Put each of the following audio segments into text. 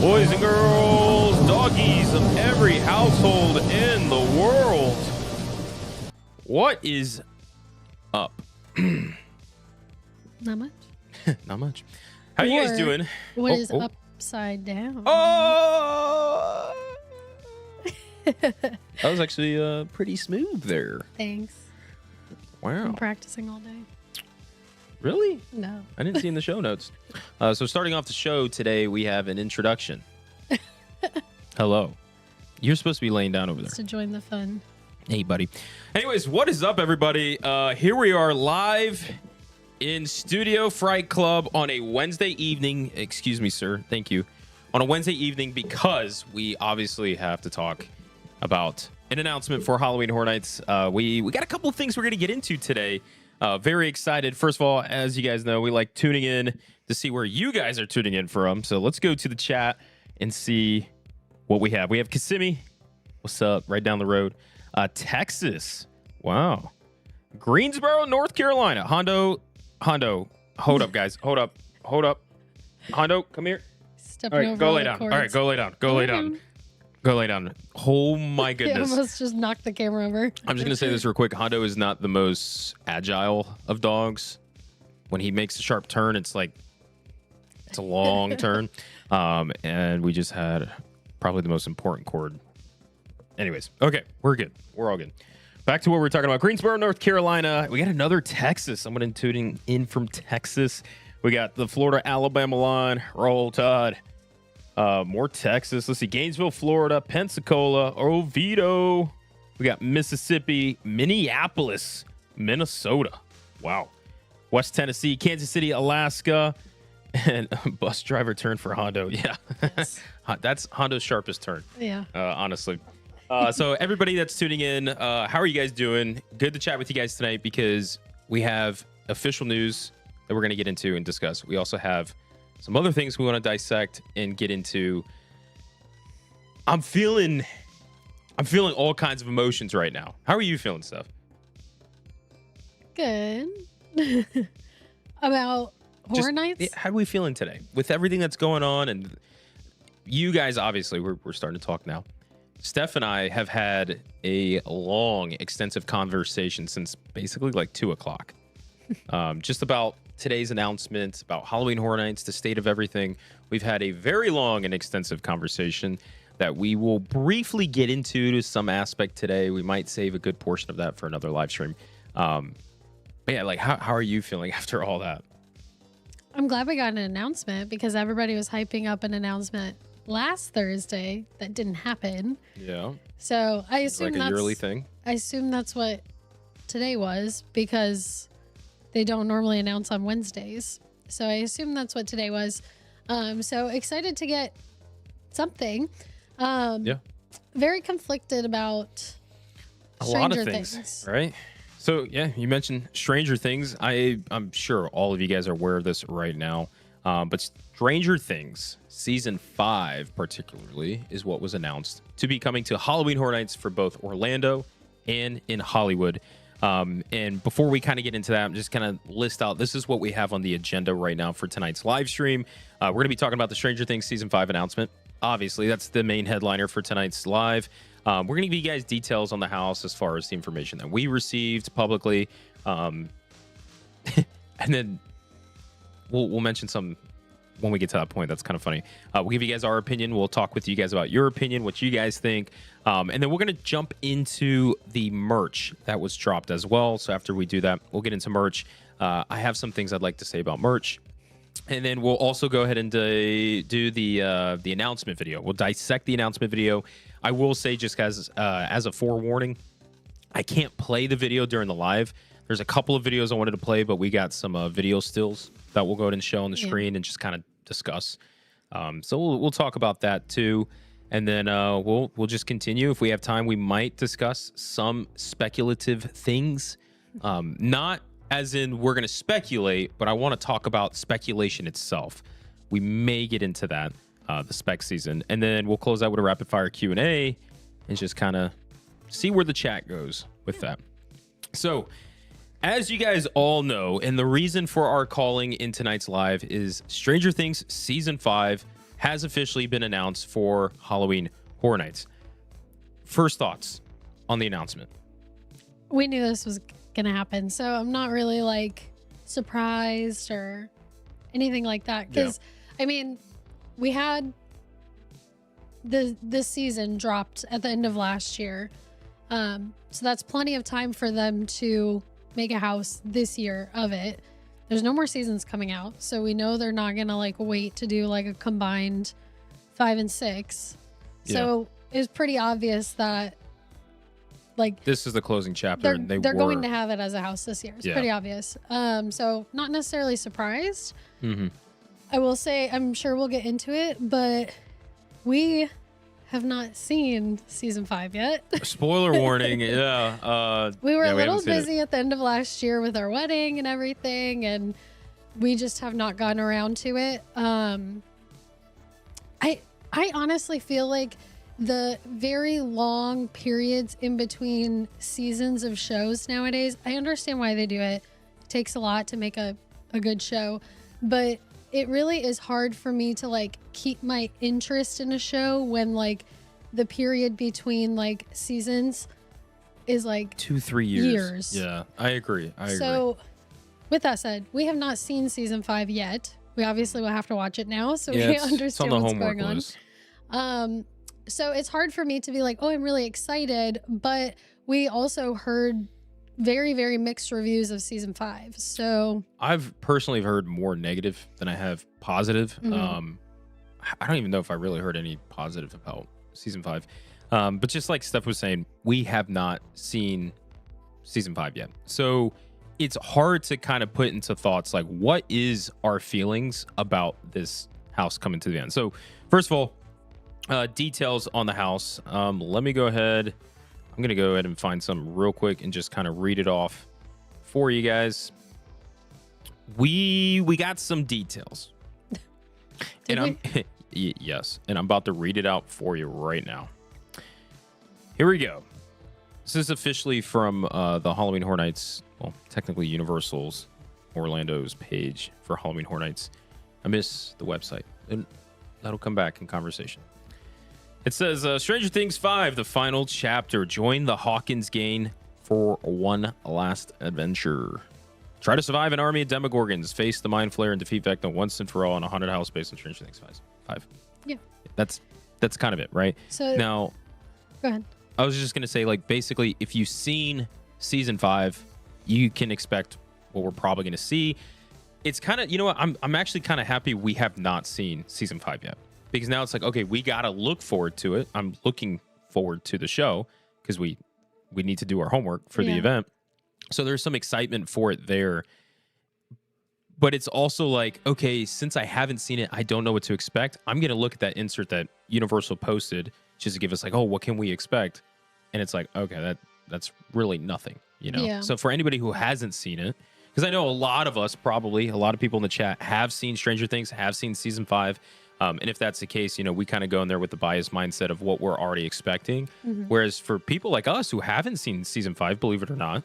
boys and girls, doggies of every household in the world. What is up? Not much. Not much. How you guys doing? What is upside down? Oh! That was actually pretty smooth there. Thanks. Wow. I'm practicing all day. Really? No. I didn't see in the show notes. So starting off the show today, we have an introduction. Hello. You're supposed to be laying down over there. Just to join the fun. Hey, buddy. Anyways, what is up, everybody? Here we are live in Studio Fright Club on a Wednesday evening. Excuse me, sir. Thank you. On a Wednesday evening because we obviously have to talk about an announcement for Halloween Horror Nights. We got a couple of things we're going to get into today. Very excited. First of all, as you guys know, we like tuning in to see where you guys are tuning in from. So let's go to the chat and see what we have. We have Kissimmee. What's up? Right down the road. Texas. Wow. Greensboro, North Carolina. Hondo. Hold up, guys. Hold up. Hondo, come here. Stepping all right, over go all lay the down. cords. All right, go lay down. Go lay down. Go lay down. Oh my He goodness. almost just knocked the camera over. I'm just going to say this real quick. Hondo is not the most agile of dogs. When he makes a sharp turn, it's a long turn. And we just had probably the most important cord. Anyways, okay, we're good. We're all good. Back to what we were talking about. Greensboro, North Carolina. We got another Texas. Someone tuning in from Texas. We got the Florida-Alabama line. Roll Tide. More Texas. Let's see. Gainesville, Florida. Pensacola. Oviedo. We got Mississippi. Minneapolis. Minnesota. Wow. West Tennessee. Kansas City, Alaska. And bus driver turn for Hondo. Yeah. Yes. That's Hondo's sharpest turn. Yeah. Honestly. So everybody that's tuning in, how are you guys doing? Good to chat with you guys tonight because we have official news that we're going to get into and discuss. We also have some other things we want to dissect and get into. I'm feeling all kinds of emotions right now. How are you feeling, Steph? Good. About Horror Nights? How are we feeling today with everything that's going on? And you guys, obviously, we're starting to talk now. Steph and I have had a long, extensive conversation since basically like 2 o'clock. Just about today's announcement, about Halloween Horror Nights, the state of everything. We've had a very long and extensive conversation that we will briefly get into to some aspect today. We might save a good portion of that for another live stream. But yeah, like how are you feeling after all that? I'm glad we got an announcement because everybody was hyping up an announcement last Thursday that didn't happen. Yeah. So I assume like a yearly thing. I assume that's what today was because they don't normally announce on Wednesdays. So I assume that's what today was. So excited to get something. Yeah. Very conflicted about A lot Stranger of things, right? So yeah, you mentioned Stranger Things. I'm sure all of you guys are aware of this right now. But Stranger Things season 5 particularly is what was announced to be coming to Halloween Horror Nights for both Orlando and in Hollywood. And before we kind of get into that, I'm just kind of list out, this is what we have on the agenda right now for tonight's live stream. We're going to be talking about the Stranger Things season 5 announcement. Obviously, that's the main headliner for tonight's live. We're going to give you guys details on the house as far as the information that we received publicly. And then we'll mention some when we get to that point. That's kind of funny. We'll give you guys our opinion. We'll talk with you guys about your opinion, what you guys think. And then we're going to jump into the merch that was dropped as well. So after we do that, we'll get into merch. I have some things I'd like to say about merch. And then we'll also go ahead and do the announcement video. We'll dissect the announcement video. I will say, just as a forewarning, I can't play the video during the live. There's a couple of videos I wanted to play, but we got some video stills that we'll go ahead and show on the screen and just kind of discuss. So we'll talk about that too, and then we'll just continue. If we have time, we might discuss some speculative things. Not as in we're going to speculate, but I want to talk about speculation itself. We may get into that, the spec season, and then we'll close out with a rapid fire Q&A and just kind of see where the chat goes with that. So, as you guys all know, and the reason for our calling in tonight's live is Stranger Things Season 5 has officially been announced for Halloween Horror Nights. First thoughts on the announcement. We knew this was gonna happen, so I'm not really like surprised or anything like that. Because I mean, we had this season dropped at the end of last year, so that's plenty of time for them to make a house this year of it. There's no more seasons coming out, so we know they're not gonna like wait to do like a combined 5 and 6. So it was pretty obvious that like this is the closing chapter. They're going to have it as a house this year. It's pretty obvious. So not necessarily surprised. I will say I'm sure we'll get into it, but we have not seen season 5 yet. Spoiler warning. We were a little busy at the end of last year with our wedding and everything, and we just have not gotten around to it. I honestly feel like the very long periods in between seasons of shows nowadays, I understand why they do it. It takes a lot to make a good show, but it really is hard for me to like keep my interest in a show when like the period between like seasons is like 2-3 years. Yeah, I agree. So with that said, we have not seen season 5 yet. We obviously will have to watch it now, so we understand what's going on. So it's hard for me to be like, oh, I'm really excited, but we also heard very, very mixed reviews of season 5. So I've personally heard more negative than I have positive. I don't even know if I really heard any positive about season 5. But just like Steph was saying, we have not seen season 5 yet. So it's hard to kind of put into thoughts like, what is our feelings about this house coming to the end? So first of all, details on the house. Let me go ahead. I'm going to go ahead and find some real quick and just kind of read it off for you guys. We got some details. Yes, and I'm about to read it out for you right now. Here we go. This is officially from the Halloween Horror Nights, well, technically Universal's Orlando's page for Halloween Horror Nights. I miss the website, and that'll come back in conversation. It says, Stranger Things 5, the final chapter. Join the Hawkins gang for one last adventure. Try to survive an army of Demogorgons, face the Mind Flayer, and defeat Vecna once and for all in a haunted house based on Stranger Things 5. Yeah. That's kind of it, right? So now, go ahead. I was just going to say, like, basically, if you've seen season 5, you can expect what we're probably going to see. It's kind of, you know what? I'm actually kind of happy we have not seen season 5 yet. Because now it's like, okay, we got to look forward to it. I'm looking forward to the show because we need to do our homework for the event. So there's some excitement for it there. But it's also like, okay, since I haven't seen it, I don't know what to expect. I'm going to look at that insert that Universal posted just to give us like, oh, what can we expect? And it's like, okay, that's really nothing, you know? Yeah. So for anybody who hasn't seen it, because I know a lot of us, probably a lot of people in the chat have seen Stranger Things, have seen season 5. And if that's the case, you know, we kind of go in there with the biased mindset of what we're already expecting. Whereas for people like us who haven't seen season 5, believe it or not,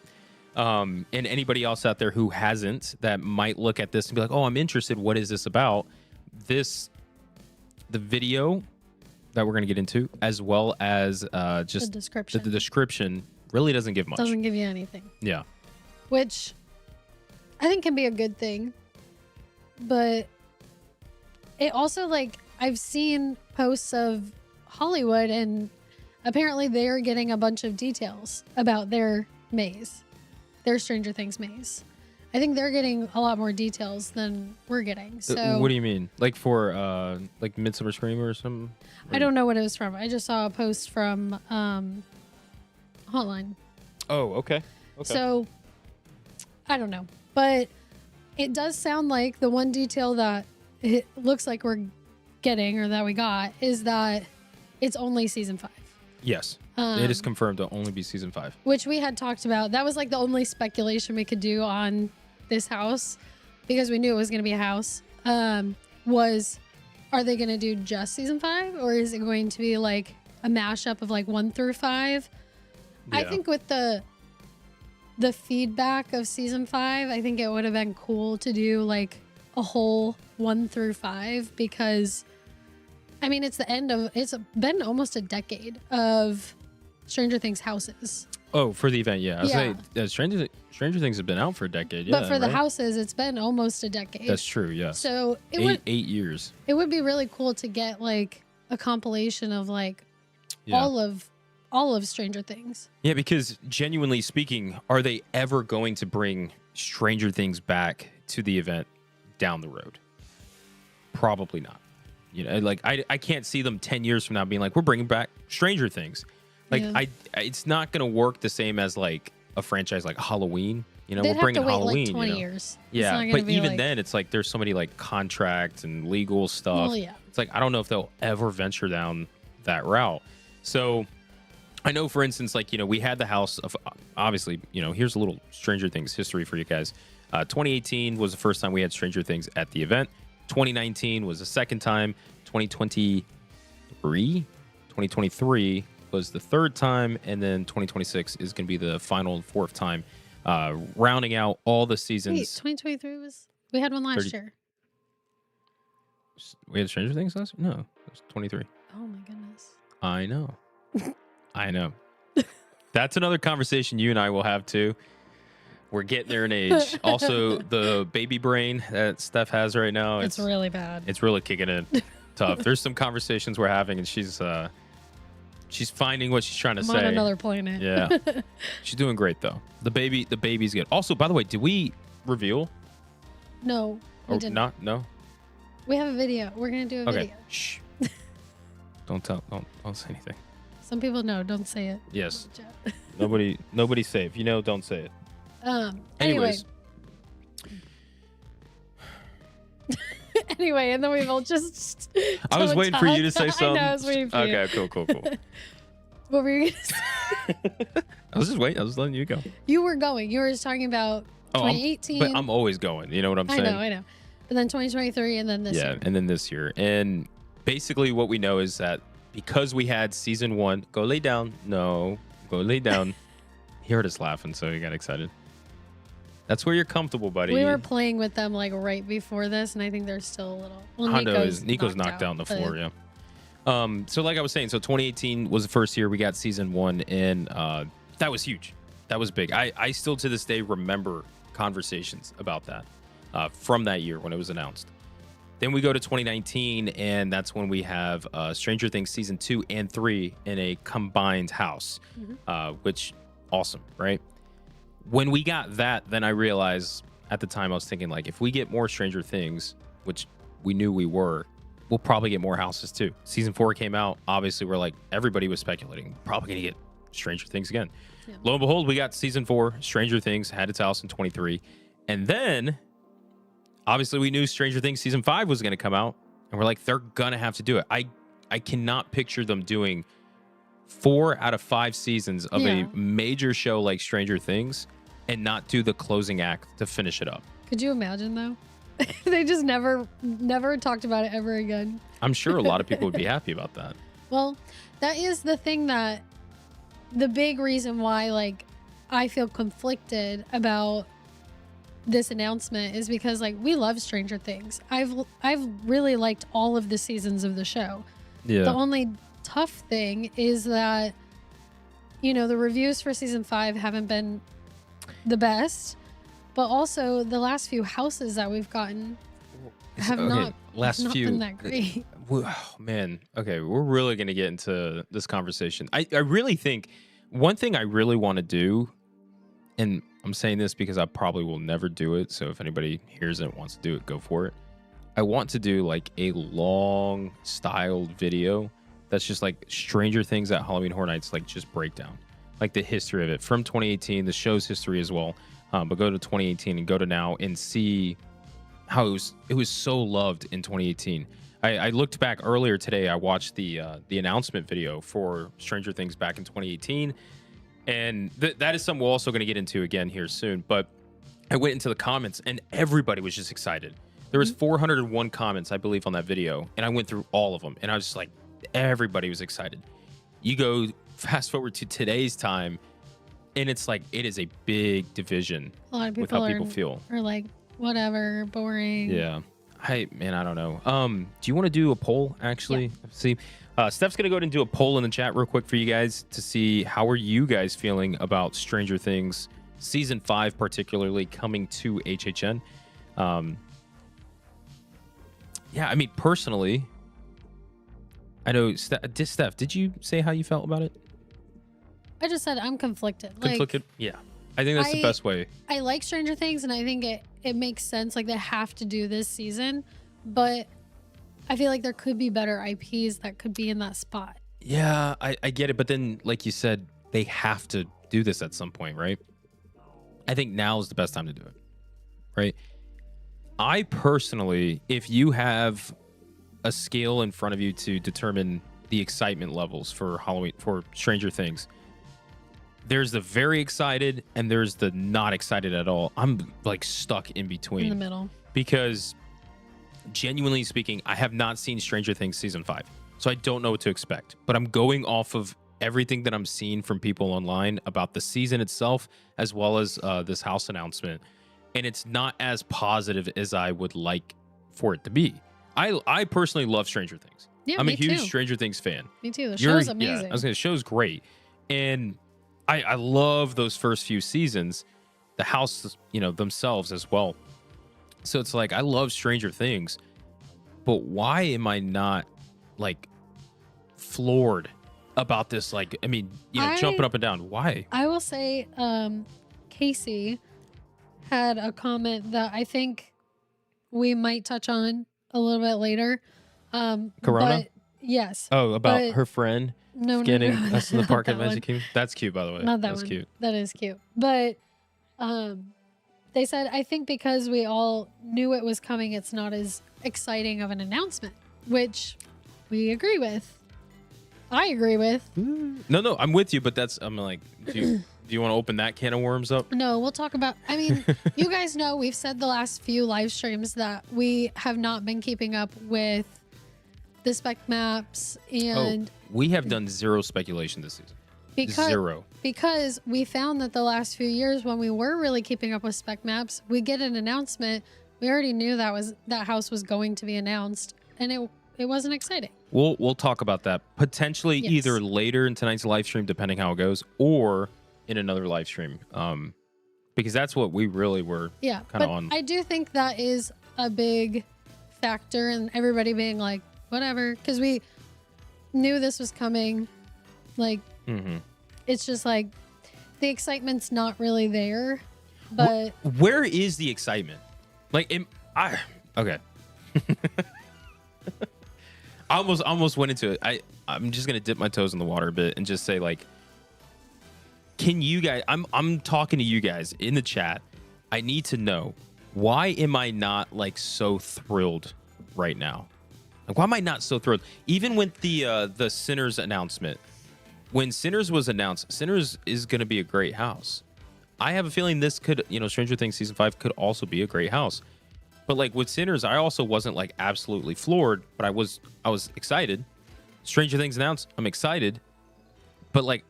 and anybody else out there who hasn't, that might look at this and be like, oh, I'm interested. What is this about? The video that we're going to get into, as well as just the description. The description really doesn't give much. Doesn't give you anything. Yeah. Which I think can be a good thing. But it also, like, I've seen posts of Hollywood, and apparently they're getting a bunch of details about their maze, their Stranger Things maze. I think they're getting a lot more details than we're getting. So what do you mean? Like for like Midsummer Scream or something? I don't know what it was from. I just saw a post from Hotline. Oh, okay. So I don't know, but it does sound like the one detail that it looks like we're getting, or that we got, is that it's only season 5. Yes. It is confirmed to only be season 5. Which we had talked about. That was like the only speculation we could do on this house, because we knew it was going to be a house. Was, are they going to do just season 5, or is it going to be like a mashup of like 1 through 5? Yeah. I think with the feedback of season 5, I think it would have been cool to do like a whole 1 through 5, because I mean, it's the end of. It's been almost a decade of Stranger Things houses. Oh, for the event, yeah. I was Yeah. saying, Stranger Things have been out for a decade, yeah. But for the right? houses, it's been almost a decade. That's true, yes. So eight years. It would be really cool to get like a compilation of like Yeah. all of Stranger Things. Yeah, because genuinely speaking, are they ever going to bring Stranger Things back to the event down the road? Probably not. You know, like I can't see them 10 years from now being like, we're bringing back Stranger Things. Like Yeah. it's not going to work the same as like a franchise like Halloween. You know, They'd we're have bringing to wait Halloween. like 20 you know? years. It's Yeah, not gonna but be even like, then, it's like there's so many like contracts and legal stuff. Well, yeah. It's like I don't know if they'll ever venture down that route. So I know, for instance, like, you know, we had the house of, obviously, you know, here's a little Stranger Things history for you guys. 2018 was the first time we had Stranger Things at the event. 2019 was the second time. 2023 was the third time. And then 2026 is going to be the final fourth time, rounding out all the seasons. Wait, 2023 was, we had one last 30 year. We had Stranger Things last year? No, it was 23. Oh my goodness. I know. I know. That's another conversation you and I will have too. We're getting there in age. Also, the baby brain that Steph has right now. It's really bad. It's really kicking in tough. There's some conversations we're having, and she's finding what she's trying to I'm say. on another planet. Yeah, she's doing great though. The baby's good. Also, by the way, did we reveal? No, we Or didn't. not? No. We have a video. We're gonna do a Okay. video. Shh. Don't say anything. Some people know. Don't say it. Yes. Nobody's safe. You know, don't say it. Anyways. Anyway, and then we've all just. I was waiting for you to say something. I know, I was waiting for you. Okay, cool. What were you gonna say? I was just waiting. I was letting you go. You were going. You were just talking about 2018. But I'm always going. You know what I'm saying? I know. But then 2023, and then this year. And then this year. And basically, what we know is that because we had season 1, go lay down. No, go lay down. He heard us laughing, so he got excited. That's where you're comfortable, buddy. We were playing with them like right before this, and I think they're still a little. Well, Nico's knocked out on the floor, yeah. So like I was saying, so 2018 was the first year we got season 1, and that was huge. That was big. I still to this day remember conversations about that from that year when it was announced. Then we go to 2019, and that's when we have Stranger Things season 2 and 3 in a combined house, which awesome, right? When we got that, then I realized at the time I was thinking, like, if we get more Stranger Things, which we knew we were, we'll probably get more houses too. Season 4 came out. Obviously, we're like, everybody was speculating, probably going to get Stranger Things again. Yeah. Lo and behold, we got season 4. Stranger Things had its house in 23. And then, obviously, we knew Stranger Things season 5 was going to come out. And we're like, they're going to have to do it. I cannot picture them doing 4 out of 5 seasons of a major show like Stranger Things and not do the closing act to finish it up. Could you imagine though? They just never talked about it ever again. I'm sure a lot of people would be happy about that. Well, that is the thing, that the big reason why like I feel conflicted about this announcement is because like we love Stranger Things. I've really liked all of the seasons of the show. Yeah. The only tough thing is that, you know, the reviews for season 5 haven't been the best, but also the last few houses that we've gotten have not been that great. Oh, man. Okay, we're really going to get into this conversation. I really think one thing I really want to do, and I'm saying this because I probably will never do it, so if anybody hears it and wants to do it, go for it. I want to do like a long styled video that's just like Stranger Things at Halloween Horror Nights, like just breakdown, like the history of it from 2018, the show's history as well. But go to 2018 and go to now and see how it was so loved in 2018. I looked back earlier today. I watched the announcement video for Stranger Things back in 2018, and that is something we're also going to get into again here soon. But I went into the comments, and everybody was just excited. There was 401 comments, I believe, on that video, and I went through all of them, and I was just like, everybody was excited. You go fast forward to today's time, and it's like it is a big division. A lot of people with how people feel. are like, whatever, boring. Yeah, I don't know. Do you want to do a poll actually? See, Steph's gonna go ahead and do a poll in the chat real quick for you guys to see how are you guys feeling about Stranger Things season 5, particularly coming to HHN. Yeah, I mean, personally, I know Steph, did you say how you felt about it? I just said I'm conflicted. Conflicted? Yeah. I think that's the best way. I like Stranger Things, and I think it makes sense. Like, they have to do this season, but I feel like there could be better IPs that could be in that spot. Yeah, I get it. But then, like you said, they have to do this at some point, right? I think now is the best time to do it, right? I personally, if you have a scale in front of you to determine the excitement levels for Halloween, for Stranger Things, there's the very excited and there's the not excited at all. I'm like stuck in between. In the middle. Because genuinely speaking, I have not seen Stranger Things season 5. So I don't know what to expect. But I'm going off of everything that I'm seeing from people online about the season itself, as well as this house announcement. And it's not as positive as I would like for it to be. I personally love Stranger Things. Yeah, I'm a me huge too. Stranger Things fan. Me too. The show's amazing. Yeah, I was gonna. The show's great, and I love those first few seasons, the house, themselves as well. So it's like I love Stranger Things, but why am I not like floored about this? Like, I mean, jumping up and down. Why? I will say, Casey had a comment that I think we might touch on a little bit later. Corona? But yes. Oh, about her friend getting us in the park at Magic Kingdom? That's cute, by the way. Not that That's one. cute. That is cute. But they said, I think because we all knew it was coming, it's not as exciting of an announcement, which we agree with. I agree with. No, I'm with you, but I'm like, do you want to open that can of worms up? No, we'll talk about, I mean, you guys know we've said the last few live streams that we have not been keeping up with the spec maps, and we have done zero speculation this season. Zero. Because we found that the last few years when we were really keeping up with spec maps, we get an announcement. We already knew that house was going to be announced, and it wasn't exciting. We'll talk about that potentially either later in tonight's live stream, depending how it goes, or in another live stream. Because that's what we really were kind of on. I do think that is a big factor in everybody being like, whatever, because we knew this was coming. Like, it's just like the excitement's not really there. But where is the excitement? Like, okay. I almost went into it. I'm just gonna dip my toes in the water a bit and just say, like, can you guys? I'm talking to you guys in the chat. I need to know, why am I not like so thrilled right now? Like, why am I not so thrilled? Even with the Sinners announcement, when Sinners was announced, Sinners is gonna be a great house. I have a feeling this could, Stranger Things season 5 could also be a great house. But like with Sinners, I also wasn't like absolutely floored, but I was excited. Stranger Things announced, I'm excited. But like,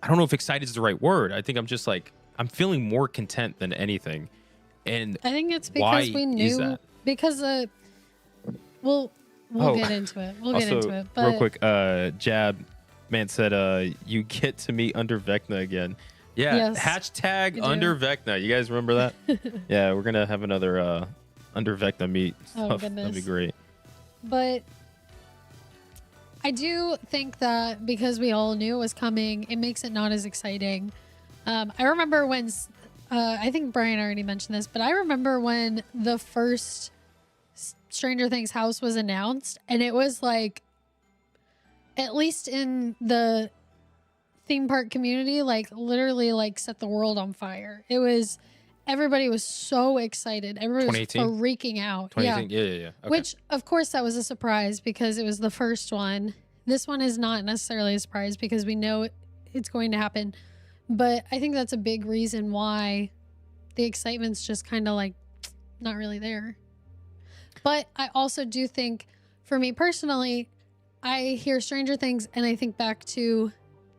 I don't know if excited is the right word. I think I'm just like, I'm feeling more content than anything. And I think it's because we knew, because we'll get into it. We'll get into it. But real quick, Jab Man said, you get to meet under Vecna again. Yeah, yes, hashtag under Vecna. You guys remember that? Yeah, we're gonna have another under Vecna meet. Oh, goodness. That'd be great. But I do think that because we all knew it was coming, it makes it not as exciting. I remember when, I think Brian already mentioned this, but I remember when the first Stranger Things house was announced, and it was like, at least in the theme park community, like literally like set the world on fire. It was, everybody was so excited. Everybody was freaking out. 2018? Yeah. Okay. Which, of course, that was a surprise because it was the first one. This one is not necessarily a surprise because we know it's going to happen. But I think that's a big reason why the excitement's just kind of like not really there. But I also do think, for me personally, I hear Stranger Things and I think back to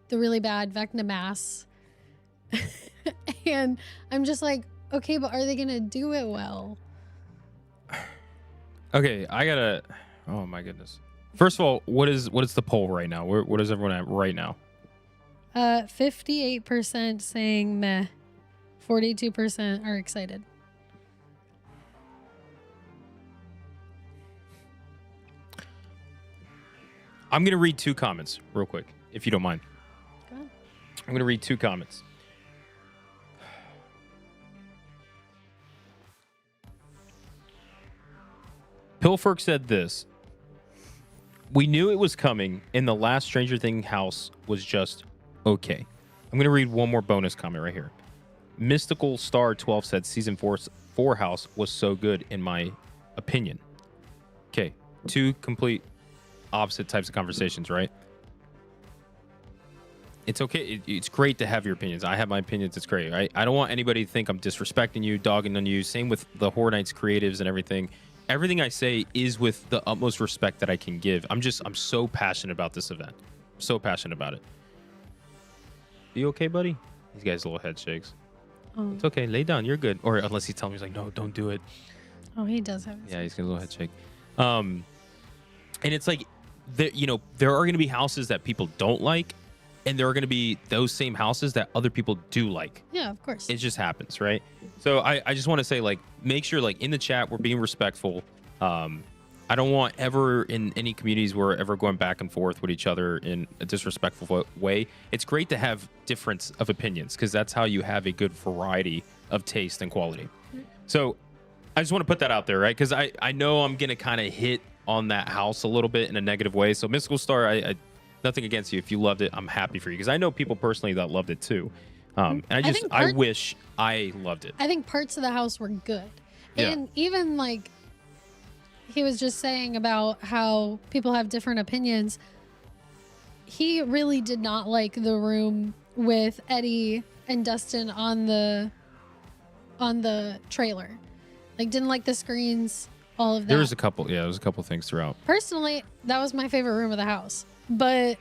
the really bad Vecna mass. And I'm just like, okay, but are they going to do it well? Okay, I gotta. Oh my goodness. First of all, what is the poll right now? What is everyone at right now? 58% saying meh. 42% are excited. I'm gonna read 2 comments real quick, if you don't mind. Go ahead. I'm gonna read 2 comments. Pilferk said this. We knew it was coming, and the last Stranger Things house was just okay. I'm going to read one more bonus comment right here. Mystical Star 12 said season 4 house was so good, in my opinion. Okay, 2 complete opposite types of conversations, right? It's okay. It's great to have your opinions. I have my opinions. It's great. I don't want anybody to think I'm disrespecting you, dogging on you. Same with the Horror Nights creatives and everything. Everything I say is with the utmost respect that I can give. I'm so passionate about this event. I'm so passionate about it. You okay, buddy? These guys' little head shakes. Oh. It's okay. Lay down. You're good. Or unless he's telling me, he's like, no, don't do it. Oh, he does have. Yeah, he's got a little head shake. And it's like, there are going to be houses that people don't like, and there are going to be those same houses that other people do like. Yeah, of course. It just happens, right? So I just want to say, like, make sure, like, in the chat, we're being respectful. I don't want ever in any communities where we're ever going back and forth with each other in a disrespectful way. It's great to have difference of opinions because that's how you have a good variety of taste and quality. So I just want to put that out there, right? Because I know I'm going to kind of hit on that house a little bit in a negative way. So Mystical Star, I nothing against you. If you loved it, I'm happy for you because I know people personally that loved it too. And I wish I loved it. I think parts of the house were good. Yeah. And even like he was just saying about how people have different opinions. He really did not like the room with Eddie and Dustin on the trailer. Like, didn't like the screens, all of that. There was a couple things throughout. Personally, that was my favorite room of the house. But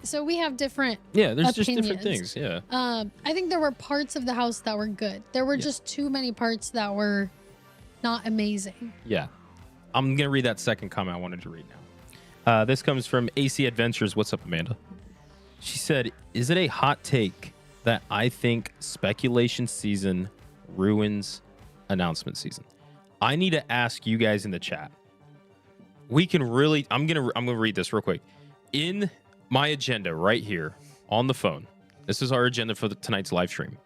so we have different there's opinions. Just different things. Yeah. I think there were parts of the house that were good. There were just too many parts that were not amazing. Yeah. I'm going to read that second comment I wanted to read now. This comes from AC Adventures. What's up, Amanda? She said, is it a hot take that I think speculation season ruins announcement season? I need to ask you guys in the chat. We can really, I'm going to read this real quick. In my agenda right here on the phone, this is our agenda for tonight's live stream.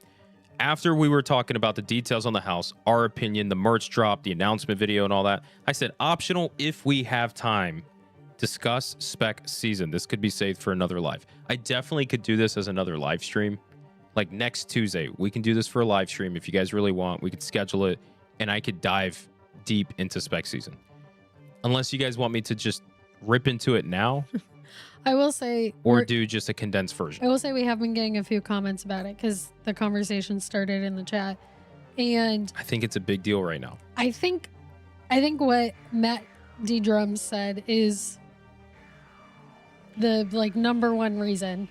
After we were talking about the details on the house, our opinion, the merch drop, the announcement video, and all that, I said, optional if we have time, discuss spec season. This could be saved for another live. I definitely could do this as another live stream. Like next Tuesday, we can do this for a live stream. If you guys really want, we could schedule it, and I could dive deep into spec season. Unless you guys want me to just rip into it now. I will say, or do just a condensed version. I will say we have been getting a few comments about it because the conversation started in the chat, and I think it's a big deal right now. I think what Matt D Drums said is the number one reason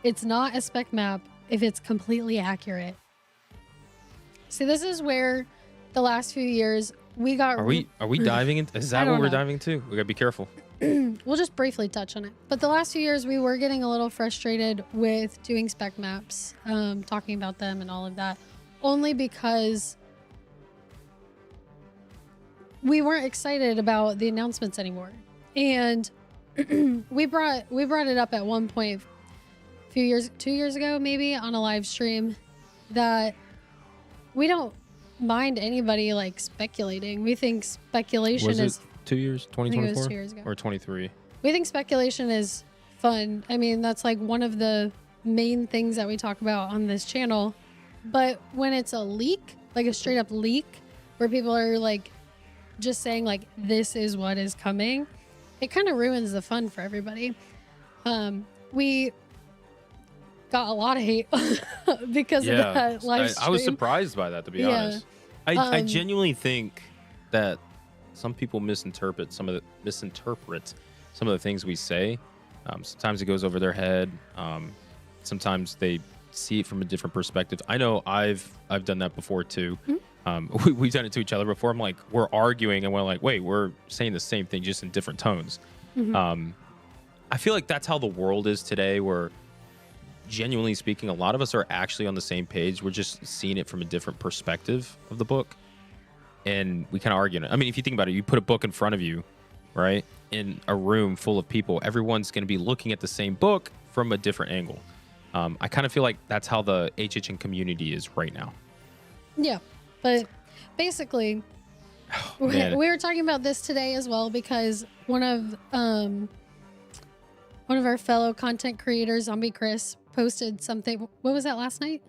it's not a spec map if it's completely accurate. See, this is where the last few years we got. Are we diving into? Is that what we're diving to? We gotta be careful. We'll just briefly touch on it. But the last few years, we were getting a little frustrated with doing spec maps, talking about them and all of that, only because we weren't excited about the announcements anymore. And we brought it up at one point, a few years, 2 years ago, maybe on a live stream, that we don't mind anybody like speculating. We think speculation is 2 years, 2024 2 years ago. or 23. We think speculation is fun. I mean, that's like one of the main things that we talk about on this channel. But when it's a leak, like a straight up leak, where people are like just saying like this is what is coming, it kind of ruins the fun for everybody. We got a lot of hate because of that live stream. I was surprised by that, to be honest. I genuinely think that some people misinterpret some of the things we say. Sometimes it goes over their head. Sometimes they see it from a different perspective. I know I've done that before too. We've done it to each other before. I'm like, we're arguing and we're like, wait, we're saying the same thing just in different tones. I feel like that's how the world is today, where genuinely speaking, a lot of us are actually on the same page. We're just seeing it from a different perspective of the book. And we kind of argue. I mean, if you think about it, you put a book in front of you, right, in a room full of people, everyone's going to be looking at the same book from a different angle. I kind of feel like that's how the HHN community is right now. Yeah, but basically, we were talking about this today as well, because one of our fellow content creators, Zombie Chris, posted something. What was that, last night?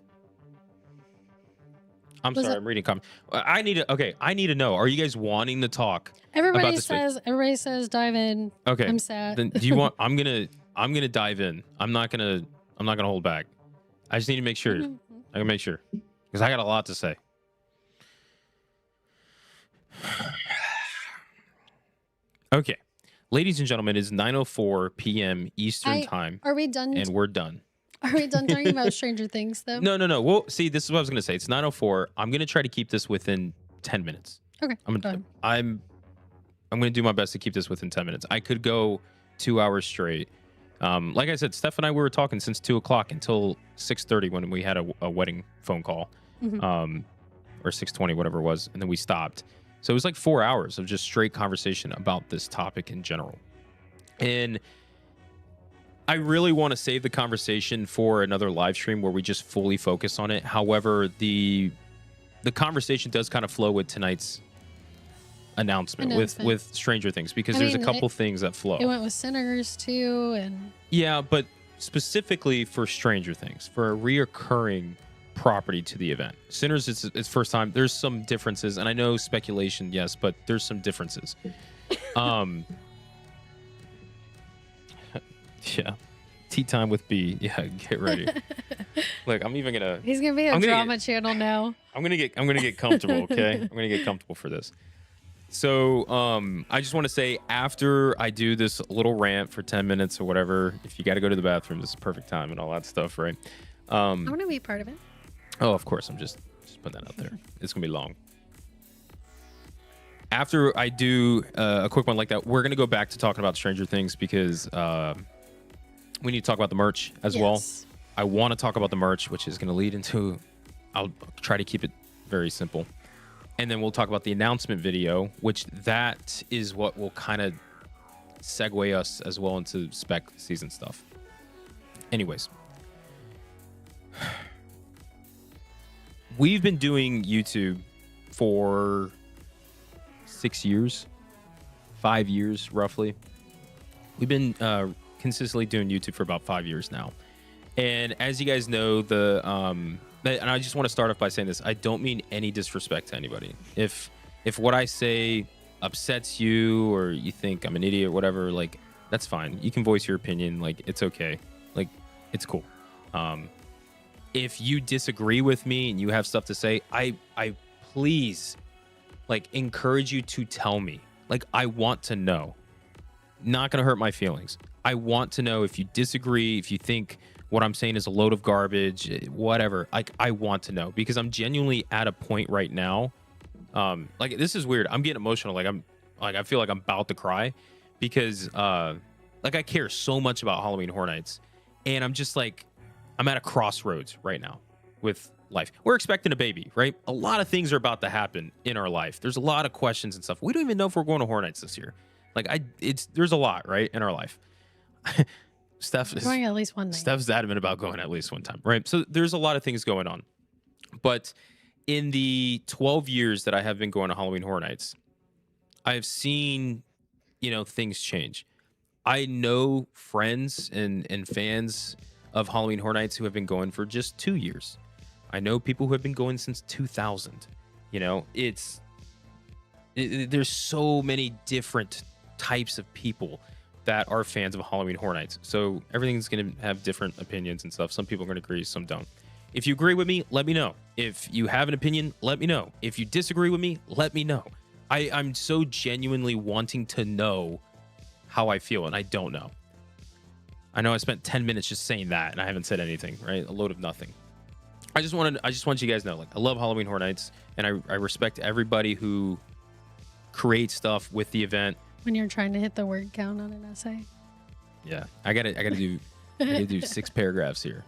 I'm sorry, I'm reading comments. I need to know. Are you guys wanting to talk? Everybody says dive in. Okay. I'm sad. Then do you want I'm gonna dive in. I'm not gonna hold back. I just need to make sure. I can make sure. Because I got a lot to say. Okay. Ladies and gentlemen, it's 9:04 p.m. Eastern time. Are we done? And we're done. Are we done talking about Stranger Things, though? No. Well, see, this is what I was going to say. It's 9:04. I'm going to try to keep this within 10 minutes. Okay. I'm going to do my best to keep this within 10 minutes. I could go 2 hours straight. Like I said, Steph and I, we were talking since 2 o'clock until 6:30 when we had a wedding phone call, or 6:20, whatever it was, and then we stopped. So it was like 4 hours of just straight conversation about this topic in general. And I really want to save the conversation for another live stream where we just fully focus on it. However, the conversation does kind of flow with tonight's announcement. With Stranger Things, because there's a couple things that flow. It went with Sinners too, and yeah, but specifically for Stranger Things, for a reoccurring property to the event. Sinners, it's first time. There's some differences, and I know speculation, yes, but there's some differences. Yeah, tea time with B. Yeah, get ready. Look, I'm even gonna. He's gonna be a drama channel now. I'm gonna get comfortable. Okay, I'm gonna get comfortable for this. So, I just want to say, after I do this little rant for 10 minutes or whatever, if you got to go to the bathroom, this is perfect time and all that stuff, right? I want to be part of it. Oh, of course. I'm just putting that out there. It's gonna be long. After I do a quick one like that, we're gonna go back to talking about Stranger Things, because we need to talk about the merch as well. I want to talk about the merch, which is going to lead into, I'll try to keep it very simple. And then we'll talk about the announcement video, which that is what will kind of segue us as well into spec season stuff. Anyways. We've been doing YouTube for 6 years, 5 years, roughly. We've been consistently doing YouTube for about 5 years now. And as you guys know, and I just want to start off by saying this, I don't mean any disrespect to anybody. If what I say upsets you, or you think I'm an idiot or whatever, like, that's fine. You can voice your opinion. Like, it's okay. Like, it's cool. If you disagree with me and you have stuff to say, I please, like, encourage you to tell me. Like, I want to know. Not going to hurt my feelings. I want to know if you disagree, if you think what I'm saying is a load of garbage, whatever. Like, I want to know, because I'm genuinely at a point right now. Like, this is weird. I'm getting emotional. I feel like I'm about to cry, because like, I care so much about Halloween Horror Nights, and I'm just like, I'm at a crossroads right now with life. We're expecting a baby, right? A lot of things are about to happen in our life. There's a lot of questions and stuff. We don't even know if we're going to Horror Nights this year. Like, there's a lot, right, in our life. Steph is going at least one night. Steph's adamant about going at least one time, right? So there's a lot of things going on. But in the 12 years that I have been going to Halloween Horror Nights, I've seen, things change. I know friends and fans of Halloween Horror Nights who have been going for just 2 years. I know people who have been going since 2000. There's so many different types of people that are fans of Halloween Horror Nights. So everything's going to have different opinions and stuff. Some people are going to agree, some don't. If you agree with me, let me know. If you have an opinion, let me know. If you disagree with me, let me know. I'm so genuinely wanting to know how I feel, and I don't know. I know I spent 10 minutes just saying that, and I haven't said anything, right? A load of nothing. I just want you guys to know, like, I love Halloween Horror Nights, and I respect everybody who creates stuff with the event. When you're trying to hit the word count on an essay. Yeah, I gotta do 6 paragraphs here.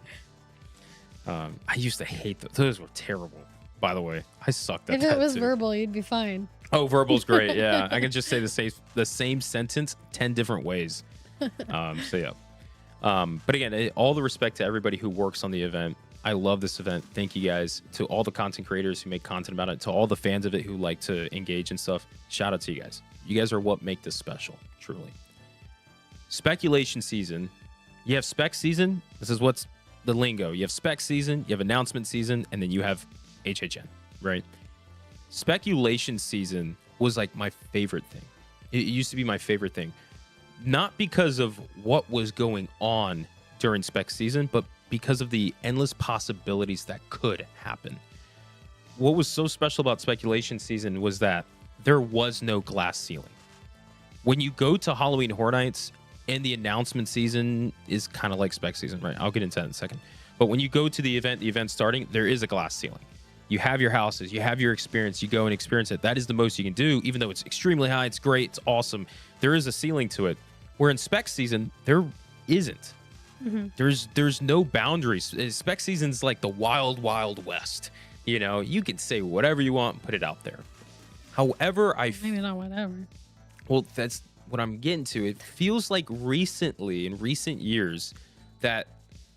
I used to hate those. Those were terrible. By the way, I sucked at If that it was too. verbal, you'd be fine. Oh, verbal's great. Yeah, I can just say the same sentence 10 different ways. So yeah. But again, all the respect to everybody who works on the event. I love this event. Thank you guys. To all the content creators who make content about it, to all the fans of it who like to engage and stuff. Shout out to you guys. You guys are what make this special, truly. Speculation season. You have spec season. This is what's the lingo. You have spec season, you have announcement season, and then you have HHN, right? Speculation season was like my favorite thing. It used to be my favorite thing. Not because of what was going on during spec season, but because of the endless possibilities that could happen. What was so special about speculation season was that there was no glass ceiling. When you go to Halloween Horror Nights, and the announcement season is kind of like spec season, right? I'll get into that in a second. But when you go to the event starting, there is a glass ceiling. You have your houses, you have your experience, you go and experience it. That is the most you can do, even though it's extremely high, it's great, it's awesome. There is a ceiling to it. Where in spec season, there isn't. There's no boundaries. Spec season's like the wild, wild west. You know, you can say whatever you want and put it out there. However, Maybe not whatever. well, that's what I'm getting to. It feels like recently, in recent years, that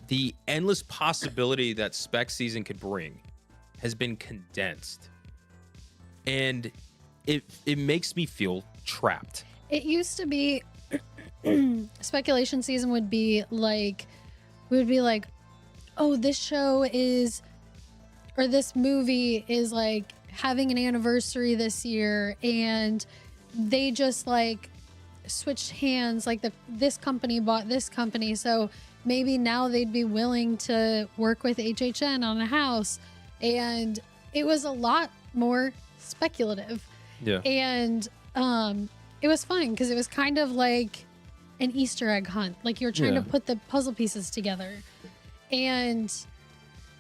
the endless possibility that spec season could bring has been condensed. And it makes me feel trapped. It used to be speculation season would be like, we would be like, oh, this show is, or this movie is like having an anniversary this year, and they just like switched hands, like this company bought this company, so maybe now they'd be willing to work with HHN on a house. And it was a lot more speculative. Yeah. And it was fun because it was kind of like an Easter egg hunt. Like you're trying to put the puzzle pieces together. And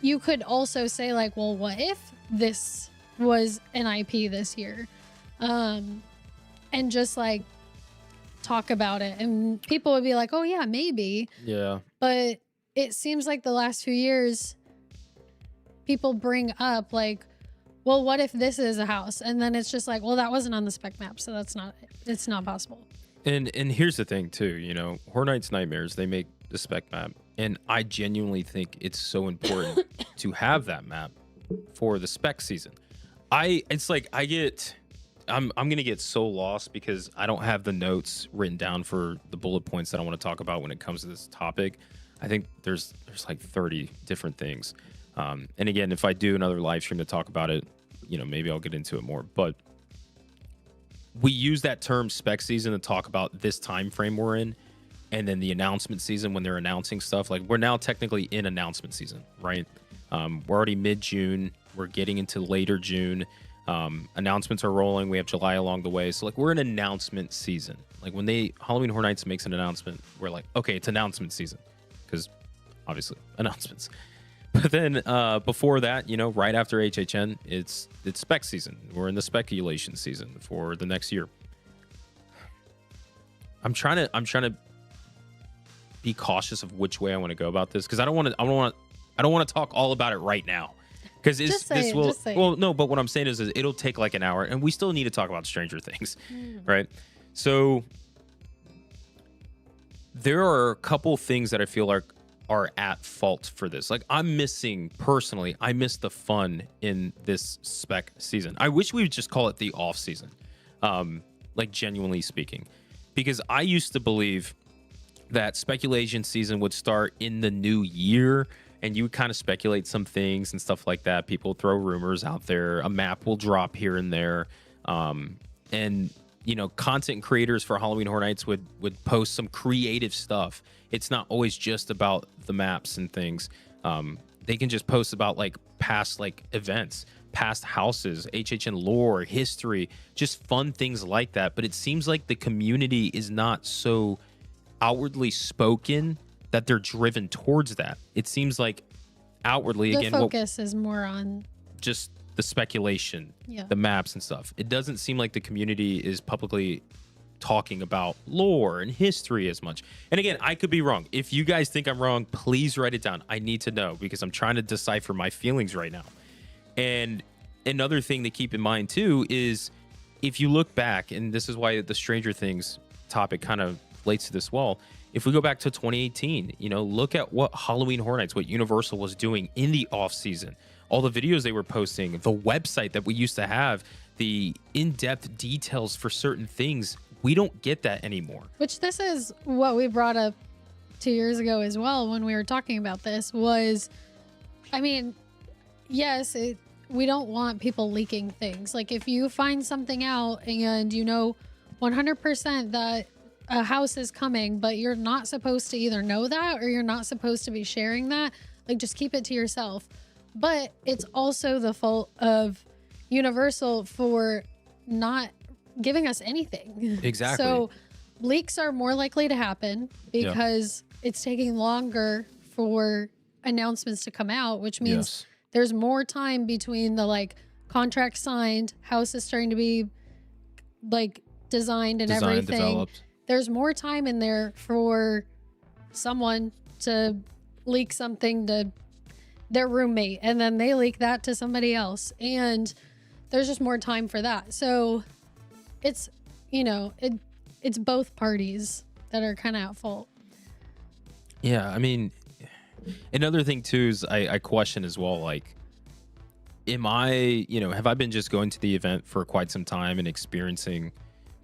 you could also say like, well, what if this was an IP this year? And just like talk about it. And people would be like, oh yeah, maybe. Yeah. But it seems like the last few years, people bring up like, well, what if this is a house? And then it's just like, well, that wasn't on the spec map, so it's not possible. And here's the thing too, you know, Horror Nights Nightmares, they make the spec map, and I genuinely think it's so important to have that map for the spec season. I'm gonna get so lost because I don't have the notes written down for the bullet points that I want to talk about when it comes to this topic. I think there's like 30 different things. And again, if I do another live stream to talk about it, you know, maybe I'll get into it more. But we use that term spec season to talk about this time frame we're in, and then the announcement season when they're announcing stuff. Like we're now technically in announcement season, right? We're already mid-June. We're getting into later June. Announcements are rolling. We have July along the way. So like we're in announcement season. Like when Halloween Horror Nights makes an announcement, we're like, okay, it's announcement season. Because obviously announcements. But then before that, you know, right after HHN, it's spec season. We're in the speculation season for the next year. I'm trying to be cautious of which way I want to go about this because I don't want to talk all about it right now. Because but what I'm saying is it'll take like an hour, and we still need to talk about Stranger Things, right? So there are a couple things that I feel like are at fault for this. Like I miss the fun in this spec season. I wish we would just call it the off season, like genuinely speaking, because I used to believe that speculation season would start in the new year, and you would kind of speculate some things and stuff like that. People throw rumors out there. A map will drop here and there. And, you know, content creators for Halloween Horror Nights would post some creative stuff. It's not always just about the maps and things. They can just post about like past like events, past houses, HHN lore, history, just fun things like that. But it seems like the community is not so outwardly spoken that they're driven towards that. It seems like outwardly, The again, focus is more on, just the speculation, yeah. the maps and stuff. It doesn't seem like the community is publicly talking about lore and history as much. And again, I could be wrong. If you guys think I'm wrong, please write it down. I need to know because I'm trying to decipher my feelings right now. And another thing to keep in mind too is if you look back, and this is why the Stranger Things topic kind of relates to this well. If we go back to 2018, you know, look at what Halloween Horror Nights, what Universal was doing in the off season, all the videos they were posting, the website that we used to have, the in-depth details for certain things. We don't get that anymore. Which this is what we brought up 2 years ago as well when we were talking about this was, I mean, yes, we don't want people leaking things. Like if you find something out and you know 100% that a house is coming, but you're not supposed to either know that or you're not supposed to be sharing that, like just keep it to yourself. But it's also the fault of Universal for not giving us anything. Exactly. So leaks are more likely to happen because it's taking longer for announcements to come out, which means there's more time between the like contract signed, house is starting to be like designed and everything. Developed. There's more time in there for someone to leak something to their roommate and then they leak that to somebody else. And there's just more time for that. So it's, you know, it's both parties that are kind of at fault. Yeah, I mean, another thing too is I question as well, like, am I, you know, have I been just going to the event for quite some time and experiencing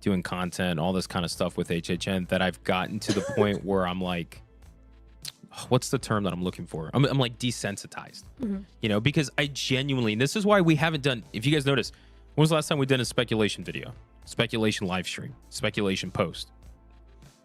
doing content, all this kind of stuff with HHN that I've gotten to the point where I'm like, what's the term that I'm looking for? I'm like desensitized, you know, because I genuinely, and this is why we haven't done, if you guys notice, when was the last time we did a speculation video, speculation live stream, speculation post?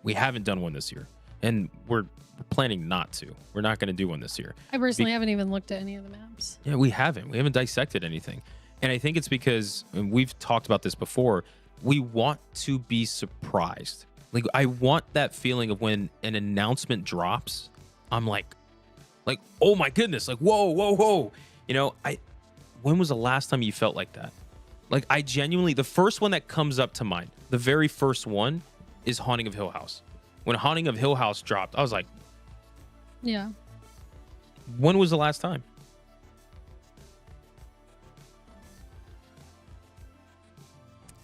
We haven't done one this year, and we're planning not to. We're not going to do one this year. I personally haven't even looked at any of the maps. Yeah, we haven't dissected anything. And I think it's because, and we've talked about this before, we want to be surprised. Like, I want that feeling of when an announcement drops, I'm like, oh my goodness, like, whoa. You know, when was the last time you felt like that? Like, I genuinely, the first one that comes up to mind, the very first one is Haunting of Hill House. When Haunting of Hill House dropped, I was like, yeah. When was the last time?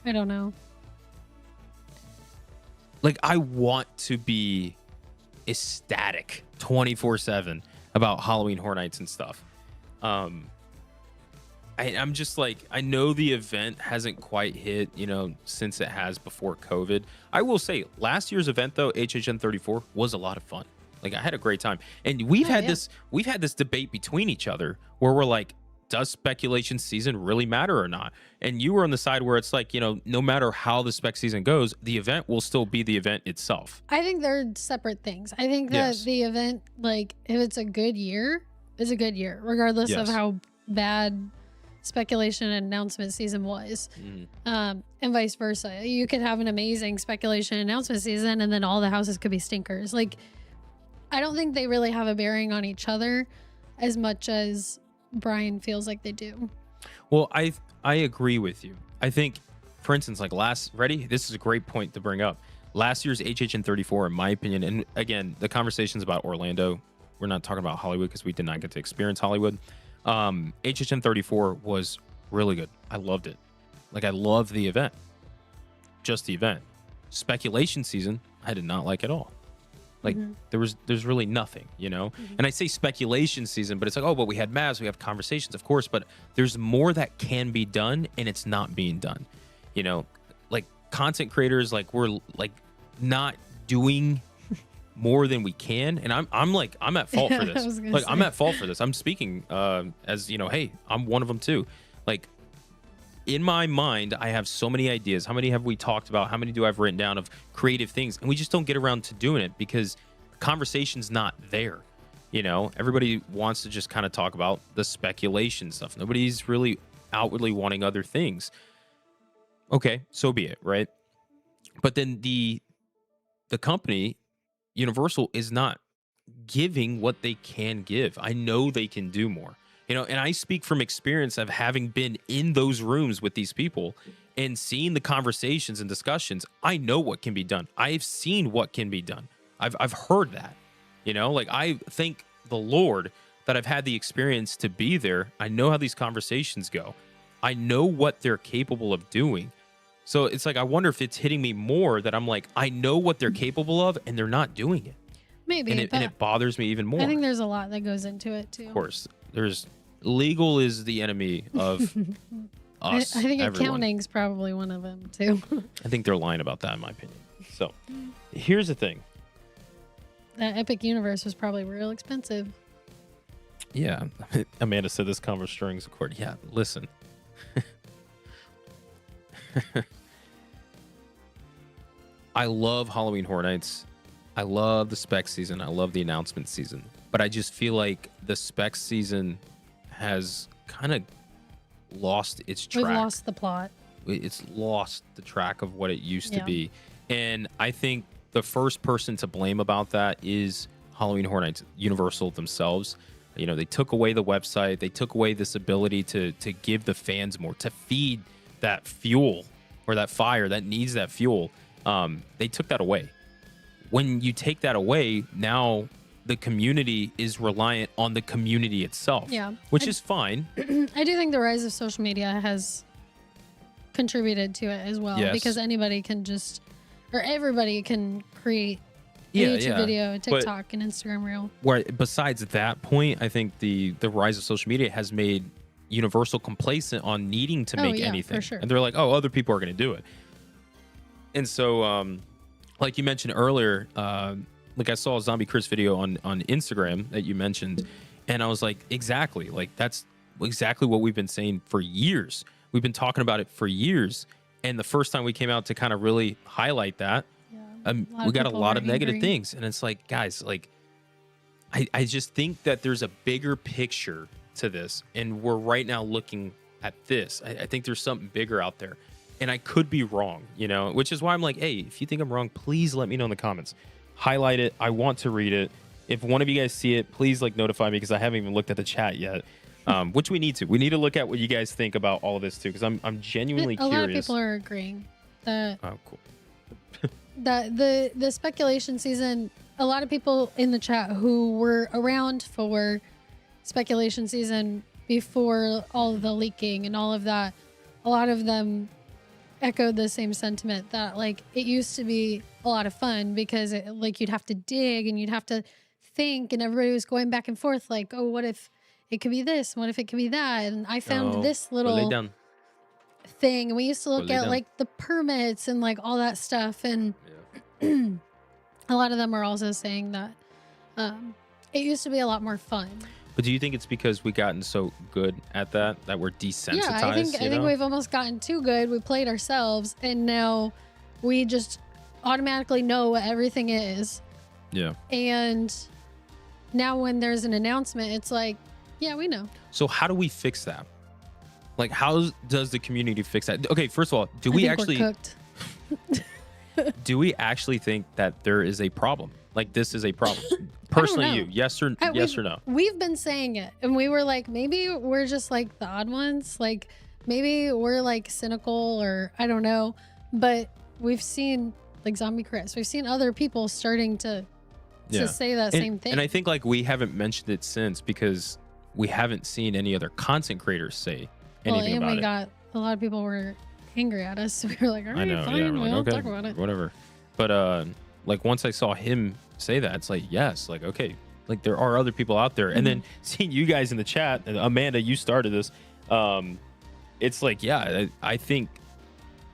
I don't know. Like, I want to be ecstatic 24/7 about Halloween Horror Nights and stuff. I'm just like, I know the event hasn't quite hit, you know, since it has before COVID. I will say last year's event though, HHN 34 was a lot of fun. Like, I had a great time. And we've had this debate between each other where we're like, does speculation season really matter or not? And you were on the side where it's like, you know, no matter how the spec season goes, the event will still be the event itself. I think they're separate things. I think that the event, like, if it's a good year, it's a good year, regardless of how bad speculation and announcement season was. And vice versa. You could have an amazing speculation announcement season and then all the houses could be stinkers. Like, I don't think they really have a bearing on each other as much as Brian feels like they do. Well, I agree with you. I think, for instance, like this is a great point to bring up. Last year's HHN 34, in my opinion, and again, the conversations about Orlando, we're not talking about Hollywood because we did not get to experience Hollywood. HHN 34 was really good. I loved it. Like, I loved the event. Just the event. Speculation season, I did not like at all. Like, there's really nothing, you know? And I say speculation season, but it's like, oh, but we had maps, we have conversations, of course, but there's more that can be done and it's not being done. You know, like, content creators, like, we're like not doing more than we can. And I'm at fault for this. Like, I'm at fault for this. I'm speaking as, you know, hey, I'm one of them too. Like, in my mind, I have so many ideas. How many have we talked about? How many do I've written down of creative things? And we just don't get around to doing it because the conversation's not there. You know, everybody wants to just kind of talk about the speculation stuff. Nobody's really outwardly wanting other things. Okay, so be it, right? But then the company, Universal, is not giving what they can give. I know they can do more. And I speak from experience of having been in those rooms with these people and seeing the conversations and discussions. I know what can be done. I've seen what can be done. I've heard that. Like, I thank the Lord that I've had the experience to be there. I know how these conversations go. I know what they're capable of doing. So it's like, I wonder if it's hitting me more that I'm like, I know what they're capable of and they're not doing it. Maybe. And it bothers me even more. I think there's a lot that goes into it too. Of course. Legal is the enemy of us. I think everyone. accounting's probably one of them too. I think they're lying about that, in my opinion. So here's the thing. That Epic Universe was probably real expensive. Yeah. Amanda said this converse strings a chord. Yeah, listen. I love Halloween Horror Nights. I love the spec season. I love the announcement season. But I just feel like the spec season has kind of lost its track. We've lost the plot. It's lost the track of what it used to Yeah. be. And I think the first person to blame about that is Halloween Horror Nights, Universal themselves. They took away the website. They took away this ability to give the fans more, to feed that fuel or that fire that needs that fuel. They took that away. When you take that away, now the community is reliant on the community itself, Yeah. which is fine. I do think the rise of social media has contributed to it as well, Yes. because anybody can everybody can create a Yeah, YouTube yeah. video, a But- TikTok, an Instagram reel. Where besides that point, I think the rise of social media has made Universal complacent on needing to make yeah, anything. for sure. And they're like, oh, other people are going to do it. And so, like you mentioned earlier, like I saw a Zombie Chris video on Instagram that you mentioned, and I was like, exactly. Like, that's exactly what we've been saying for years. We've been talking about it for years. And the first time we came out to kind of really highlight that, we got a lot of negative things. And it's like, guys, like, I just think that there's a bigger picture to this. And we're right now looking at this. I think there's something bigger out there. And I could be wrong, which is why I'm like, hey, if you think I'm wrong, please let me know in the comments. Highlight it. I want to read it. If one of you guys see it, please notify me, because I haven't even looked at the chat yet. Which we need to. We need to look at what you guys think about all of this too, because I'm genuinely curious. A lot of people are agreeing that Cool. that the speculation season, a lot of people in the chat who were around for speculation season before all of the leaking and all of that, a lot of them echoed the same sentiment that like it used to be a lot of fun, because you'd have to dig and you'd have to think, and everybody was going back and forth like, oh, what if it could be this? What if it could be that? And I found this little thing, and we used to look at like the permits and like all that stuff, and a lot of them are also saying that it used to be a lot more fun. But do you think it's because we gotten so good at that we're desensitized? Yeah, I think we've almost gotten too good. We played ourselves, and now we just automatically know what everything is. Yeah. And now when there's an announcement, it's like, yeah, we know. So how do we fix that? Like, how does the community fix that? Okay, first of all, do we actually cooked? do we actually think that there is a problem? Like, this is a problem? Personally, you, yes or no? We've been saying it, and we were like, maybe we're just like the odd ones. Like, maybe we're like cynical, or I don't know. But we've seen like Zombie Chris. We've seen other people starting to say that same thing. And I think like we haven't mentioned it since because we haven't seen any other content creators say anything about it. We got a lot of people were angry at us. So we were like, all right, fine, we're like, we'll okay, talk about it. Whatever. But like once I saw him say that, it's like, yes, like, okay, like there are other people out there. And then seeing you guys in the chat, and Amanda, you started this. It's like, yeah, I think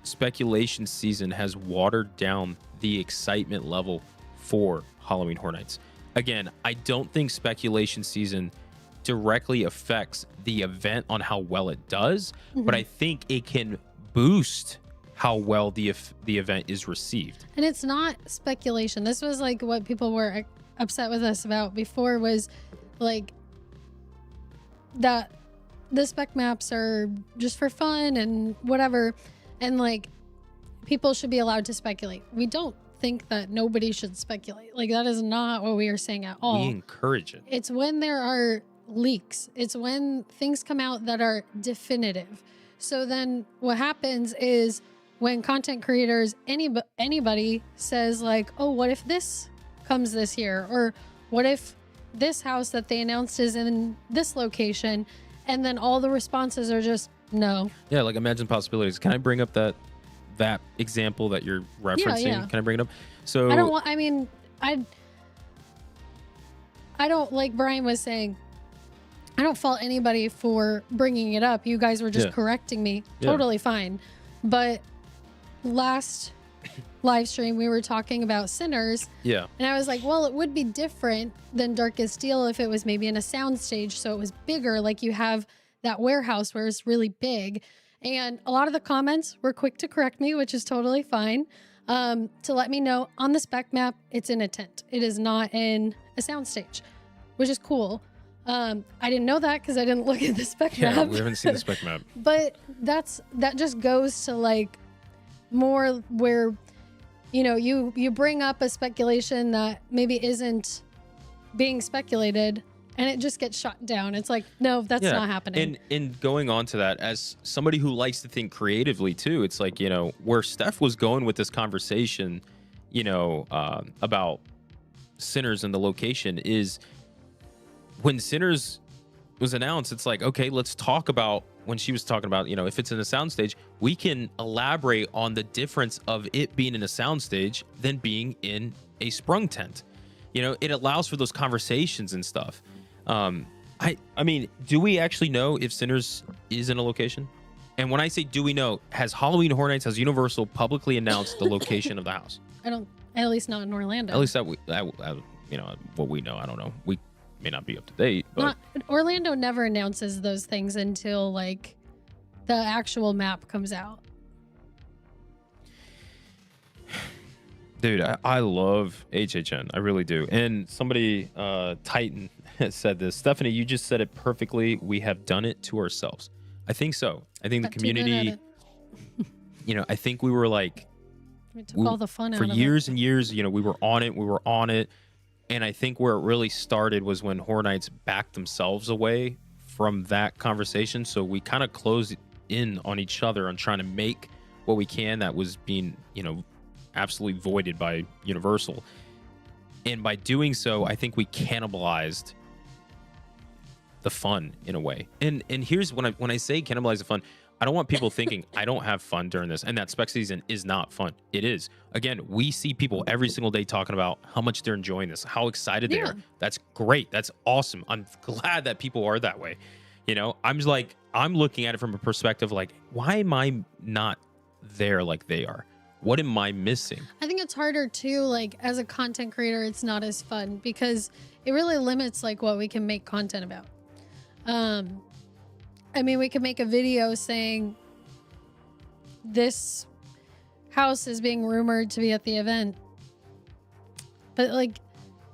speculation season has watered down the excitement level for Halloween Horror Nights. Again, I don't think speculation season directly affects the event on how well it does, but I think it can boost how well the event is received. And it's not speculation. This was like what people were upset with us about before, was like that the spec maps are just for fun and whatever, and like people should be allowed to speculate. We don't think that nobody should speculate. Like, that is not what we are saying at all. We encourage it. It's when there are leaks. It's when things come out that are definitive. So then what happens is when content creators, anybody says like, oh, what if this comes this year? Or what if this house that they announced is in this location? And then all the responses are just no. Yeah, like imagine possibilities. Can I bring up that example that you're referencing? Yeah. Can I bring it up? So I don't, like Brian was saying, I don't fault anybody for bringing it up. You guys were just correcting me. Totally fine. But last live stream, we were talking about Sinners. Yeah. And I was like, well, it would be different than Darkest Steel if it was maybe in a soundstage. So it was bigger. Like you have that warehouse where it's really big. And a lot of the comments were quick to correct me, which is totally fine. To let me know on the spec map, it's in a tent. It is not in a soundstage, which is cool. I didn't know that because I didn't look at the spec map. Yeah, we haven't seen the spec map. But that just goes to like more where, you know, you bring up a speculation that maybe isn't being speculated and it just gets shot down. It's like, no, that's not happening. And going on to that, as somebody who likes to think creatively too, it's like, you know, where Steph was going with this conversation, you know, about Sinners and the location is when Sinners was announced, it's like, okay, let's talk about when she was talking about, you know, if it's in a soundstage, we can elaborate on the difference of it being in a soundstage than being in a sprung tent. You know, it allows for those conversations and stuff. I mean, do we actually know if Sinners is in a location? And when I say do we know, has Halloween Horror Nights, has Universal publicly announced the location of the house? At least not in Orlando. At least that you know, what we know. I don't know. We may not be up to date, but Orlando never announces those things until like the actual map comes out. Dude, I love HHN. I really do. And somebody, Titan, said this. Stephanie, you just said it perfectly. We have done it to ourselves. I think so. I think the community, you know, I think we were like, we took all the fun out for of years it. and years. You know, we were on it. And I think where it really started was when Horror Nights backed themselves away from that conversation. So we kind of closed in on each other on trying to make what we can that was being, you know, absolutely voided by Universal. And by doing so, I think we cannibalized the fun in a way. And here's when I say cannibalize the fun, I don't want people thinking I don't have fun during this and that spec season is not fun. It is. Again, we see people every single day talking about how much they're enjoying this, how excited they are. That's great. That's awesome. I'm glad that people are that way. You know, I'm looking at it from a perspective like, why am I not there like they are? What am I missing? I think it's harder too, like as a content creator, it's not as fun because it really limits like what we can make content about. I mean, we could make a video saying this house is being rumored to be at the event, but like,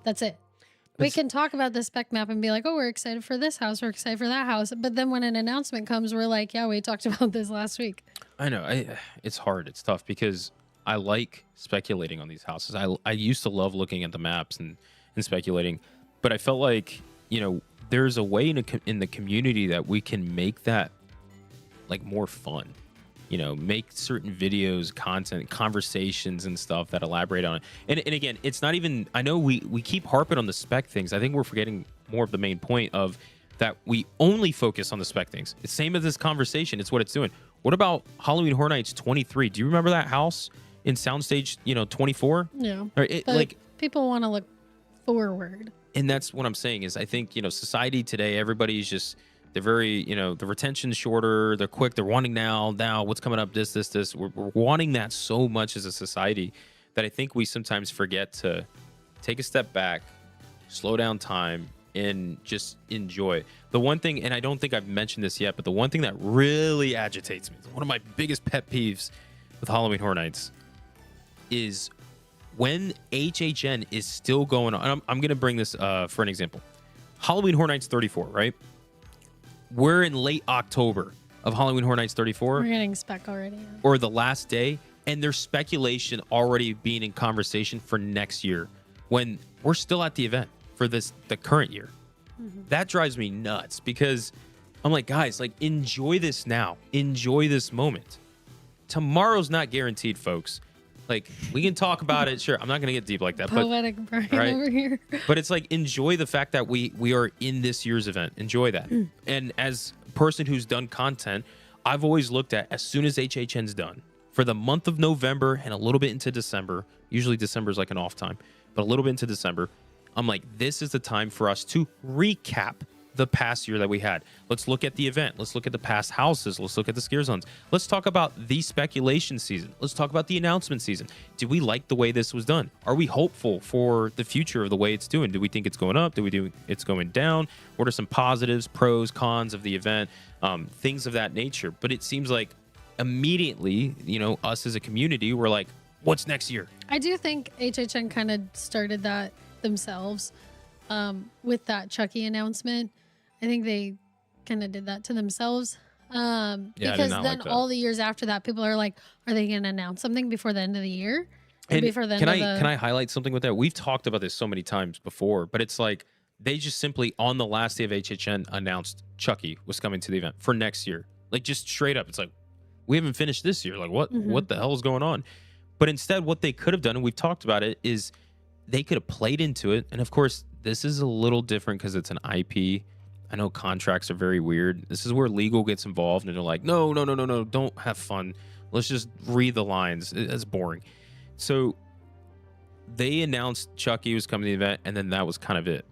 that's it. We can talk about the spec map and be like, oh, we're excited for this house. We're excited for that house. But then when an announcement comes, we're like, yeah, we talked about this last week. I know. It's hard. It's tough because I like speculating on these houses. I used to love looking at the maps and speculating, but I felt like, you know, there's a way in the community that we can make that like more fun. You know, make certain videos, content, conversations and stuff that elaborate on it. And again, it's not even, I know we keep harping on the spec things. I think we're forgetting more of the main point of that we only focus on the spec things. It's same as this conversation. It's what it's doing. What about Halloween Horror Nights 23? Do you remember that house in Soundstage, 24? Yeah. Like people want to look forward. And that's what I'm saying is I think, society today, everybody's just, they're very, the retention's shorter. They're quick. They're wanting now, what's coming up, this. We're wanting that so much as a society that I think we sometimes forget to take a step back, slow down time, and just enjoy. The one thing, and I don't think I've mentioned this yet, but the one thing that really agitates me, one of my biggest pet peeves with Halloween Horror Nights is when HHN is still going on. I'm going to bring this for an example. Halloween Horror Nights 34, right? We're in late October of Halloween Horror Nights 34. We're getting spec already. Or the last day. and there's speculation already being in conversation for next year when we're still at the event for the current year. That drives me nuts because I'm like, guys, like, enjoy this now. Enjoy this moment. Tomorrow's not guaranteed, folks. Like, we can talk about it. Sure, I'm not going to get deep like that. Poetic Brian right? over here. But it's like, enjoy the fact that we are in this year's event. Enjoy that. And as a person who's done content, I've always looked at, as soon as HHN's done, for the month of November and a little bit into December, usually December is like an off time, but a little bit into December, I'm like, this is the time for us to recap the past year that we had. Let's look at the event. Let's look at the past houses. Let's look at the scare zones. Let's talk about the speculation season. Let's talk about the announcement season. Do we like the way this was done? Are we hopeful for the future of the way it's doing? Do we think it's going up? Do we think it's going down? What are some positives, pros, cons of the event? Things of that nature. But it seems like immediately, you know, us as a community, we're like, what's next year? I do think HHN kind of started that themselves with that Chucky announcement. I think they kind of did that to themselves because then like all the years after that, people are like, are they going to announce something before the end of the year? Or And before the end can of I the... can I highlight something with that? We've talked about this so many times before, but it's like they just simply on the last day of HHN announced Chucky was coming to the event for next year. Like, just straight up, it's like, we haven't finished this year. Like, what the hell is going on? But instead, what they could have done, and we've talked about it, is they could have played into it. And of course, this is a little different because it's an IP. I know contracts are very weird. This is where legal gets involved, and they're like, no, don't have fun. Let's just read the lines. It's boring. So they announced Chucky was coming to the event, and then that was kind of it.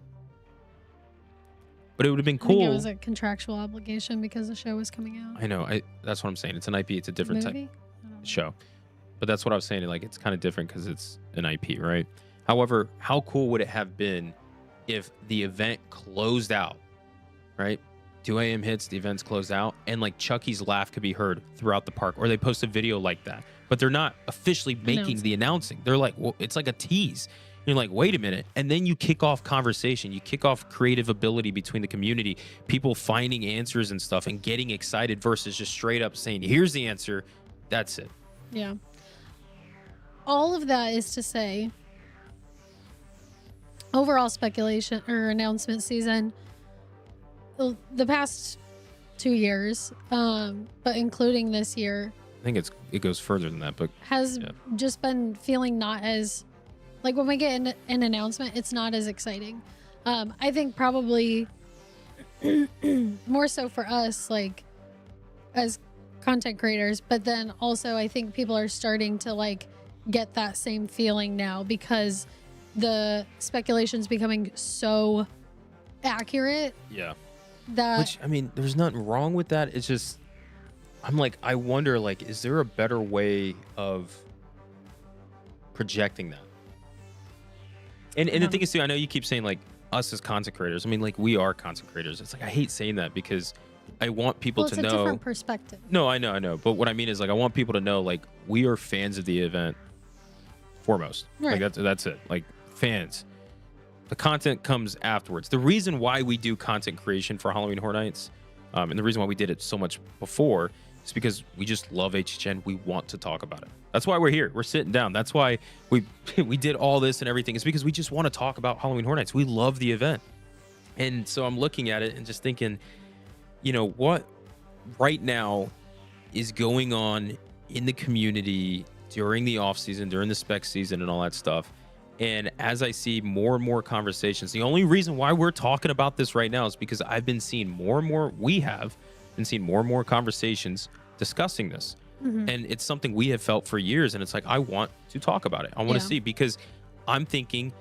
But it would have been I think cool. it was a contractual obligation because the show was coming out. I know. That's what I'm saying. It's an IP. It's a different type Movie? I don't know. show. But that's what I was saying. Like, it's kind of different because it's an IP, right? However, how cool would it have been if the event closed out, right? 2 a.m. hits, the event's closed out, and like Chucky's laugh could be heard throughout the park, or they post a video like that. But they're not officially making the announcing. They're like, well, it's like a tease. You're like, wait a minute. And then you kick off conversation. You kick off creative ability between the community, people finding answers and stuff and getting excited versus just straight up saying, here's the answer. That's it. Yeah. All of that is to say, overall speculation or announcement season, the past 2 years, but including this year, I think it goes further than that, but has just been feeling not as, like, when we get an announcement, it's not as exciting. I think probably more so for us, like, as content creators, but then also I think people are starting to like get that same feeling now because the speculation's becoming so accurate. yeah. That Which, I mean, there's nothing wrong with that. It's just, I'm like, I wonder, like, is there a better way of projecting that? And the thing is, too, I know you keep saying, like, us as content creators. I mean, like, we are content creators. It's like, I hate saying that because I want people to know. It's a different perspective. No, I know. But what I mean is, like, I want people to know, like, we are fans of the event foremost. Right. Like, that's it. Like, fans. The content comes afterwards. The reason why we do content creation for Halloween Horror Nights, and the reason why we did it so much before, is because we just love HHN. We want to talk about it. That's why we're here. We're sitting down. That's why we did all this and everything. It's because we just want to talk about Halloween Horror Nights. We love the event. And so I'm looking at it and just thinking, you know, what right now is going on in the community during the off season, during the spec season and all that stuff. And as I see more and more conversations, the only reason why we're talking about this right now is because I've been seeing more and more, we have been seeing more and more conversations discussing this. Mm-hmm. And it's something we have felt for years. And it's like, I want to talk about it. I want to see, because I'm thinking,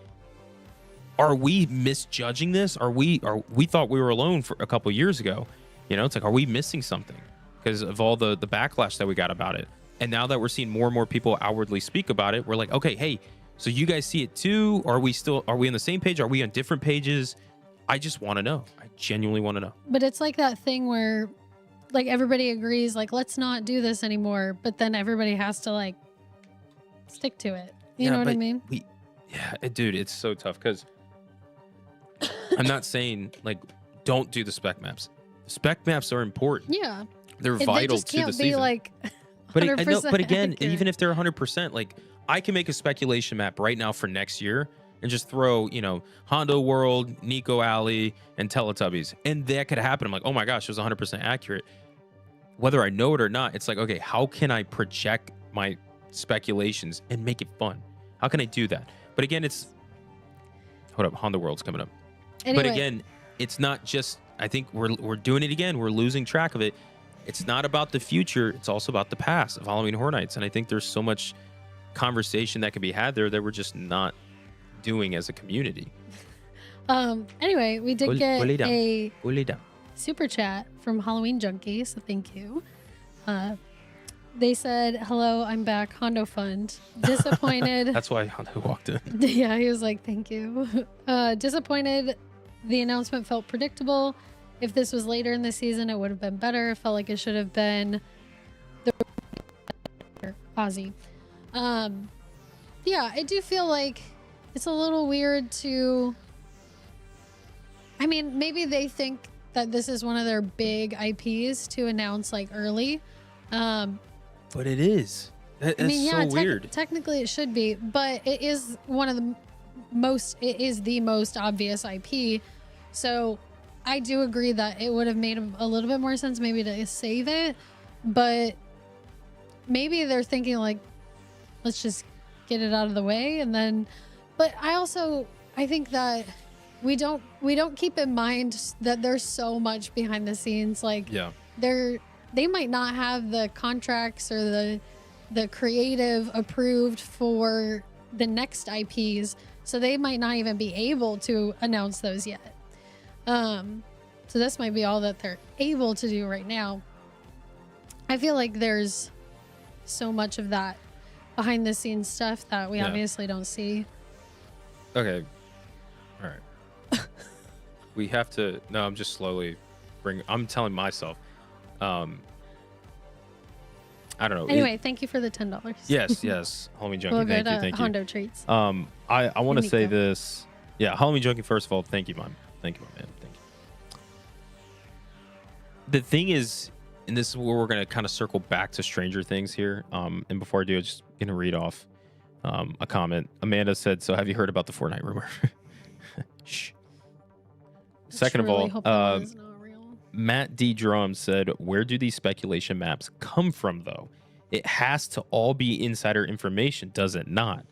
are we misjudging this? We thought we were alone for a couple of years ago. You know, it's like, are we missing something because of all the backlash that we got about it? And now that we're seeing more and more people outwardly speak about it, we're like, okay, hey, so you guys see it too? Are we on the same page? Are we on different pages? I just want to know. I genuinely want to know. But it's like that thing where, like, everybody agrees, like, let's not do this anymore. But then everybody has to, like, stick to it. You know what I mean? Dude, it's so tough because I'm not saying, like, don't do the spec maps. The spec maps are important. Yeah. They're They vital just to the can't be season. like But I know, 100% but again, accurate. even if they're 100%, like I can make a speculation map right now for next year and just throw, Hondo World, Nico Alley, and Teletubbies, and that could happen. I'm like, oh my gosh, it was 100% accurate. Whether I know it or not, it's like, okay, how can I project my speculations and make it fun? How can I do that? But again, hold up, Hondo World's coming up. Anyway, But again, it's not just. I think we're doing it again. We're losing track of it. It's not about the future. It's also about the past of Halloween Horror Nights. And I think there's so much conversation that can be had there that we're just not doing as a community. Anyway, we did get a Ulida. super chat from Halloween Junkie, so thank you. They said, "Hello, I'm back. Hondo Fund. Disappointed." That's why Hondo walked in. Yeah, he was like, "Thank you." Disappointed. The announcement felt predictable. If this was later in the season, it would have been better. It felt like it should have been the Ozzy. Yeah, I do feel like it's a little weird to. I mean, maybe they think that this is one of their big IPs to announce like early. But it is. That's so weird. Technically, it should be, but it is one of the most. It is the most obvious IP. So I do agree that it would have made a little bit more sense maybe to save it, but maybe they're thinking like, let's just get it out of the way and then. But I think that we don't keep in mind that there's so much behind the scenes. Like, they might not have the contracts or the creative approved for the next IPs, so they might not even be able to announce those yet. So this might be all that they're able to do right now. I feel like there's so much of that behind the scenes stuff that we obviously don't see. Okay. All right. We have to. No, I'm just slowly I'm telling myself. I don't know. Anyway, thank you for the $10. Yes. Halloween Junkie, thank you. Hondo treats. I want to say this. Yeah, Halloween Junkie, first of all, thank you, man. Thank you, my man. Thank you. The thing is, and this is where we're going to kind of circle back to Stranger Things here. And before I do, I'm just going to read off a comment. Amanda said, "So have you heard about the Fortnite rumor?" Shh. Second of all, Matt D. Drum said, "Where do these speculation maps come from, though? It has to all be insider information, does it not?"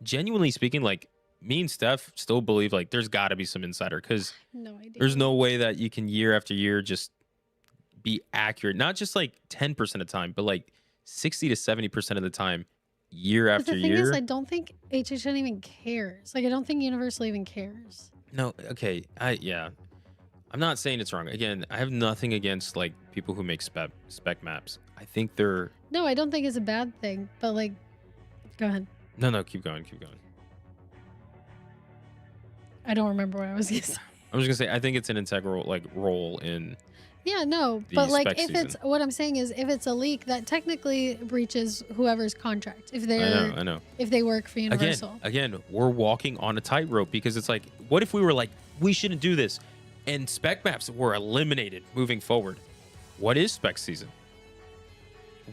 Genuinely speaking, like, me and Steph still believe, like, there's got to be some insider, because there's no way that you can year after year just be accurate. Not just, like, 10% of the time, but, like, 60 to 70% of the time, year after year. The thing is, I don't think HHN even cares. Like, I don't think Universal even cares. No, okay. I'm not saying it's wrong. Again, I have nothing against like people who make spec maps. I think they're. No, I don't think it's a bad thing. But like, go ahead. No, keep going. I don't remember what I was gonna say. I was gonna say I think it's an integral like role in. Yeah, no, but like if it's what I'm saying is if it's a leak that technically breaches whoever's contract. If they're I know. If they work for Universal. Again, we're walking on a tightrope because it's like, what if we were like, we shouldn't do this, and spec maps were eliminated moving forward? What is spec season?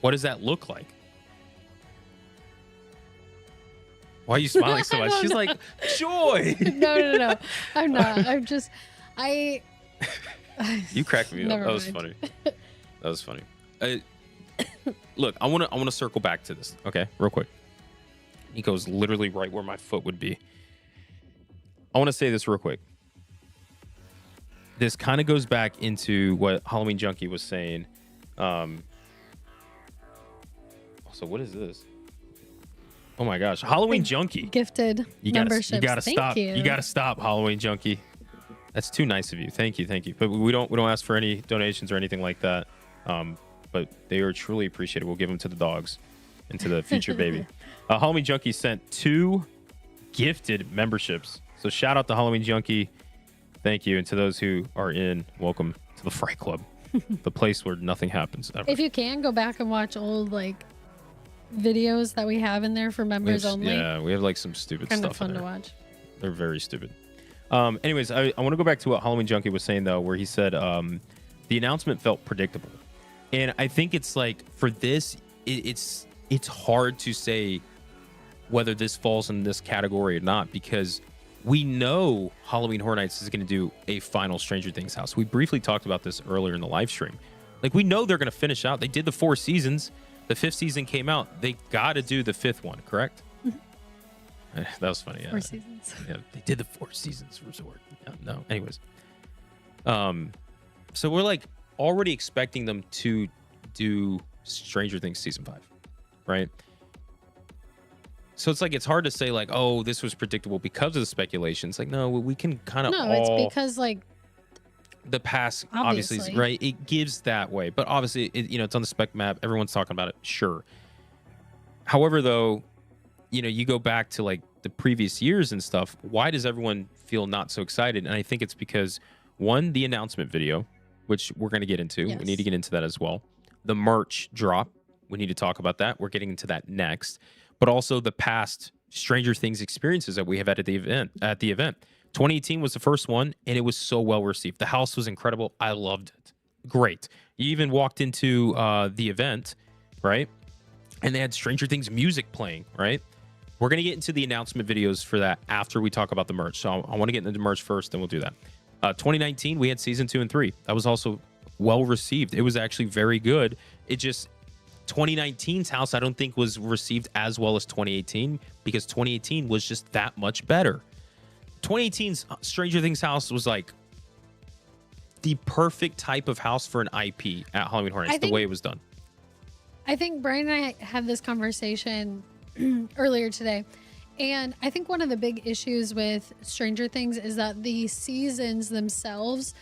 What does that look like? Why are you smiling so much? She's like, joy. No. I'm not. I'm just You cracked me up. That was funny. Look, I want to circle back to this. Okay, real quick. Nico's literally right where my foot would be. I want to say this real quick. This kind of goes back into what Halloween Junkie was saying. So what is this? Oh my gosh, Halloween Junkie gifted memberships. You gotta Thank stop. you. You gotta stop, Halloween Junkie. That's too nice of you. Thank you. But we don't ask for any donations or anything like that. But they are truly appreciated. We'll give them to the dogs and to the future baby. Halloween Junkie sent 2 gifted memberships. So shout out to Halloween Junkie. Thank you. And to those who are in, welcome to the Fright Club, the place where nothing happens ever. If you can, go back and watch old like videos that we have in there for members only. Yeah, we have like some stupid kind stuff of fun in there. to watch. They're very stupid. Anyways, I want to go back to what Halloween Junkie was saying, though, where he said the announcement felt predictable. And I think it's like, for this, it's hard to say whether this falls in this category or not, because we know Halloween Horror Nights is going to do a final Stranger Things house. We briefly talked about this earlier in the live stream. Like, we know they're going to finish out. They did the 4 seasons. The 5th season came out. They got to do the 5th one, correct? That was funny. 4 seasons. Yeah, they did the 4 seasons resort. No. Anyways. So we're like already expecting them to do Stranger Things season 5, right? So it's like, it's hard to say like, oh, this was predictable because of the speculation. It's like, no, we can kind of it's because like the past, obviously, right? It gives that way, but obviously, it's on the spec map. Everyone's talking about it, sure. However, though, you go back to like the previous years and stuff. Why does everyone feel not so excited? And I think it's because, one, the announcement video, which we're going to get into. Yes. We need to get into that as well. The merch drop. We need to talk about that. We're getting into that next. But also the past Stranger Things experiences that we have at the event. 2018 was the first one, and it was so well received. The house was incredible. I loved it. Great. You even walked into the event, right? And they had Stranger Things music playing, right? We're going to get into the announcement videos for that after we talk about the merch. So I want to get into the merch first, then we'll do that. 2019, we had season 2 and 3. That was also well received. It was actually very good. It just... 2019's house, I don't think was received as well as 2018, because 2018 was just that much better. 2018's Stranger Things house was like the perfect type of house for an IP at Halloween Horror Nights, the way it was done. I think Brian and I had this conversation earlier today, and I think one of the big issues with Stranger Things is that the seasons themselves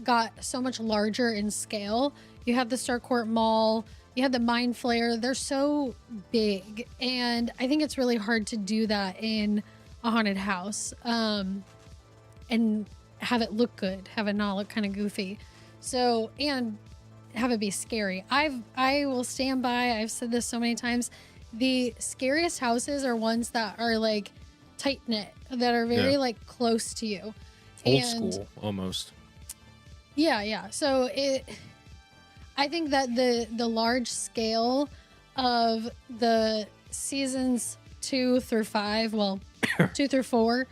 got so much larger in scale. You have the Starcourt Mall, you have the Mind Flayer. They're so big, and I think it's really hard to do that in a haunted house and have it look good, have it not look kind of goofy. So, and have it be scary. I will stand by, I've said this so many times, the scariest houses are ones that are like tight knit, that are very like close to you. Old school almost. Yeah. So I think that the large scale of the seasons 2 through 5, well, 2 through 4,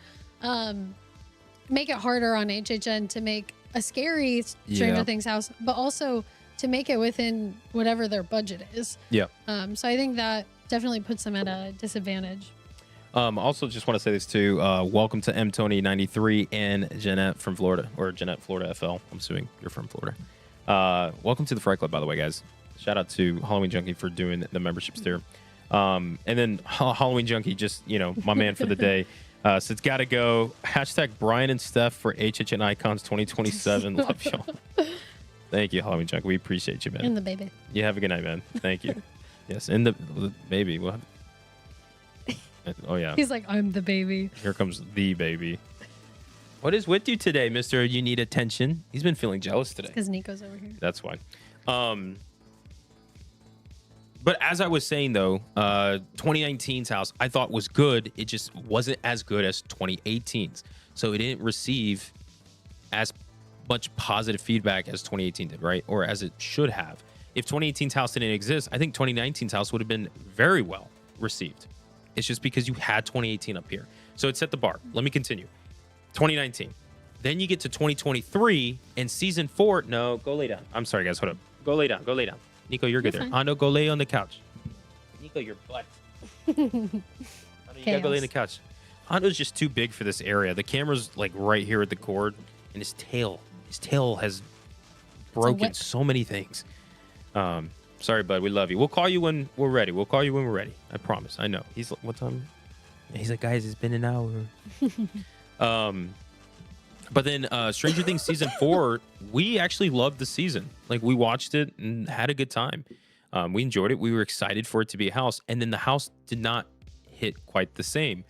make it harder on HHN to make a scary Stranger Things house, but also to make it within whatever their budget is. Yeah. So I think that definitely puts them at a disadvantage. Also, just want to say this too. Welcome to M Tony 93 and Jeanette from Florida, or Jeanette Florida FL. I'm assuming you're from Florida. Welcome to the Fright Club, by the way, guys. Shout out to Halloween Junkie for doing the memberships there. And then Halloween Junkie, just, my man for the day. So it's got to go. Hashtag Brian and Steph for HHN Icons 2027. Love y'all. Thank you, Halloween Junkie. We appreciate you, man. And the baby. You have a good night, man. Thank you. Yes, and the baby. What? Oh, yeah. He's like, I'm the baby. Here comes the baby. What is with you today, Mr. You Need Attention? He's been feeling jealous today. Because Nico's over here. That's why. But as I was saying, though, 2019's house I thought was good. It just wasn't as good as 2018's. So it didn't receive as much positive feedback as 2018 did, right? Or as it should have. If 2018's house didn't exist, I think 2019's house would have been very well received. It's just because you had 2018 up here. So it set the bar. Let me continue. 2019. Then you get to 2023 and season 4. No, go lay down. I'm sorry, guys. Hold up. Go lay down. Go lay down. Nico, you're good there. Hondo, go lay on the couch. Nico, you're black. Hondo, you gotta go lay on the couch. Hondo's just too big for this area. The camera's like right here at the cord, and his tail has broken so many things. Sorry, bud. We love you. We'll call you when we're ready. I promise. I know. He's like, what time? He's like, guys, it's been an hour. But then Stranger Things season 4, we actually loved the season. Like, we watched it and had a good time. We enjoyed it. We were excited for it to be a house. And then the house did not hit quite the same.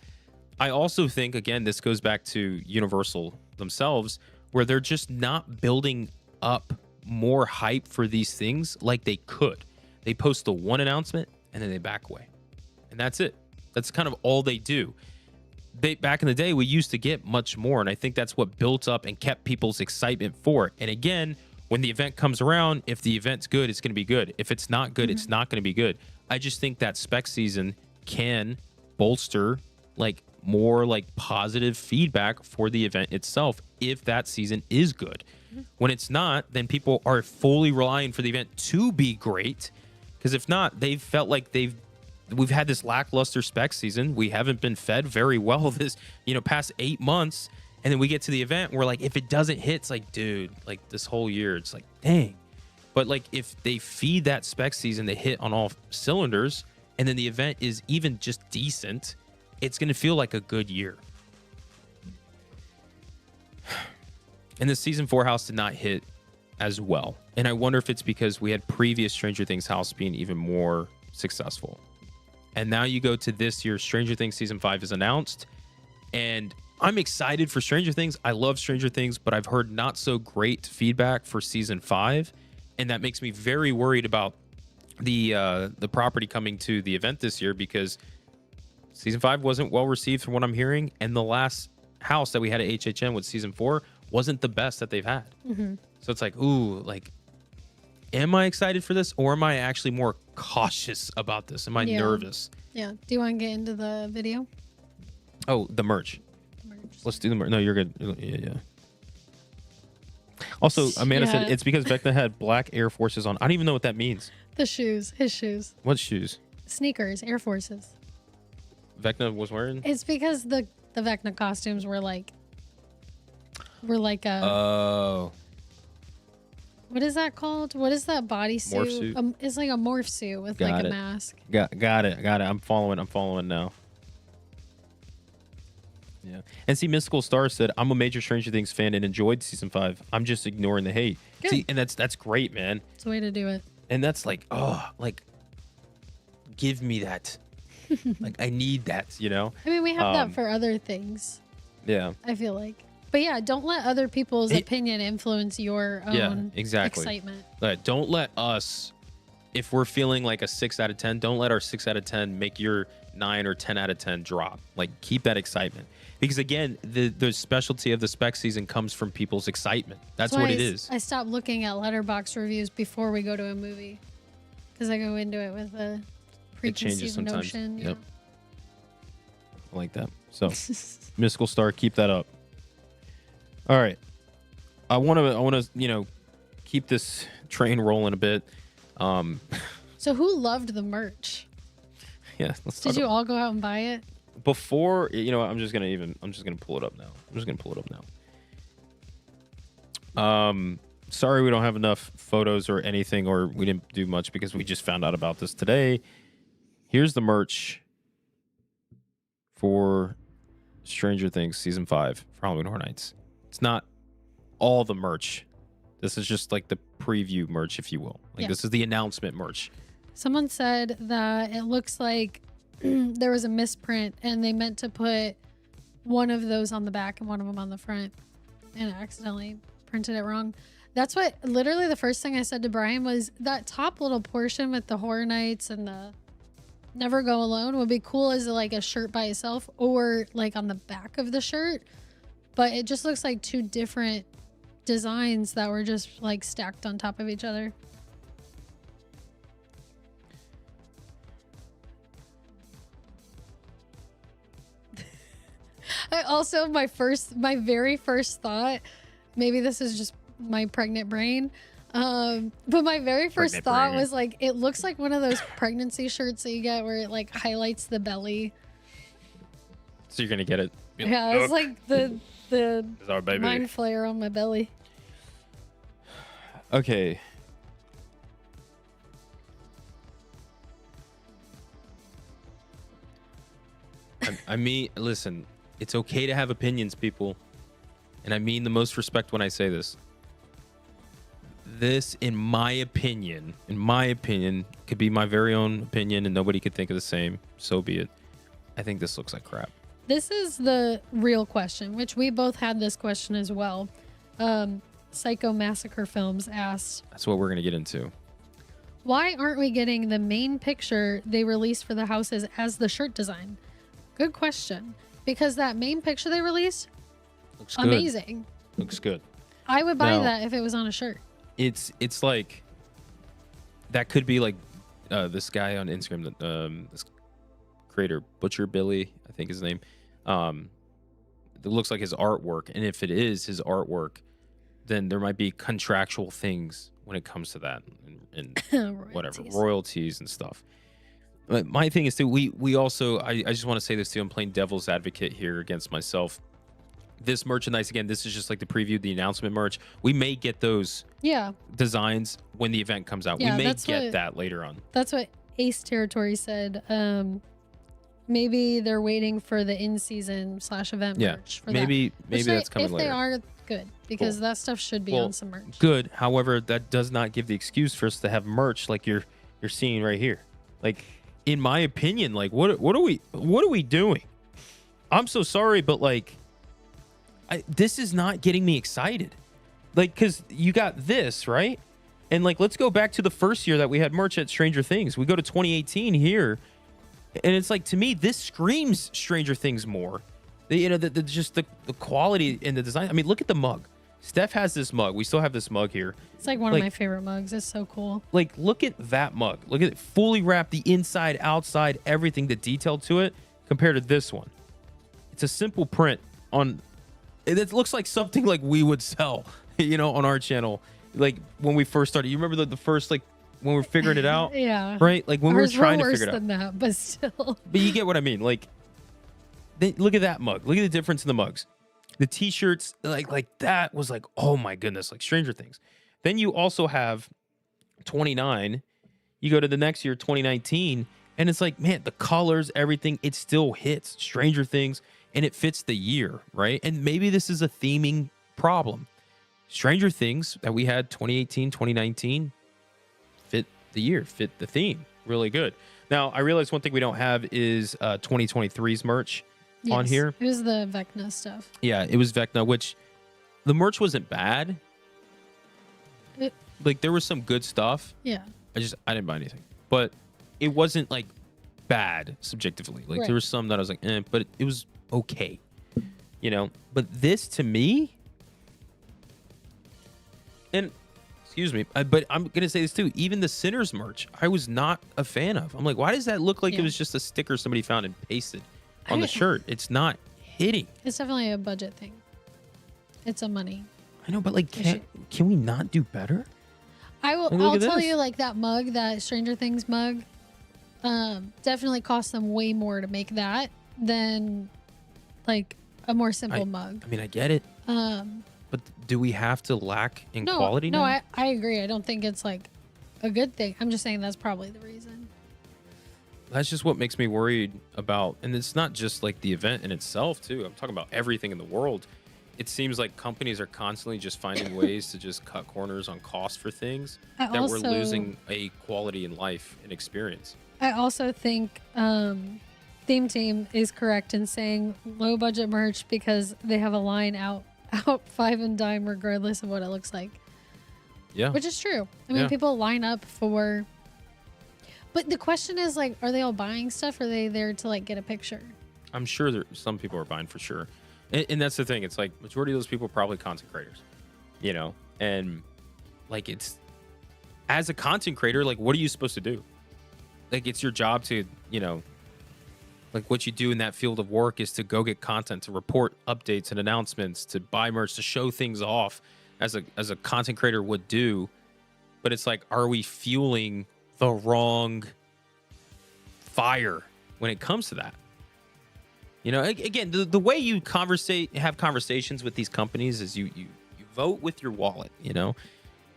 I also think, again, this goes back to Universal themselves, where they're just not building up more hype for these things like they could. They post the one announcement and then they back away. And that's it. That's kind of all they do. Back in the day, we used to get much more, and I think that's what built up and kept people's excitement for it. And again, when the event comes around, if the event's good, it's going to be good. If it's not good, it's not going to be good. I just think that spec season can bolster like more like positive feedback for the event itself if that season is good. When it's not, then people are fully relying for the event to be great, because if not, they've felt like we've had this lackluster spec season. We haven't been fed very well this past 8 months, and then we get to the event, we're like, if it doesn't hit, it's like, dude, like this whole year it's like, dang. But like if they feed that spec season, they hit on all cylinders, and then the event is even just decent, it's going to feel like a good year. And the season 4 house did not hit as well. And I wonder if it's because we had previous Stranger Things house being even more successful. And now you go to this year, Stranger Things season 5 is announced. And I'm excited for Stranger Things. I love Stranger Things, but I've heard not so great feedback for season 5. And that makes me very worried about the property coming to the event this year, because season 5 wasn't well received from what I'm hearing, and the last house that we had at HHN with season 4 wasn't the best that they've had. So it's like, ooh, like, am I excited for this, or am I actually more cautious about this? Am I nervous? Yeah. Do you want to get into the video? Oh, the merch. Let's do the merch. No, you're good. Yeah. Also, Amanda said it's because Vecna had black Air Forces on. I don't even know what that means. The shoes. His shoes. What shoes? Sneakers. Air Forces. Vecna was wearing? It's because the Vecna costumes were like a... Oh. What is that called? What is that bodysuit? Morph suit? It's like a morph suit with like a mask. Got it. I'm following now. Yeah. And see, Mystical Star said, I'm a major Stranger Things fan and enjoyed season 5. I'm just ignoring the hate. Good. See, and that's great, man. It's a way to do it. And that's like, oh, like, give me that. Like, I need that, I mean, we have that for other things. Yeah. I feel like. But yeah, don't let other people's opinion influence your own excitement. Don't let us, if we're feeling like a 6 out of 10, don't let our 6 out of 10 make your 9 or 10 out of 10 drop. Like, keep that excitement. Because again, the specialty of the spec season comes from people's excitement. That's what it is. I stopped looking at letterbox reviews before we go to a movie, because I go into it with a preconceived notion. Yep. I like that. So, Mystical Star, keep that up. All right. I want to keep this train rolling a bit. So who loved the merch? Yeah. Did you all go out and buy it? Before, I'm just gonna pull it up now. Sorry we don't have enough photos or anything, or we didn't do much because we just found out about this today. Here's the merch for Stranger Things season 5 for Halloween Horror Nights. It's not all the merch. This is just like the preview merch, if you will. This is the announcement merch. Someone said that it looks like there was a misprint and they meant to put one of those on the back and one of them on the front, and accidentally printed it wrong. That's what literally the first thing I said to Brian was, that top little portion with the Horror Nights and the Never Go Alone would be cool as like a shirt by itself, or like on the back of the shirt. But it just looks like two different designs that were just like stacked on top of each other. I also, my very first thought, maybe this is just my pregnant brain, but my very first thought was like, it looks like one of those pregnancy shirts that you get where it like highlights the belly. So you're gonna get it. Yeah, it's like the mind flare on my belly. Okay. I mean, listen, it's okay to have opinions, people. And I mean the most respect when I say this. This, in my opinion, could be my very own opinion and nobody could think of the same. So be it. I think this looks like crap. This is the real question, which we both had this question as well. Psycho Massacre Films asked. That's what we're going to get into. Why aren't we getting the main picture they released for the houses as the shirt design? Good question. Because that main picture they released, looks good. Amazing. Looks good. I would buy that if it was on a shirt. It's like, that could be like this guy on Instagram, this creator Butcher Billy, I think his name. It looks like his artwork, and if it is his artwork, then there might be contractual things when it comes to that, and whatever royalties and stuff. But my thing is too, we also I just want to say this too. I'm playing devil's advocate here against myself. This merchandise, again, this is just like the preview, the announcement merch. We may get those designs when the event comes out. Yeah, we may get that later on. That's what Ace Territory said. Maybe they're waiting for the in-season / event merch. For maybe that. that's coming if later. If they are, good, because that stuff should be on some merch. Good. However, that does not give the excuse for us to have merch like you're seeing right here. Like, in my opinion, like what are we doing? I'm so sorry, but like, this is not getting me excited. Like, because you got this, right? And like, let's go back to the first year that we had merch at Stranger Things. We go to 2018 here, and it's like, to me, this screams Stranger Things more. Just the quality and the design. I mean, look at the mug. Steph has this mug. We still have this mug here. It's like one of my favorite mugs. It's so cool. Like, look at that mug. Look at it, fully wrapped, the inside, outside, everything, the detail to it, compared to this one. It's a simple print on. It looks like something like we would sell, on our channel. Like when we first started. You remember the first, like, when we were figuring it out? Yeah. Right? Like when we were trying to figure it out. Worse than that, but still. But you get what I mean. Like, look at that mug. Look at the difference in the mugs. The t-shirts, like that was like, oh my goodness, like Stranger Things. Then you also have 29. You go to the next year, 2019, and it's like, man, the colors, everything, it still hits Stranger Things, and it fits the year, right? And maybe this is a theming problem. Stranger Things that we had 2018, 2019 fit the year, fit the theme really good. Now, I realize one thing we don't have is 2023's merch on here. It was the Vecna stuff. Yeah, it was Vecna, which the merch wasn't bad. Like, there was some good stuff. Yeah. I didn't buy anything. But it wasn't like bad subjectively. Like, there was some that I was like, but it was okay. But this, to me, and excuse me, but I'm gonna say this too, even the Sinners merch, I was not a fan of. I'm like, why does that look like it was just a sticker somebody found and pasted on the shirt? It's not hitting. It's definitely a budget thing. It's a money. I know, but like, can we not do better? I'll tell you, like, that mug, that Stranger Things mug, definitely cost them way more to make that than like a more simple mug. I mean, I get it. But do we have to lack in quality now? No, I agree. I don't think it's like a good thing. I'm just saying that's probably the reason. That's just what makes me worried about, and it's not just like the event in itself too. I'm talking about everything in the world. It seems like companies are constantly just finding ways to just cut corners on cost for things that we're losing a quality in life and experience. I also think Theme Team is correct in saying low budget merch because they have a line out 5 and dime regardless of what it looks like. Yeah. Which is true. I mean, people line up for... But the question is, like, are they all buying stuff, or are they there to, like, get a picture? I'm sure some people are buying for sure. And that's the thing. It's like, majority of those people are probably content creators, and like, it's, as a content creator, like, what are you supposed to do? Like, it's your job to, like, what you do in that field of work is to go get content, to report updates and announcements, to buy merch, to show things off as a content creator would do. But it's like, are we fueling the wrong fire when it comes to that? Again, the way you have conversations with these companies is you vote with your wallet,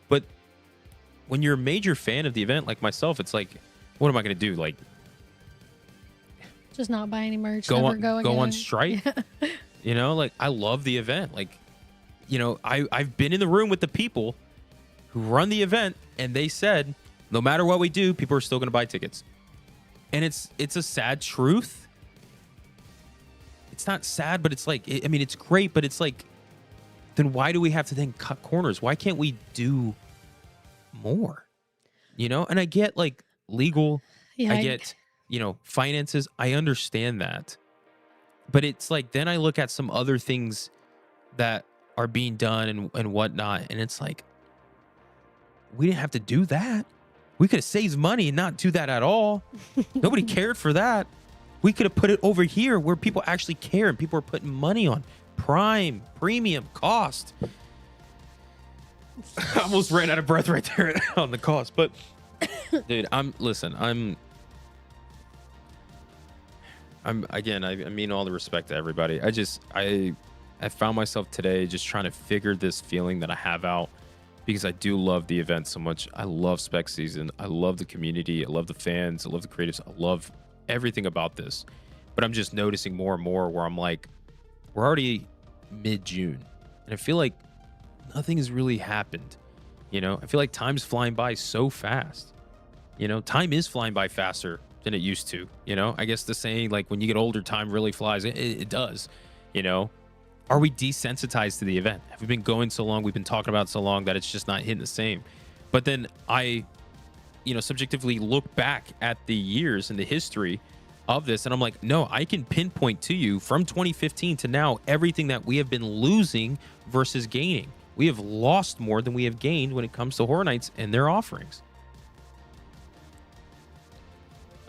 But when you're a major fan of the event, like myself, it's like, what am I going to do? Like, just not buy any merch. Go on strike. Like, I love the event. Like, I've been in the room with the people who run the event, and they said, no matter what we do, people are still going to buy tickets. And it's a sad truth. It's not sad, but it's like, it's great, but it's like, then why do we have to then cut corners? Why can't we do more? And I get, like, legal. Yeah, I get, finances. I understand that. But it's like, then I look at some other things that are being done and whatnot, and it's like, we didn't have to do that. We could have saved money and not do that at all. Nobody cared for that. We could have put it over here where people actually care and people are putting money on prime, premium, cost. I almost ran out of breath right there on the cost. But dude, I'm again, I mean all the respect to everybody. I found myself today just trying to figure this feeling that I have out, because I do love the event so much. I love spec season. I love the community. I love the fans. I love the creatives. I love everything about this. But I'm just noticing more and more where I'm like, we're already mid-June, and I feel like nothing has really happened. You know, I feel like time's flying by so fast. You know, time is flying by faster than it used to. You know, I guess the saying, like, when you get older, time really flies. It does. You know, are we desensitized to the event? Have we been going so long? We've been talking about it so long that it's just not hitting the same. But then I, subjectively look back at the years and the history of this, and I'm like, no, I can pinpoint to you from 2015 to now everything that we have been losing versus gaining. We have lost more than we have gained when it comes to Horror Nights and their offerings.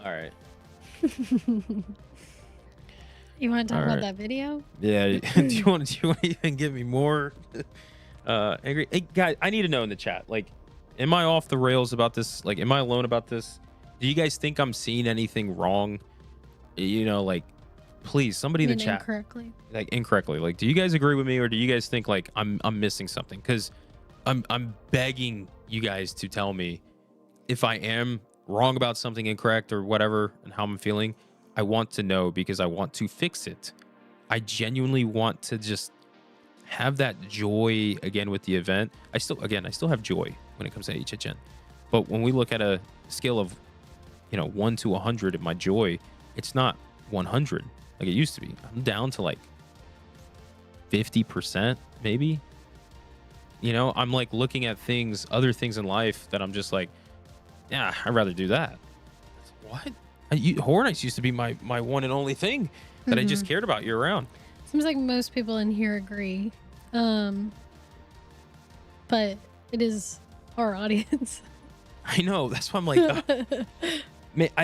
All right. You want to talk about that video? Yeah. Do you want to even get me more angry? Hey, guys, I need to know in the chat. Like, am I off the rails about this? Like, am I alone about this? Do you guys think I'm seeing anything wrong? Like, please, somebody in the chat. Incorrectly. Like, do you guys agree with me, or do you guys think like I'm missing something? Because I'm begging you guys to tell me if I am wrong about something, incorrect or whatever, and how I'm feeling. I want to know, because I want to fix it. I genuinely want to just have that joy again with the event. I still have joy when it comes to HHN. But when we look at a scale of, 1 to 100 of my joy, it's not 100 like it used to be. I'm down to like 50% maybe. I'm like looking at other things in life that I'm just like, yeah, I'd rather do that. What? Horror Nights used to be my one and only thing that I just cared about year round. Seems like most people in here agree. But it is our audience. I know. That's why I'm like,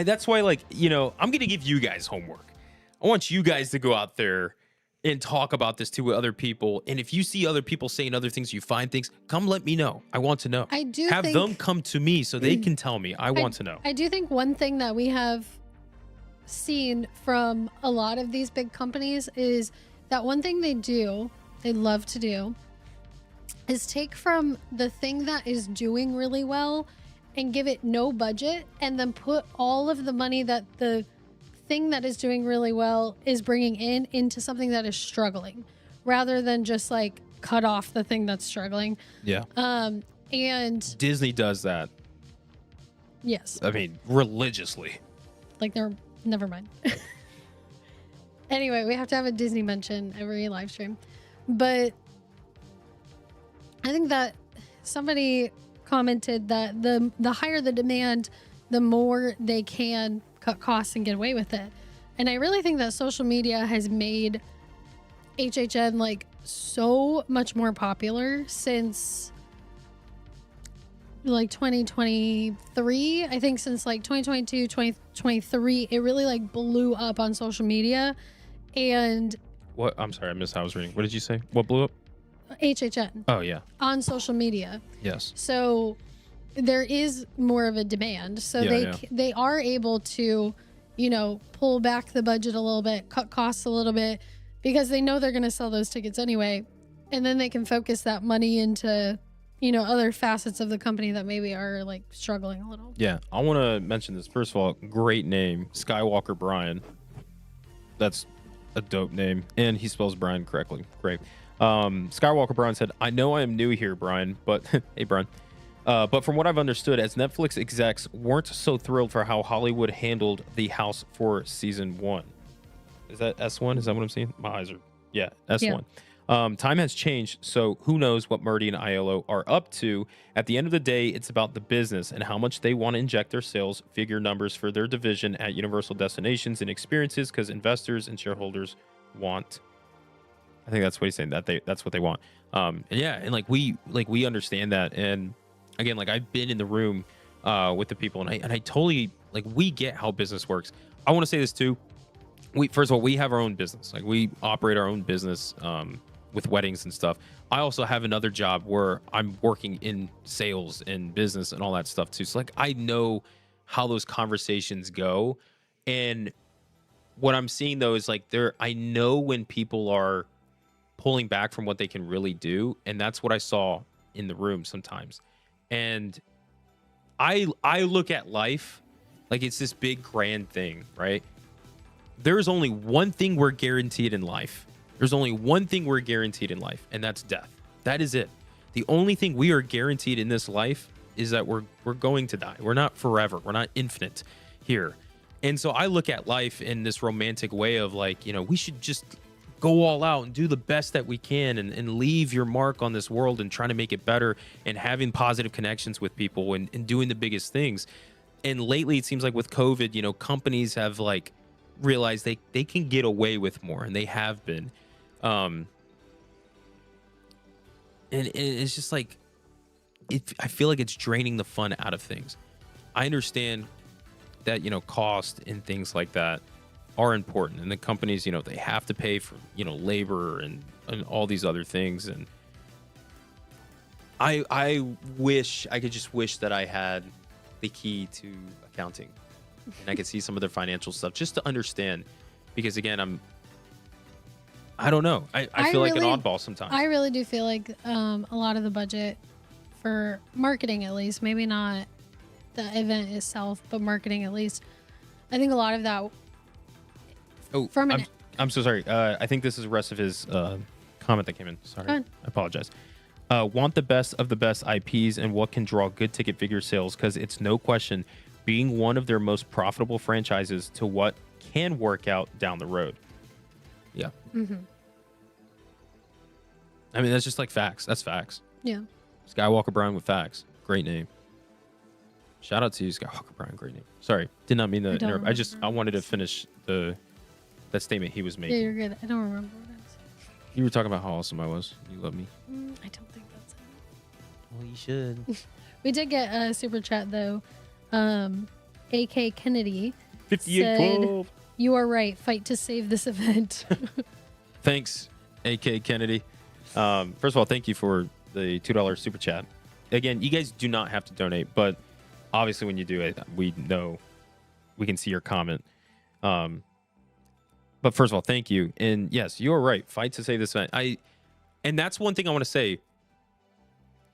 that's why, like, I'm going to give you guys homework. I want you guys to go out there and talk about this to other people. And if you see other people saying other things, you find things, come let me know. I want to know. I do have them come to me so they can tell me. I want to know. I do think one thing that we have seen from a lot of these big companies is that one thing they love to do, is take from the thing that is doing really well and give it no budget, and then put all of the money that the thing that is doing really well is bringing into something that is struggling, rather than just like cut off the thing that's struggling. Yeah. And Disney does that. Yes. I mean, religiously. Like, never mind. Anyway, we have to have a Disney mention every live stream. But I think that somebody commented that the higher the demand, the more they can cut costs and get away with it. And I really think that social media has made HHN like so much more popular since like 2023. I think since like 2022, 2023, it really like blew up on social media. And what? I'm sorry, I missed how I was reading. What did you say? What blew up? HHN. Oh, yeah. On social media. Yes. So there is more of a demand. So they are able to, pull back the budget a little bit, cut costs a little bit, because they know they're going to sell those tickets anyway. And then they can focus that money into, other facets of the company that maybe are like struggling a little. Yeah. I want to mention this. First of all, great name, Skywalker Brian. That's a dope name. And he spells Brian correctly. Great. Skywalker Brian said, I know I am new here, Brian, but hey, Brian. But from what I've understood, as Netflix execs weren't so thrilled for how Hollywood handled the house for season 1. Is that S1? Is that what I'm seeing? My eyes are, yeah, S1. Yeah. Time has changed, so who knows what Murdy and ILO are up to. At the end of the day, it's about the business and how much they want to inject their sales figure numbers for their division at Universal Destinations and Experiences, because investors and shareholders want. I think that's what he's saying, that's what they want. And yeah, and we understand that. And again, like, I've been in the room with the people, and I totally like, we get how business works. I want to say this too. First of all, we have our own business. Like, we operate our own business with weddings and stuff. I also have another job where I'm working in sales and business and all that stuff too. So like, I know how those conversations go. And what I'm seeing though is like, I know when people are pulling back from what they can really do. And that's what I saw in the room sometimes. And I look at life like it's this big grand thing, right? There's only one thing we're guaranteed in life. There's only one thing we're guaranteed in life, and that's death. That is it. The only thing we are guaranteed in this life is that we're going to die. We're not forever. We're not infinite here. And so I look at life in this romantic way of like, we should just go all out and do the best that we can and leave your mark on this world and trying to make it better and having positive connections with people and doing the biggest things. And lately, it seems like with COVID, companies have like realized they can get away with more, and they have been. And it's just like, I feel like it's draining the fun out of things. I understand that, cost and things like that are important. And the companies, they have to pay for, labor and all these other things. And I could just wish that I had the key to accounting and I could see some of their financial stuff just to understand, because again, I don't know. I feel like an oddball sometimes. I really do feel like a lot of the budget for marketing, at least, maybe not the event itself, but marketing at least. I think a lot of that. Oh, I'm so sorry. I think this is the rest of his comment that came in. Sorry, I apologize. Want the best of the best IPs and what can draw good ticket figure sales, because it's no question being one of their most profitable franchises to what can work out down the road. Yeah. Mm-hmm. I mean, that's just like facts. That's facts. Yeah. Skywalker Brown with facts. Great name. Shout out to you, Skywalker Brown. Great name. Sorry, did not mean to interrupt. I wanted to finish that statement he was making. Yeah, you're good. I don't remember what it was. You were talking about how awesome I was. You love me. I don't think that's it. Well, you should. We did get a super chat though. AK Kennedy 5812. You are right. Fight to save this event. Thanks, AK Kennedy. First of all, thank you for the $2 super chat. Again, you guys do not have to donate, but obviously when you do it, we know we can see your comment. But first of all, thank you. And yes, you're right. Fight to save this event. And that's one thing I want to say.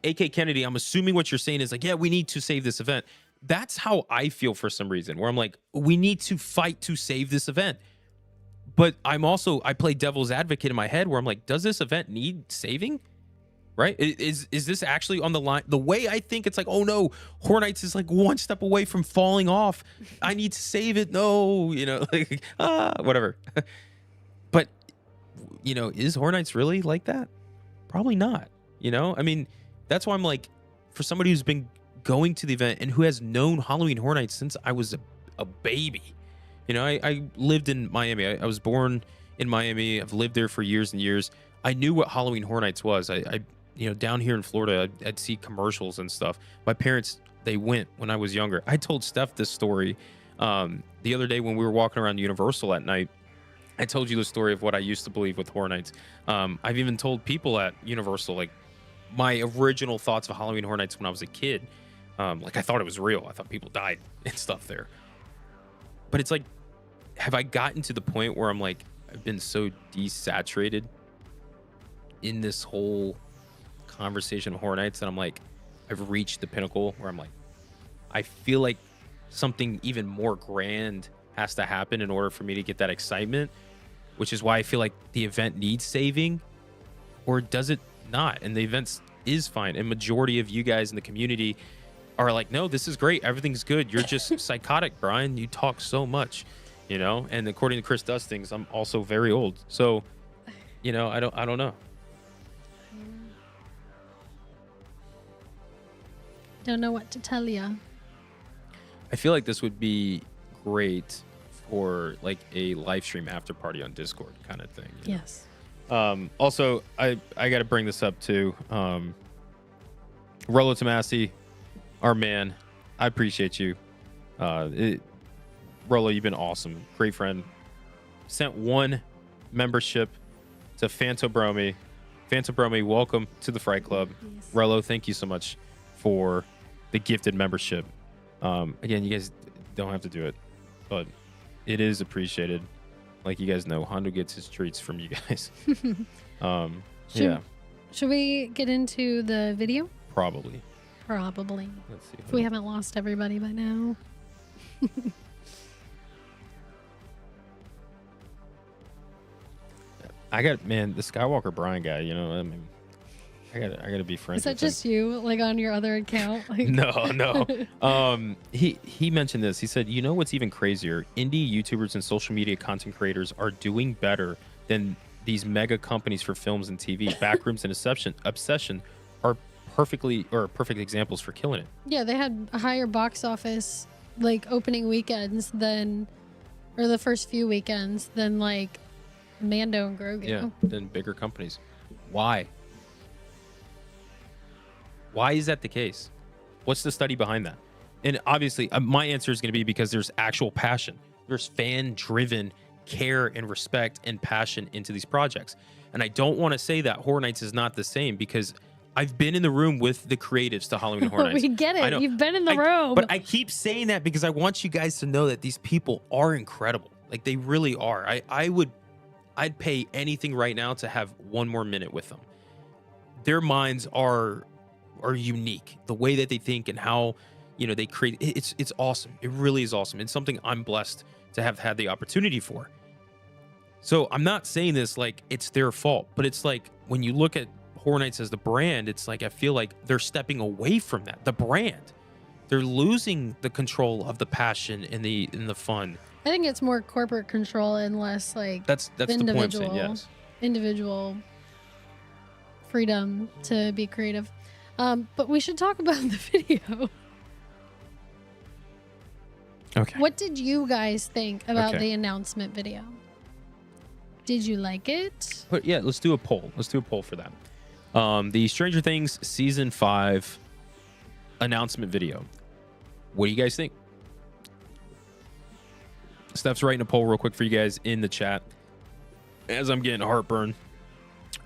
AK Kennedy, I'm assuming what you're saying is like, yeah, we need to save this event. That's how I feel for some reason, where I'm like, we need to fight to save this event. But I play devil's advocate in my head where I'm like, does this event need saving? Right? Is this actually on the line? The way I think, it's like, oh no, Hornites is like one step away from falling off. I need to save it. No, like, whatever. But, is Hornites really like that? Probably not. I mean, that's why I'm like, for somebody who's been going to the event and who has known Halloween Horror Nights since I was a baby. I lived in Miami. I was born in Miami. I've lived there for years and years. I knew what Halloween Horror Nights was. I down here in Florida, I'd see commercials and stuff. My parents, they went when I was younger. I told Steph this story the other day when we were walking around Universal at night. I told you the story of what I used to believe with Horror Nights. I've even told people at Universal, like, my original thoughts of Halloween Horror Nights when I was a kid. Like, I thought it was real. I thought people died and stuff there. But it's like, have I gotten to the point where I'm like, I've been so desaturated in this whole conversation of Horror Nights that I'm like, I've reached the pinnacle where I'm like, I feel like something even more grand has to happen in order for me to get that excitement, which is why I feel like the event needs saving, or does it not? And the event is fine. And majority of you guys in the community are like, no, this is great. Everything's good. You're just psychotic, Brian. You talk so much, and according to Chris Dustings, I'm also very old. So, I don't know. Don't know what to tell you. I feel like this would be great for like a live stream after party on Discord kind of thing. Yes. Also, I got to bring this up too. Rollo Tomasi, our man, I appreciate you. Rolo, you've been awesome. Great friend. Sent 1 membership to Fantobromi. Fantobromi, welcome to the Fright Club. Yes. Rolo, thank you so much for the gifted membership. Again, you guys don't have to do it, but it is appreciated. Like you guys know, Hondo gets his treats from you guys. Yeah, Should we get into the video? probably. Probably. Let's see. If we haven't lost everybody by now. I got, man, the Skywalker Brian guy. You know, I mean, I gotta be friends. Is that with him. just you, like on your other account? Like, No. He mentioned this. He said, you know what's even crazier? Indie YouTubers and social media content creators are doing better than these mega companies for films and TV. Backrooms and Obsession are perfect examples for killing it. Yeah, they had a higher box office, like opening weekends than, or the first few weekends than like Mando and Grogu. Yeah, than bigger companies. Why? Why is that the case? What's the study behind that? And obviously, my answer is going to be because there's actual passion. There's fan-driven care and respect and passion into these projects. And I don't want to say that Horror Nights is not the same because I've been in the room with the creatives to Halloween Horror Nights. We get I it. know. You've been in the room. But I keep saying that because I want you guys to know that these people are incredible. Like they really are. I'd pay anything right now to have one more minute with them. Their minds are unique. The way that they think and how, you know, they create, it's awesome. It really is awesome. It's something I'm blessed to have had the opportunity for. So I'm not saying this like it's their fault, but it's like when you look at Horror Nights as the brand, it's like I feel like they're stepping away from that. The brand. They're losing the control of the passion and the fun. I think it's more corporate control and less like That's the point I'm saying, yes. Individual freedom to be creative. But we should talk about the video. Okay. What did you guys think about Okay. the announcement video? Did you like it? But yeah, let's do a poll. Let's do a poll for that. The Stranger Things season 5 announcement video. What do you guys think? Steph's writing a poll real quick for you guys in the chat as I'm getting heartburn.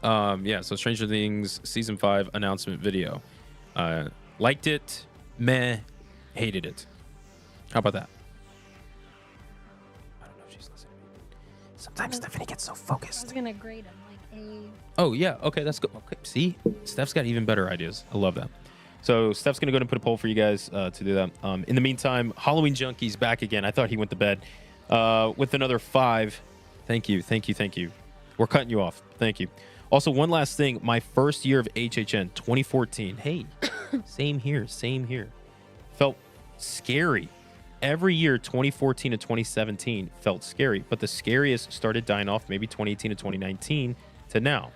Yeah, so Stranger Things season 5 announcement video. Liked it, meh, hated it. How about that? I don't know if she's listening. Sometimes Stephanie gets so I was focused. gonna grade him like a. Oh yeah, okay, that's good. Okay, see, Steph's got even better ideas. I love that. So Steph's gonna go and put a poll for you guys to do that. In the meantime, Halloween Junkie's back again. I thought he went to bed with another 5. Thank you. We're cutting you off. Thank you. Also, one last thing. My first year of HHN, 2014. Hey, same here. Felt scary. Every year, 2014 to 2017 felt scary, but the scariest started dying off maybe 2018 to 2019 to now,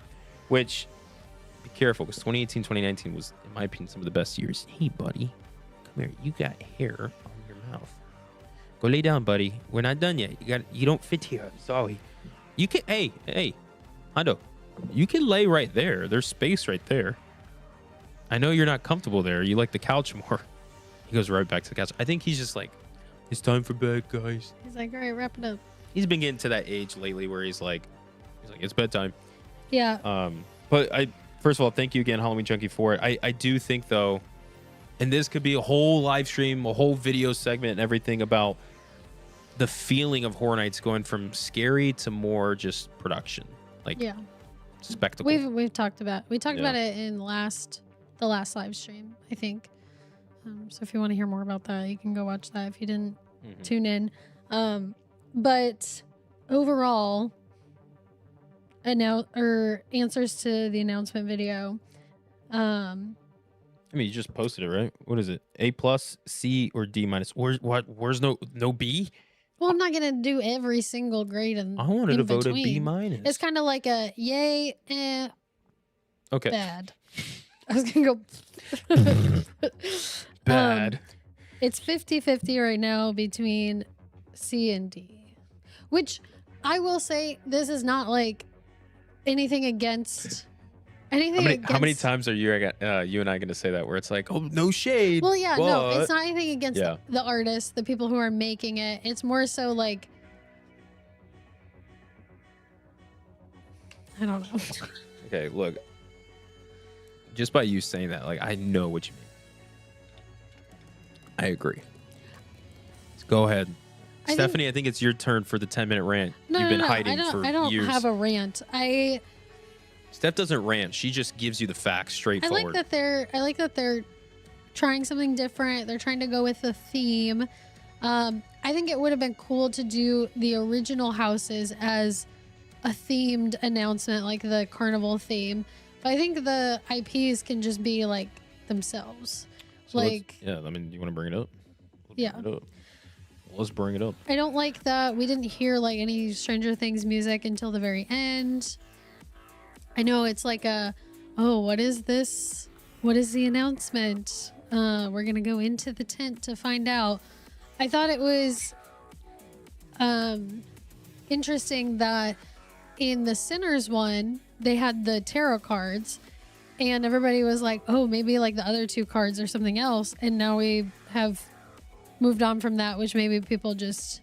which, be careful, because 2018, 2019 was, in my opinion, some of the best years. Hey, buddy, come here. You got hair on your mouth. Go lay down, buddy. We're not done yet. You don't fit here. I'm sorry. You can, hey, Hondo, you can lay right there. There's space right there. I know you're not comfortable there. You like the couch more. He goes right back to the couch. I think he's just like, it's time for bed, guys. He's like, all right, wrap it up. He's been getting to that age lately where he's like, it's bedtime. Yeah. But first of all, thank you again, Halloween Junkie, for it. I do think though, and this could be a whole live stream, a whole video segment and everything about the feeling of Horror Nights going from scary to more just production. Like yeah. spectacle. We've talked about about it in the last live stream, I think. So if you want to hear more about that, you can go watch that if you didn't tune in. But overall, answers to the announcement video. I mean, you just posted it, right? What is it? A+, C, or D-? Where's no B? Well, I'm not gonna do every single grade I wanted to vote a between. B-. It's kind of like a yay, Okay. bad. I was gonna go Bad. It's 50-50 right now between C and D, which I will say this is not like anything against anything How many against. times are you and I going to say that where it's like, oh, no shade? Well, yeah, no, but- it's not anything against Yeah. the artists, the people who are making it. It's more so like, I don't know. Okay, look. Just by you saying that, like, I know what you mean. I agree. Let's go ahead. Stephanie, I think it's your turn for the 10-minute rant. No, You've been no, hiding for I don't years. have a rant. Steph doesn't rant. She just gives you the facts I straightforward. like that they're trying something different. They're trying to go with the theme. I think it would have been cool to do the original houses as a themed announcement, like the carnival theme. But I think the IPs can just be like themselves. So like, yeah, I mean, you want to bring it up? Yeah. Let's bring it up. I don't like that we didn't hear like any Stranger Things music until the very end. I know it's like what is this? What is the announcement? We're gonna go into the tent to find out. I thought it was interesting that in the Sinners one, they had the tarot cards and everybody was like, oh, maybe like the other two cards or something else. And now we have moved on from that, which maybe people just,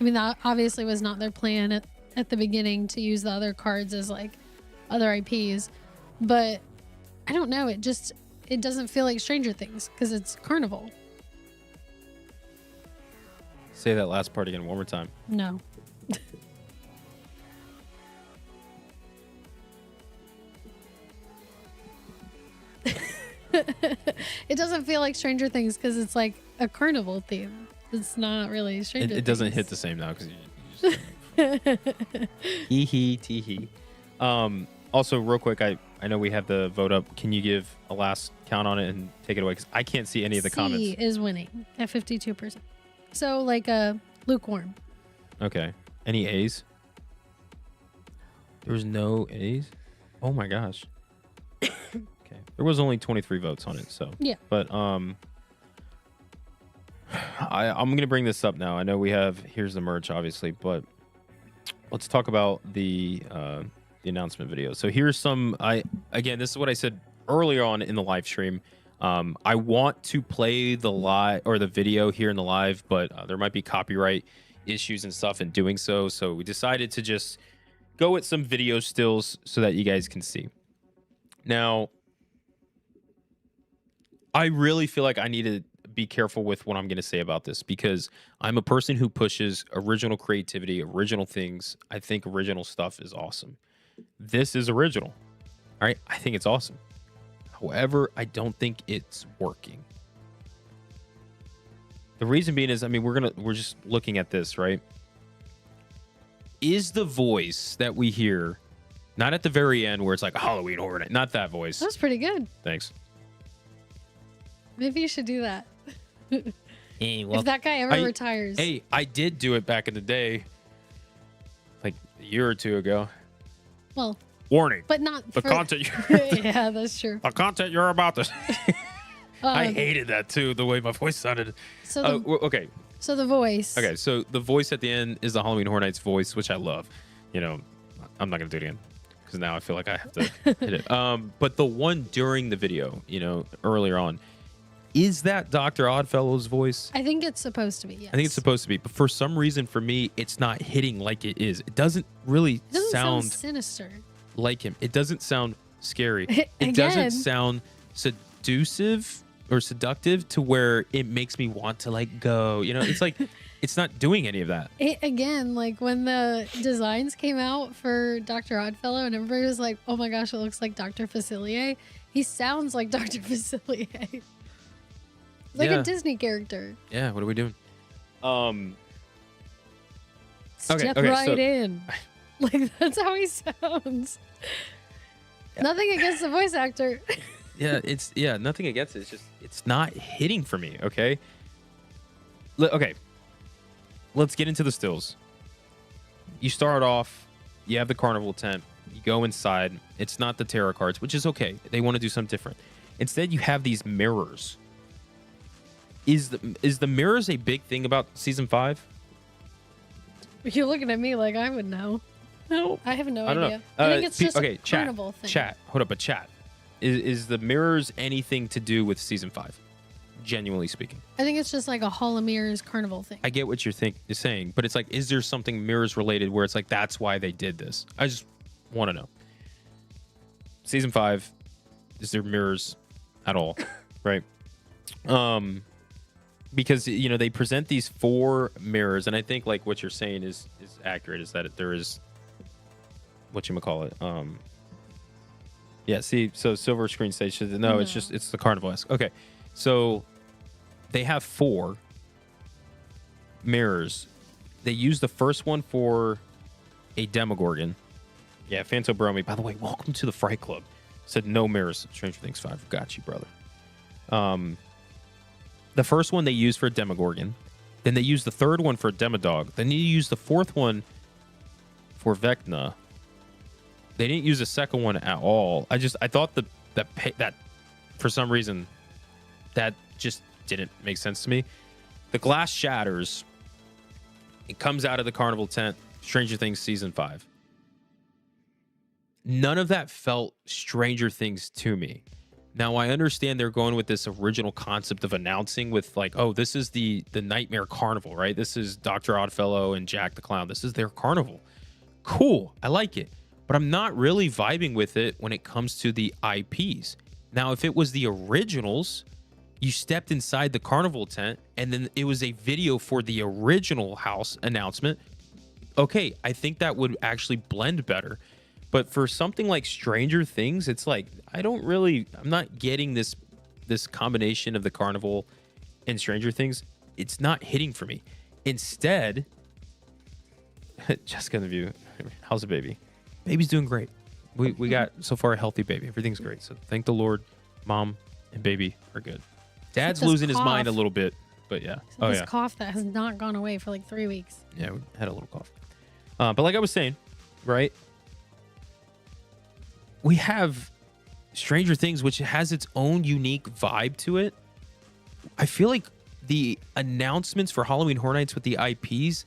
I mean, that obviously was not their plan at the beginning to use the other cards as like other IPs. But I don't know. It doesn't feel like Stranger Things because it's Carnival. Say that last part again one more time. No. It doesn't feel like Stranger Things because it's like a carnival theme. It's not really Stranger Things. It doesn't hit the same now because you just hee hee tee hee. Also, real quick, I know we have the vote up. Can you give a last count on it and take it away? Because I can't see any of the comments. C is winning at 52%. So like a lukewarm. Okay. Any A's? There was no A's? Oh my gosh. Okay. There was only 23 votes on it, so. Yeah. But I'm gonna bring this up now. I know we have here's the merch, obviously, but let's talk about the announcement video. So here's some. Again, this is what I said earlier on in the live stream. I want to play the video here in the live, but there might be copyright issues and stuff in doing so. So we decided to just go with some video stills so that you guys can see. Now, I really feel like I need to be careful with what I'm going to say about this because I'm a person who pushes original creativity, original things. I think original stuff is awesome. This is original. All right. I think it's awesome. However, I don't think it's working. The reason being is, I mean, we're just looking at this, right? Is the voice that we hear, not at the very end where it's like a Halloween Horror Night, not that voice. That was pretty good. Thanks. Maybe you should do that. Hey, well, if that guy ever retires. Hey, I did do it back in the day, like a year or two ago. Well, warning. But not the for... content. Yeah, that's true. The content you're about to. I hated that too, the way my voice sounded. So okay. So the voice. Okay, so the voice at the end is the Halloween Horror Nights voice, which I love. You know, I'm not gonna do it again because now I feel like I have to hit it. But the one during the video, you know, earlier on, is that Dr. Oddfellow's voice? I think it's supposed to be. Yes. I think it's supposed to be, but for some reason, for me, it's not hitting like it is. It doesn't really sound sinister. Like him. It doesn't sound scary. It Again. Doesn't sound seductive or seductive to where it makes me want to like go. You know, it's like it's not doing any of that. Again, like when the designs came out for Dr. Oddfellow and everybody was like, oh my gosh, it looks like Dr. Facilier. He sounds like Dr. Facilier. Like a Disney character. Yeah, what are we doing? Step right in. Like that's how he sounds. Yeah. Nothing against the voice actor. Nothing against it. It's just it's not hitting for me, okay? Okay. Let's get into the stills. You start off, you have the carnival tent, you go inside. It's not the tarot cards, which is okay. They want to do something different. Instead, you have these mirrors. Is the mirrors a big thing about season 5? You're looking at me like I would know. No, I have no I don't idea. know. I think it's just okay, a carnival thing. Chat. Hold up, but chat. Is the mirrors anything to do with season 5? Genuinely speaking, I think it's just like a Hall of Mirrors carnival thing. I get what you're saying, but it's like, is there something mirrors related where it's like that's why they did this? I just want to know. Season 5, is there mirrors at all? Right? Because they present these 4 mirrors, and I think like what you're saying is accurate. Is that there is whatchamacallit? Yeah. See, so silver screen stage. No, it's the carnival-esque. Okay, so they have 4 mirrors. They use the first one for a Demogorgon. Yeah, Phantom Bromy. By the way, welcome to the Fright Club. Said no mirrors. Stranger Things 5. Got you, brother. The first one they use for a Demogorgon. Then they use the third one for a Demodog. Then you use the fourth one for Vecna. They didn't use the second one at all. I thought that for some reason that just didn't make sense to me. The glass shatters. It comes out of the carnival tent. Stranger Things season 5. None of that felt Stranger Things to me. Now, I understand they're going with this original concept of announcing with like, oh, this is the Nightmare Carnival, right? This is Dr. Oddfellow and Jack the Clown. This is their carnival. Cool. I like it. But I'm not really vibing with it when it comes to the IPs. Now, if it was the originals, you stepped inside the carnival tent and then it was a video for the original house announcement. Okay, I think that would actually blend better. But for something like Stranger Things, it's like, I'm not getting this combination of the carnival and Stranger Things. It's not hitting for me. Instead, Jessica in the view, how's the baby? Baby's doing great. We got so far a healthy baby. Everything's great. So thank the Lord, mom and baby are good. Dad's losing his mind a little bit, but yeah. This cough that has not gone away for like 3 weeks. Yeah, we had a little cough. But like I was saying, right? We have Stranger Things, which has its own unique vibe to it. I feel like the announcements for Halloween Horror Nights with the IPs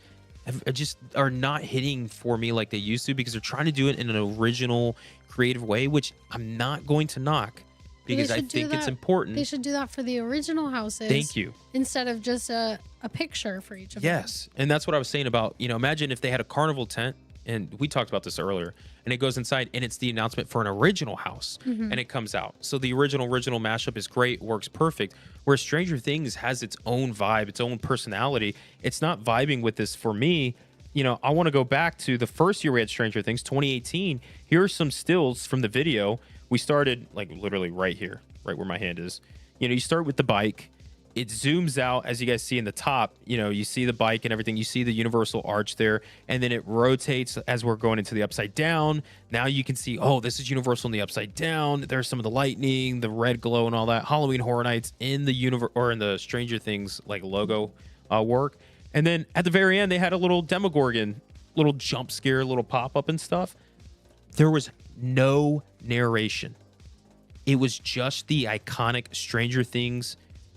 are not hitting for me like they used to, because they're trying to do it in an original, creative way, which I'm not going to knock because I think it's important. They should do that for the original houses. Thank you. Instead of just a picture for each of them. Yes. And that's what I was saying about, imagine if they had a carnival tent, and we talked about this earlier, and it goes inside and it's the announcement for an original house, and it comes out. So the original mashup is great, works perfect. Where Stranger Things has its own vibe, its own personality. It's not vibing with this for me. I want to go back to the first year we had Stranger Things, 2018. Here are some stills from the video. We started like literally right here, right where my hand is. You start with the bike. It zooms out, as you guys see in the top. You see the bike and everything. You see the universal arch there, and then it rotates as we're going into the upside down. Now you can see, oh, this is Universal in the upside down. There's some of the lightning, the red glow, and all that. Halloween Horror Nights in the in the Stranger Things like logo work. And then at the very end, they had a little Demogorgon, little jump scare, little pop up and stuff. There was no narration. It was just the iconic Stranger Things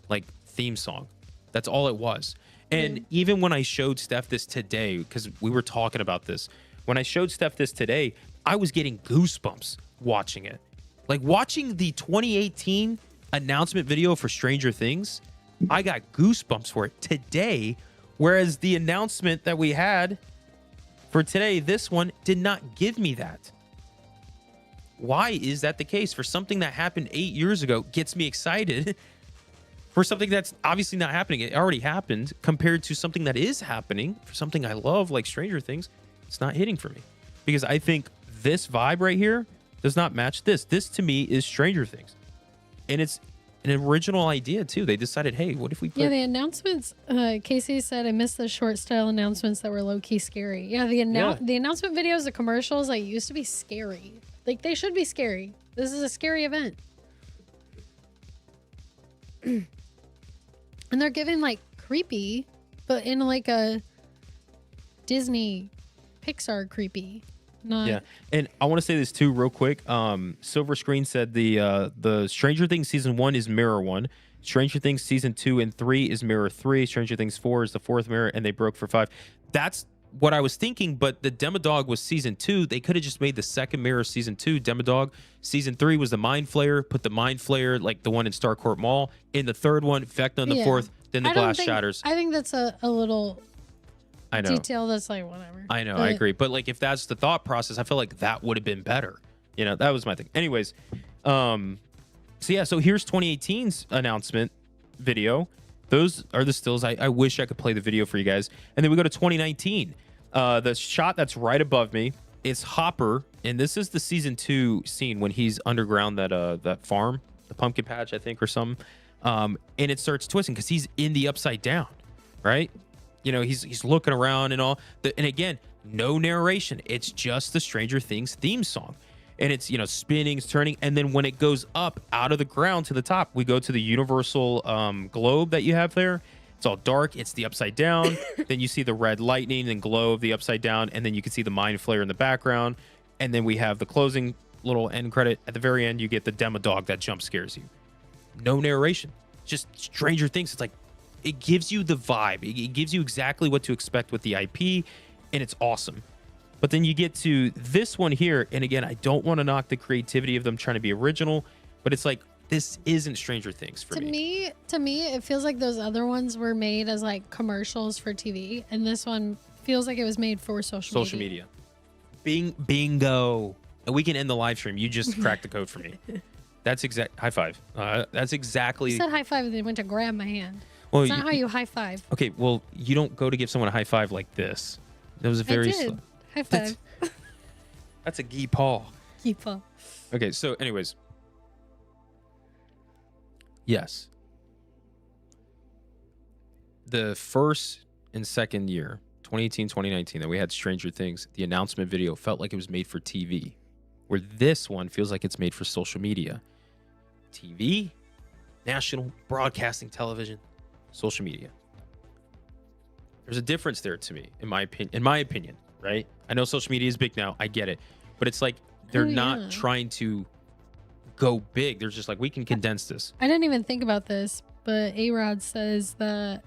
like theme song. That's all it was. And even when I showed Steph this today, because we were talking about this, when I showed Steph this today, I was getting goosebumps watching it. Like watching the 2018 announcement video for Stranger Things, I got goosebumps for it today, whereas the announcement that we had for today, this one, did not give me that. Why is that the case? For something that happened 8 years ago gets me excited. For something that's obviously not happening, it already happened, compared to something that is happening, for something I love like Stranger Things, it's not hitting for me. Because I think this vibe right here does not match this. This to me is Stranger Things. And it's an original idea too. They decided, hey, what if we put... Yeah, the announcements, Casey said, I missed the short style announcements that were low-key scary. Yeah, the announcement videos, the commercials, like, used to be scary. Like, they should be scary. This is a scary event. And they're giving like creepy, but in like a Disney Pixar creepy. Not... Yeah, and I want to say this too real quick. Silver Screen said the Stranger Things season 1 is Mirror 1. Stranger Things season 2 and 3 is Mirror 3. Stranger Things 4 is the fourth mirror, and they broke for 5. That's what I was thinking, but the Demodog was season 2. They could have just made the second mirror season 2 Demodog. Season 3 was the Mind Flayer. Put the Mind Flayer, like the one in Starcourt Mall, in the third one. Vecna in the fourth. Then the glass shatters. I think that's a little I know. detail that's like whatever. I know. I agree. But like if that's the thought process, I feel like that would have been better. You know, that was my thing. Anyways, so yeah. So here's 2018's announcement video. Those are the stills. I wish I could play the video for you guys. And then we go to 2019. The shot that's right above me is Hopper, and this is the season 2 scene when he's underground that farm, the pumpkin patch, I think, or something. And it starts twisting because he's in the upside down, right? You know, he's looking around and all. And again, no narration. It's just the Stranger Things theme song. And it's, you know, spinning, turning. And then when it goes up out of the ground to the top, we go to the universal globe that you have there. It's all dark. It's the upside down. Then you see the red lightning and glow of the upside down. And then you can see the Mind Flayer in the background. And then we have the closing little end credit. At the very end, you get the Demodog that jump scares you. No narration. Just Stranger Things. It's like, it gives you the vibe. It gives you exactly what to expect with the IP. And it's awesome. But then you get to this one here, and again, I don't want to knock the creativity of them trying to be original, but it's like, this isn't Stranger Things for me. To me, it feels like those other ones were made as like commercials for TV, and this one feels like it was made for social media. Bingo. And we can end the live stream. You just cracked the code for me. That's exact. High five. That's exactly. You said high five, and they went to grab my hand. Well, it's not how you high five. Okay, well, you don't go to give someone a high five like this. That was a very slow. High five. That's a gee paw. Gee paw. Okay, so anyways. Yes. The first and second year, 2018, 2019, that we had Stranger Things, the announcement video felt like it was made for TV. Where this one feels like it's made for social media. TV, national broadcasting television, social media. There's a difference there to me, in my opinion, right? I know social media is big now. I get it. But it's like they're not trying to go big. They're just like, we can condense this. I didn't even think about this, but A-Rod says that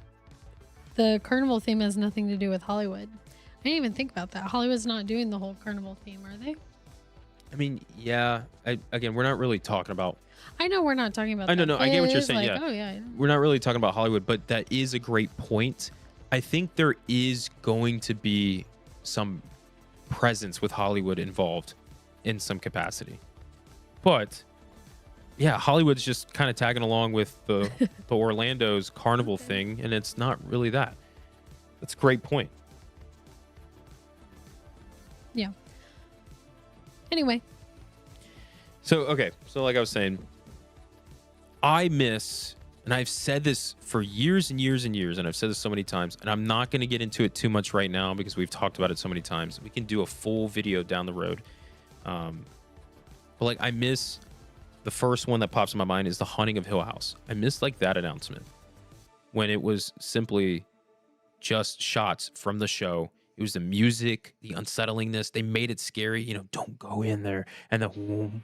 the carnival theme has nothing to do with Hollywood. I didn't even think about that. Hollywood's not doing the whole carnival theme, are they? I mean, yeah. Again, we're not really talking about... I know we're not talking about that. I get what you're saying, like, yeah. Oh, yeah. We're not really talking about Hollywood, but that is a great point. I think there is going to be some presence with Hollywood involved in some capacity. But yeah, Hollywood's just kind of tagging along with the Orlando's carnival thing, and it's not really that. That's a great point. Yeah. Anyway. So like I was saying, I miss, and I've said this for years and years and years, and I've said this so many times, and I'm not going to get into it too much right now because we've talked about it so many times. We can do a full video down the road. But like, I miss, the first one that pops in my mind is the Haunting of Hill House. I miss like that announcement when it was simply just shots from the show. It was the music, the unsettlingness. They made it scary. You know, don't go in there. And the whoom,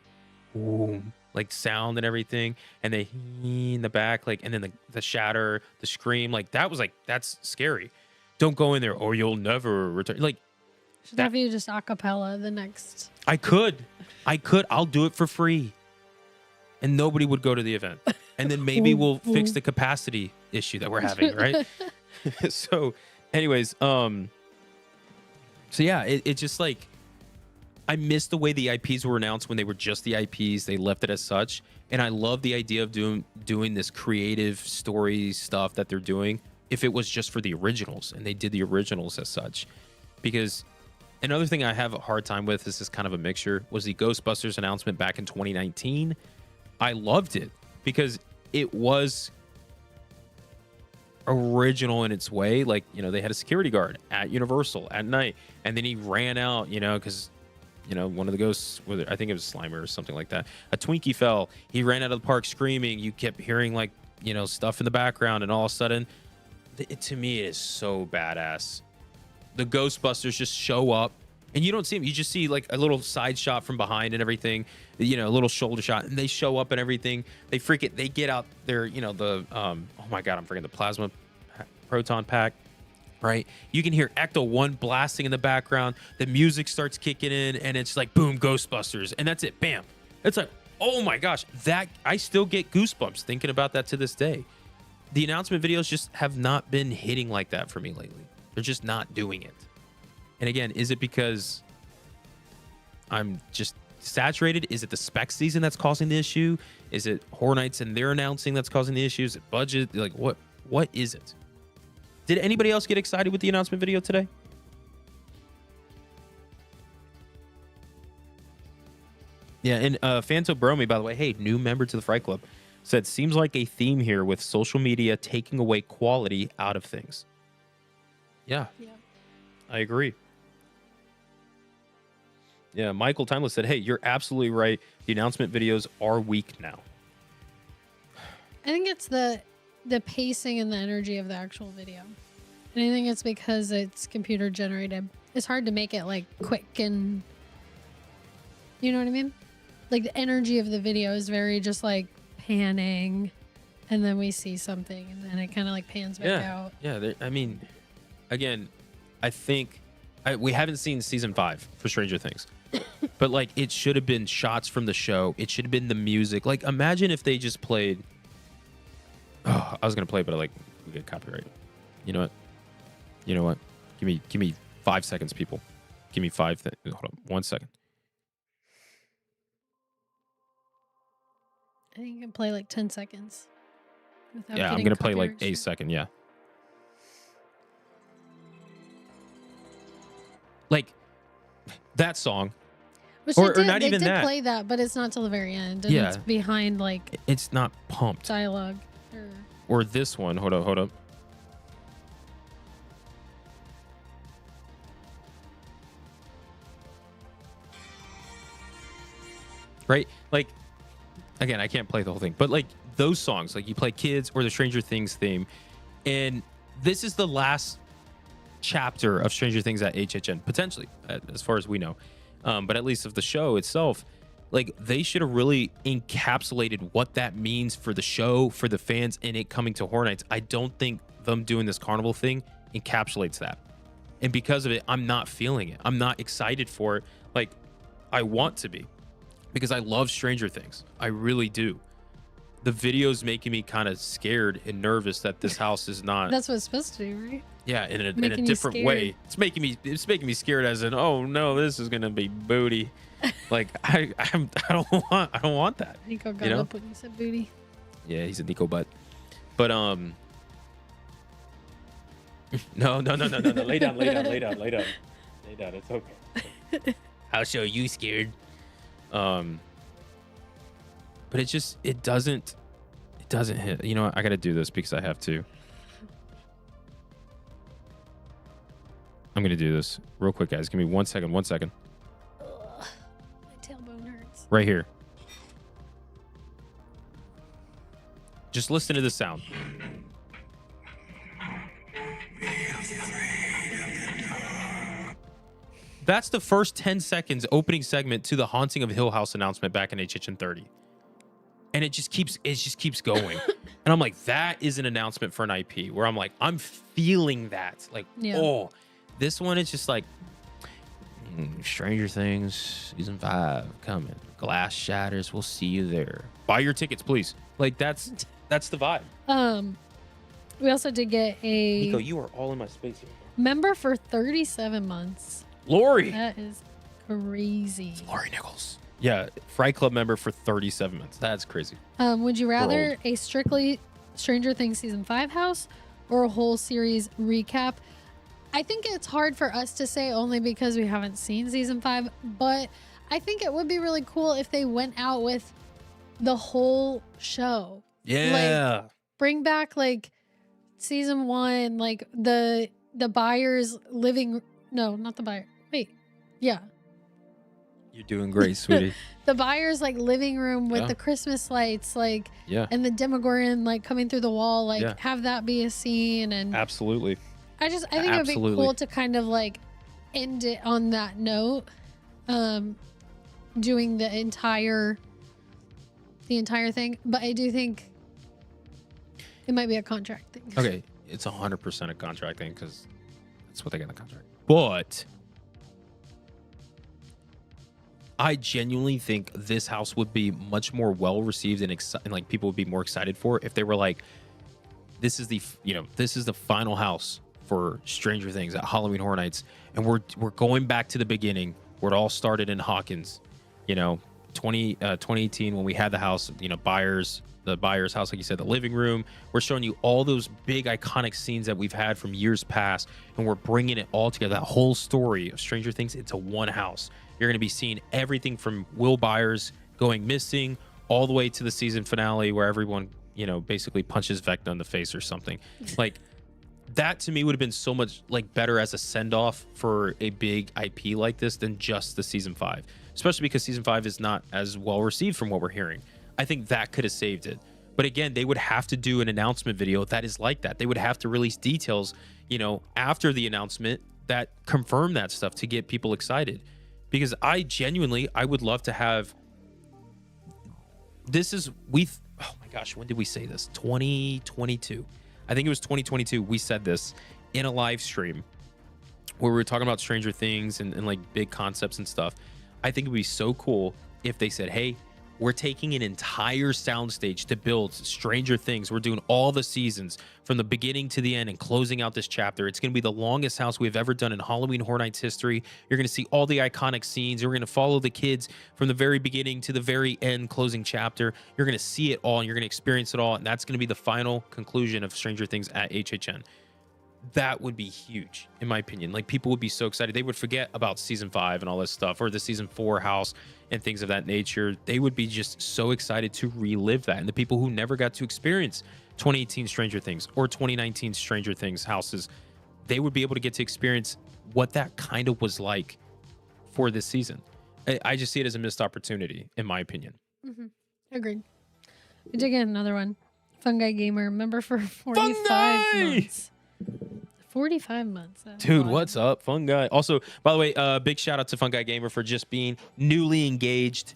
whoom, like sound and everything. And they in the back, like, and then the shatter, the scream, like that was like, that's scary. Don't go in there or you'll never return. Like, should have you just acapella the next. I could. I'll do it for free. And nobody would go to the event. And then maybe we'll fix the capacity issue that we're having, right? So, anyways, so yeah, it just like, I miss the way the IPs were announced when they were just the IPs. They left it as such. And I love the idea of doing this creative story stuff that they're doing if it was just for the originals and they did the originals as such. Because another thing I have a hard time with, this is kind of a mixture, was the Ghostbusters announcement back in 2019. I loved it because it was original in its way. Like, you know, they had a security guard at Universal at night, and then he ran out, you know, because, you know, one of the ghosts, I think it was Slimer or something like that, a Twinkie fell. He ran out of the park screaming. You kept hearing, like, you know, stuff in the background, and all of a sudden, to me, it is so badass. The Ghostbusters just show up, and you don't see them. You just see, like, a little side shot from behind and everything, you know, a little shoulder shot, and they show up and everything. They freak it. They get out their, you know, the, oh my God, I'm forgetting the plasma proton pack. right? You can hear Ecto 1 blasting in the background. The music starts kicking in, and it's like, boom, Ghostbusters. And that's it. Bam. It's like, oh my gosh, that I still get goosebumps thinking about that to this day. The announcement videos just have not been hitting like that for me lately. They're just not doing it. And again, is it because I'm just saturated? Is it the spec season that's causing the issue? Is it Horror Nights and their announcing that's causing the issue? Is it budget? Like, what is it? Did anybody else get excited with the announcement video today? Yeah, and Phantom Bromy, by the way, hey, new member to the Fright Club, said, seems like a theme here with social media taking away quality out of things. Yeah. I agree. Yeah, Michael Timeless said, hey, you're absolutely right. The announcement videos are weak now. I think it's the pacing and the energy of the actual video. And I think it's because it's computer generated. It's hard to make it like quick and, you know what I mean? Like the energy of the video is very just like panning, and then we see something, and then it kind of like pans back out. Yeah, I mean, again, I think we haven't seen season 5 for Stranger Things. But like it should have been shots from the show. It should have been the music. Like imagine if they just played. Oh, I was gonna play, but we get copyright. You know what? You know what? Give me 5 seconds, people. Give me 5. Hold on, 1 second. I think you can play like 10 seconds. Yeah, I'm gonna play like a second. Yeah. Like that song. Which or they not did, even they did that. play that, but it's not till the very end. And Yeah. it's behind like It's not pumped. dialogue. Or this one. Hold up. Right? Like, again, I can't play the whole thing, but like those songs, like you play Kids or the Stranger Things theme, and this is the last chapter of Stranger Things at HHN, potentially, as far as we know. But at least of the show itself, like they should have really encapsulated what that means for the show, for the fans, and it coming to Horror Nights. I don't think them doing this carnival thing encapsulates that. And because of it, I'm not feeling it. I'm not excited for it. Like I want to be, because I love Stranger Things. I really do. The video's making me kind of scared and nervous that this house is not. That's what it's supposed to do, right? Yeah, in a different way. It's making me scared as in, oh no, this is gonna be booty. Like I don't want that. Nico got up when you said booty. Yeah, he's a Nico butt. But no. Lay down. It's okay. I'll show you scared. But it doesn't hit. You know what? I gotta do this because I have to. I'm gonna do this real quick, guys. Give me 1 second. Ugh, my tailbone hurts. Right here. Just listen to the sound. That's the first 10 seconds opening segment to the Haunting of Hill House announcement back in HHN 30. And it just keeps going. And I'm like, that is an announcement for an IP where I'm like, I'm feeling that. Like, oh, this one is just like Stranger Things season 5 coming. Glass shatters. We'll see you there. Buy your tickets, please. Like that's the vibe. We also did get a Nico, you are all in my space here. member for 37 months. Lori. That is crazy. It's Lori Nichols. Yeah, Fright Club member for 37 months. That's crazy. Would you rather a strictly Stranger Things season 5 house or a whole series recap? I think it's hard for us to say only because we haven't seen season 5, but I think it would be really cool if they went out with the whole show. Yeah. Like, bring back like season 1, like the buyer's living. No, not the buyer. Wait. Yeah. You're doing great, sweetie. The buyer's like living room with the Christmas lights, like, and the Demogorgon like coming through the wall, like have that be a scene. And absolutely. I think it would be cool to kind of like end it on that note, doing the entire thing. But I do think it might be a contract thing. Okay, it's 100% a contract thing because That's what they got in the contract. But I genuinely think this house would be much more well received and like people would be more excited for if they were like, this is the final house for Stranger Things at Halloween Horror Nights, and we're going back to the beginning where it all started in Hawkins, 2018 when we had the house, the buyer's house, like you said, the living room. We're showing you all those big iconic scenes that we've had from years past, and we're bringing it all together. That whole story of Stranger Things into one house. You're going to be seeing everything from Will Byers going missing all the way to the season finale where everyone, basically punches Vecna in the face or something. Like that to me would have been so much like better as a send-off for a big IP like this than just the season 5, especially because season 5 is not as well received from what we're hearing. I think that could have saved it. But again, they would have to do an announcement video that is like that. They would have to release details, after the announcement that confirm that stuff to get people excited. Because I would love to have, oh my gosh, when did we say this? 2022. I think it was 2022. We said this in a live stream where we were talking about Stranger Things and like big concepts and stuff. I think it would be so cool if they said, hey, we're taking an entire soundstage to build Stranger Things. We're doing all the seasons from the beginning to the end and closing out this chapter. It's going to be the longest house we've ever done in Halloween Horror Nights history. You're going to see all the iconic scenes. You're going to follow the kids from the very beginning to the very end closing chapter. You're going to see it all and you're going to experience it all. And that's going to be the final conclusion of Stranger Things at HHN. That would be huge, in my opinion. Like, people would be so excited. They would forget about season 5 and all this stuff, or the season 4 house and things of that nature. They would be just so excited to relive that. And the people who never got to experience 2018 Stranger Things or 2019 Stranger Things houses, they would be able to get to experience what that kind of was like for this season. I just see it as a missed opportunity, in my opinion. Mm-hmm. Agreed. We did get another one. Fungi Gamer, member for 45 months. 45 months. Dude, what's up, Fungi? Also, by the way, big shout out to Fungi Gamer for just being newly engaged.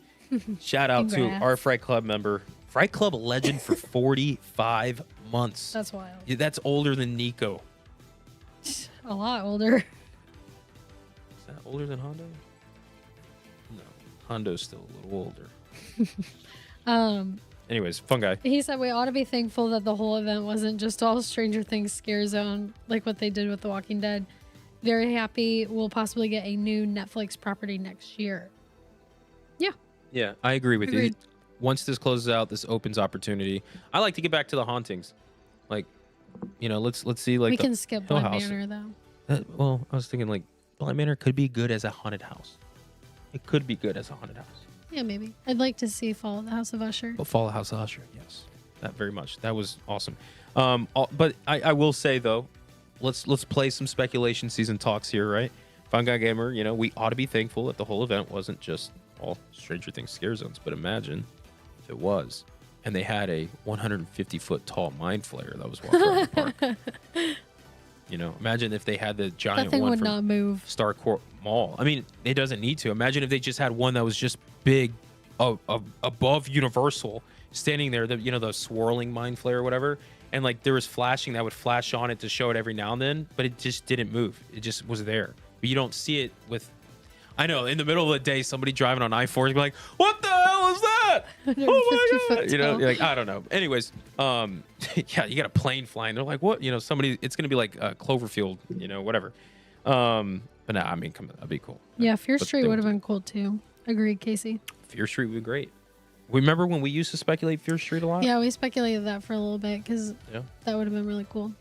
Shout out to our Fright Club member, Fright Club legend for 45 months. That's wild. Yeah, that's older than Nico. A lot older. Is that older than Hondo? No, Hondo's still a little older. Anyways, Fungi. He said we ought to be thankful that the whole event wasn't just all Stranger Things scare zone like what they did with The Walking Dead. Very happy we'll possibly get a new Netflix property next year. Yeah. Yeah, I agree with you. Once this closes out, this opens opportunity. I like to get back to the hauntings. Like, let's see like we can skip Blood Manor though. Well, I was thinking like Blood Manor could be good as a haunted house. It could be good as a haunted house. Yeah, maybe. I'd like to see Fall of the House of Usher. But Fall of the House of Usher, yes. That very much. That was awesome. But I will say, though, let's play some speculation season talks here, right? Fungi Gamer, we ought to be thankful that the whole event wasn't just all Stranger Things scare zones. But imagine if it was. And they had a 150-foot tall mind flayer that was walking around the park. Imagine if they had the giant that thing one would from not move. Starcourt Mall. I mean, it doesn't need to. Imagine if they just had one that was just big, above Universal, standing there. The swirling mind flare or whatever, and like there was flashing that would flash on it to show it every now and then, but it just didn't move. It just was there. But you don't see it with. I know in the middle of the day, somebody driving on I-4 is like, "What the hell is that? Oh my god!" You're like, I don't know. Anyways, yeah, you got a plane flying. They're like, "What?" Somebody. It's gonna be like Cloverfield. Whatever. But no, I mean, that'd be cool. Yeah, Fear Street would have been cool too. Agreed, Casey. Fear Street would be great. Remember when we used to speculate Fear Street a lot? Yeah, we speculated that for a little bit because that would have been really cool.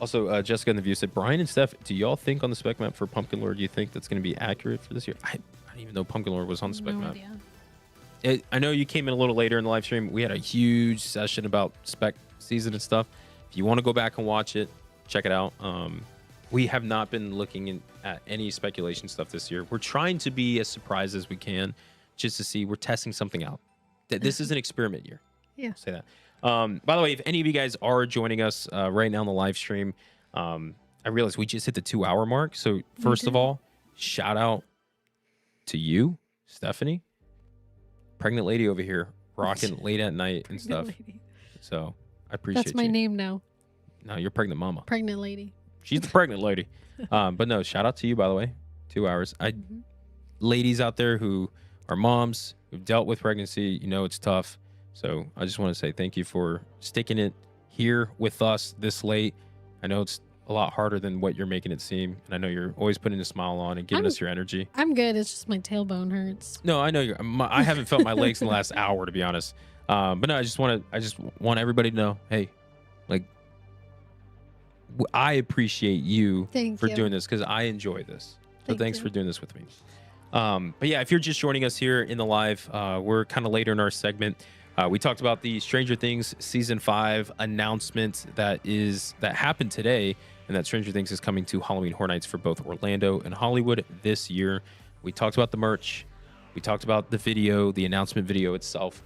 Also, Jessica in the View said, Brian and Steph, do y'all think on the spec map for Pumpkin Lord, do you think that's going to be accurate for this year? I didn't even know Pumpkin Lord was on the spec map. I know you came in a little later in the live stream. We had a huge session about spec season and stuff. If you want to go back and watch it, check it out. We have not been looking at any speculation stuff this year. We're trying to be as surprised as we can just to see. We're testing something out. This is an experiment year. Yeah. I'll say that. By the way, if any of you guys are joining us right now on the live stream, I realize we just hit the 2-hour mark. So first of all, shout out to you, Stephanie, pregnant lady over here, rocking late at night and stuff. So I appreciate That's my name now. No, you're pregnant mama. Pregnant lady. She's the pregnant lady. But no, shout out to you, by the way. 2 hours. Ladies out there who are moms, who've dealt with pregnancy, you know it's tough. So I just want to say thank you for sticking it here with us this late. I know it's a lot harder than what you're making it seem. And I know you're always putting a smile on and giving us your energy. I'm good. It's just my tailbone hurts. No, I know I haven't felt my legs in the last hour, to be honest. But no, I just want everybody to know, hey, like, I appreciate you for doing this because I enjoy this. So thanks for doing this with me. But yeah, if you're just joining us here in the live, we're kind of later in our segment. We talked about the Stranger Things season 5 announcement that happened today, and that Stranger Things is coming to Halloween Horror Nights for both Orlando and Hollywood this year. We talked about the merch. We talked about the video, the announcement video itself.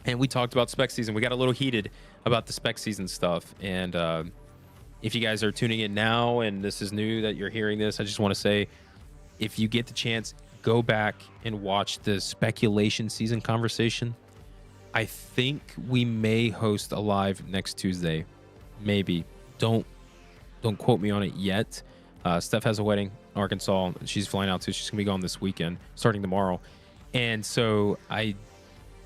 And we talked about spec season. We got a little heated about the spec season stuff. And if you guys are tuning in now and this is new that you're hearing this, I just want to say, if you get the chance, go back and watch the speculation season conversation. I think we may host a live next Tuesday. Maybe. Don't quote me on it yet. Steph has a wedding in Arkansas. She's flying out too. She's going to be gone this weekend, starting tomorrow. And so I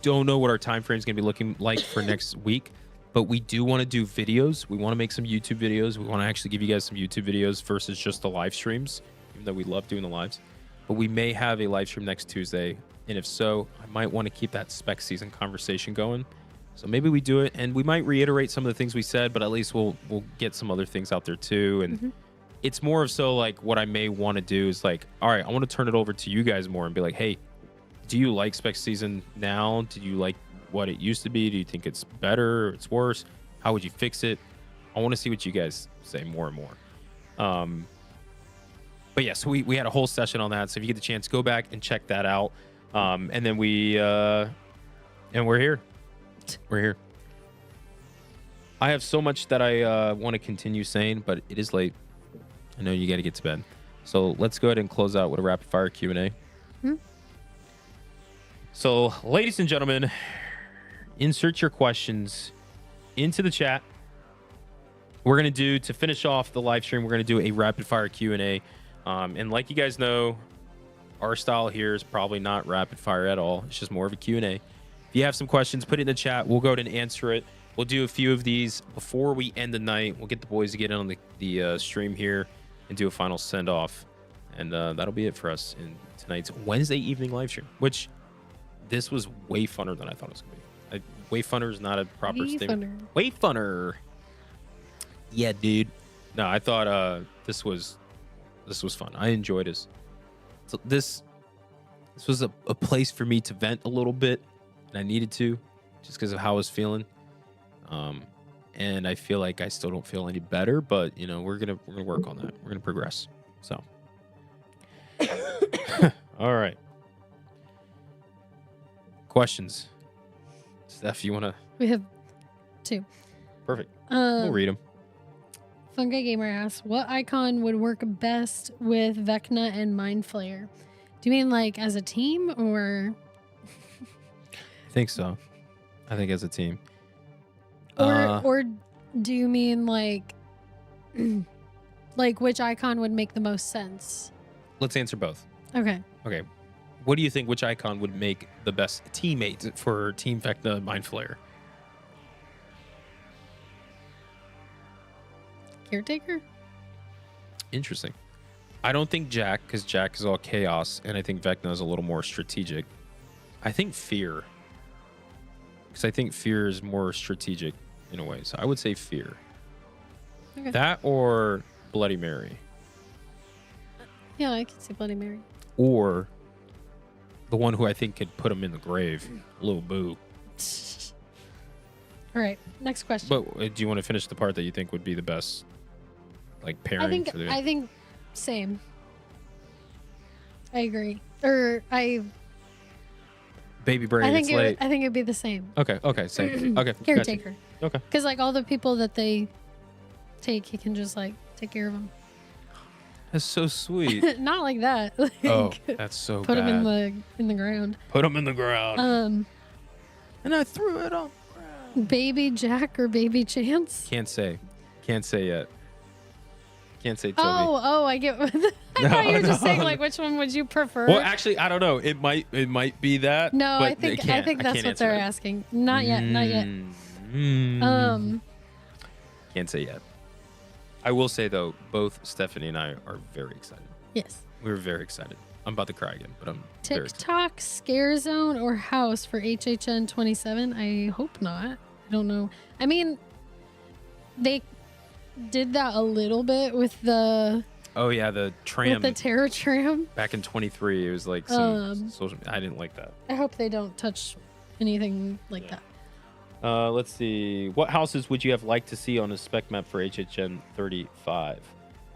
don't know what our time frame is going to be looking like for next week, but we do want to do videos. We want to make some YouTube videos. We want to actually give you guys some YouTube videos versus just the live streams, even though we love doing the lives. But we may have a live stream next Tuesday. And if so, I might want to keep that spec season conversation going. So maybe we do it, and we might reiterate some of the things we said, but at least we'll get some other things out there too. And it's more of so like what I may want to do is like, all right, I want to turn it over to you guys more and be like, hey, do you like spec season now? Do you like what it used to be? Do you think it's better or it's worse? How would you fix it? I want to see what you guys say more and more. But yeah, so we had a whole session on that. So if you get the chance, go back and check that out. And then we're here. We're here. I have so much that I want to continue saying, but it is late. I know you got to get to bed. So let's go ahead and close out with a rapid fire Q&A. So, ladies and gentlemen, insert your questions into the chat. We're going to do, to finish off the live stream, we're going to do a rapid fire Q&A. And like you guys know, our style here is probably not rapid fire at all. It's just more of a Q&A. If you have some questions, put it in the chat. We'll go ahead and answer it. We'll do a few of these before we end the night. We'll get the boys to get in on the stream here and do a final send-off. And that'll be it for us in tonight's Wednesday evening live stream, which this was way funner than I thought it was going to be. Way funner is not a proper statement. Way funner. Yeah, dude. No, I thought this was fun. I enjoyed this. So this was a place for me to vent a little bit, and I needed to, just because of how I was feeling. And I feel like I still don't feel any better, but you know, we're gonna work on that. We're gonna progress. So, all right. Questions, Steph? You wanna? We have 2. Perfect. We'll read them. Fungi Gamer asks, what icon would work best with Vecna and Mind Flayer? Do you mean like as a team or? I think so. I think as a team. Or do you mean like like which icon would make the most sense? Let's answer both. Okay. Okay. What do you think? Which icon would make the best teammate for Team Vecna and Mind Flayer? Caretaker? Interesting. I don't think Jack, because Jack is all chaos, and I think Vecna is a little more strategic. I think Fear, because I think Fear is more strategic in a way. So I would say Fear. Okay. That or Bloody Mary. Yeah, I can see Bloody Mary. Or the one who I think could put him in the grave, Lil Boo. All right, next question. But do you want to finish the part that you think would be the best, like pairing? I think same. I agree. Baby brain. I think it'd be the same. Okay, same. Okay, caretaker. Gotcha. Okay. Because like all the people that they take, he can just like take care of them. That's so sweet. Not like that. Like, oh, that's so put bad. Put him in the ground. Put him in the ground. And I threw it on the ground. Baby Jack or Baby Chance? Can't say yet. Can't say Toby. Oh, I get. I thought you were just saying like which one would you prefer? Well, actually, I don't know. It might be that. No, but I think can't- that's what answer they're that. asking. Not yet. Not yet. Can't say yet. I will say though, both Stephanie and I are very excited. Yes. We're very excited. I'm about to cry again, but I'm very excited. TikTok, Scare Zone, or House for HHN 27? I hope not. I don't know. I mean, they did that a little bit with the Oh yeah, the tram. with the terror tram. Back in 23, it was like some social. I didn't like that. I hope they don't touch anything like that. Let's see. What houses would you have liked to see on a spec map for HHN 35?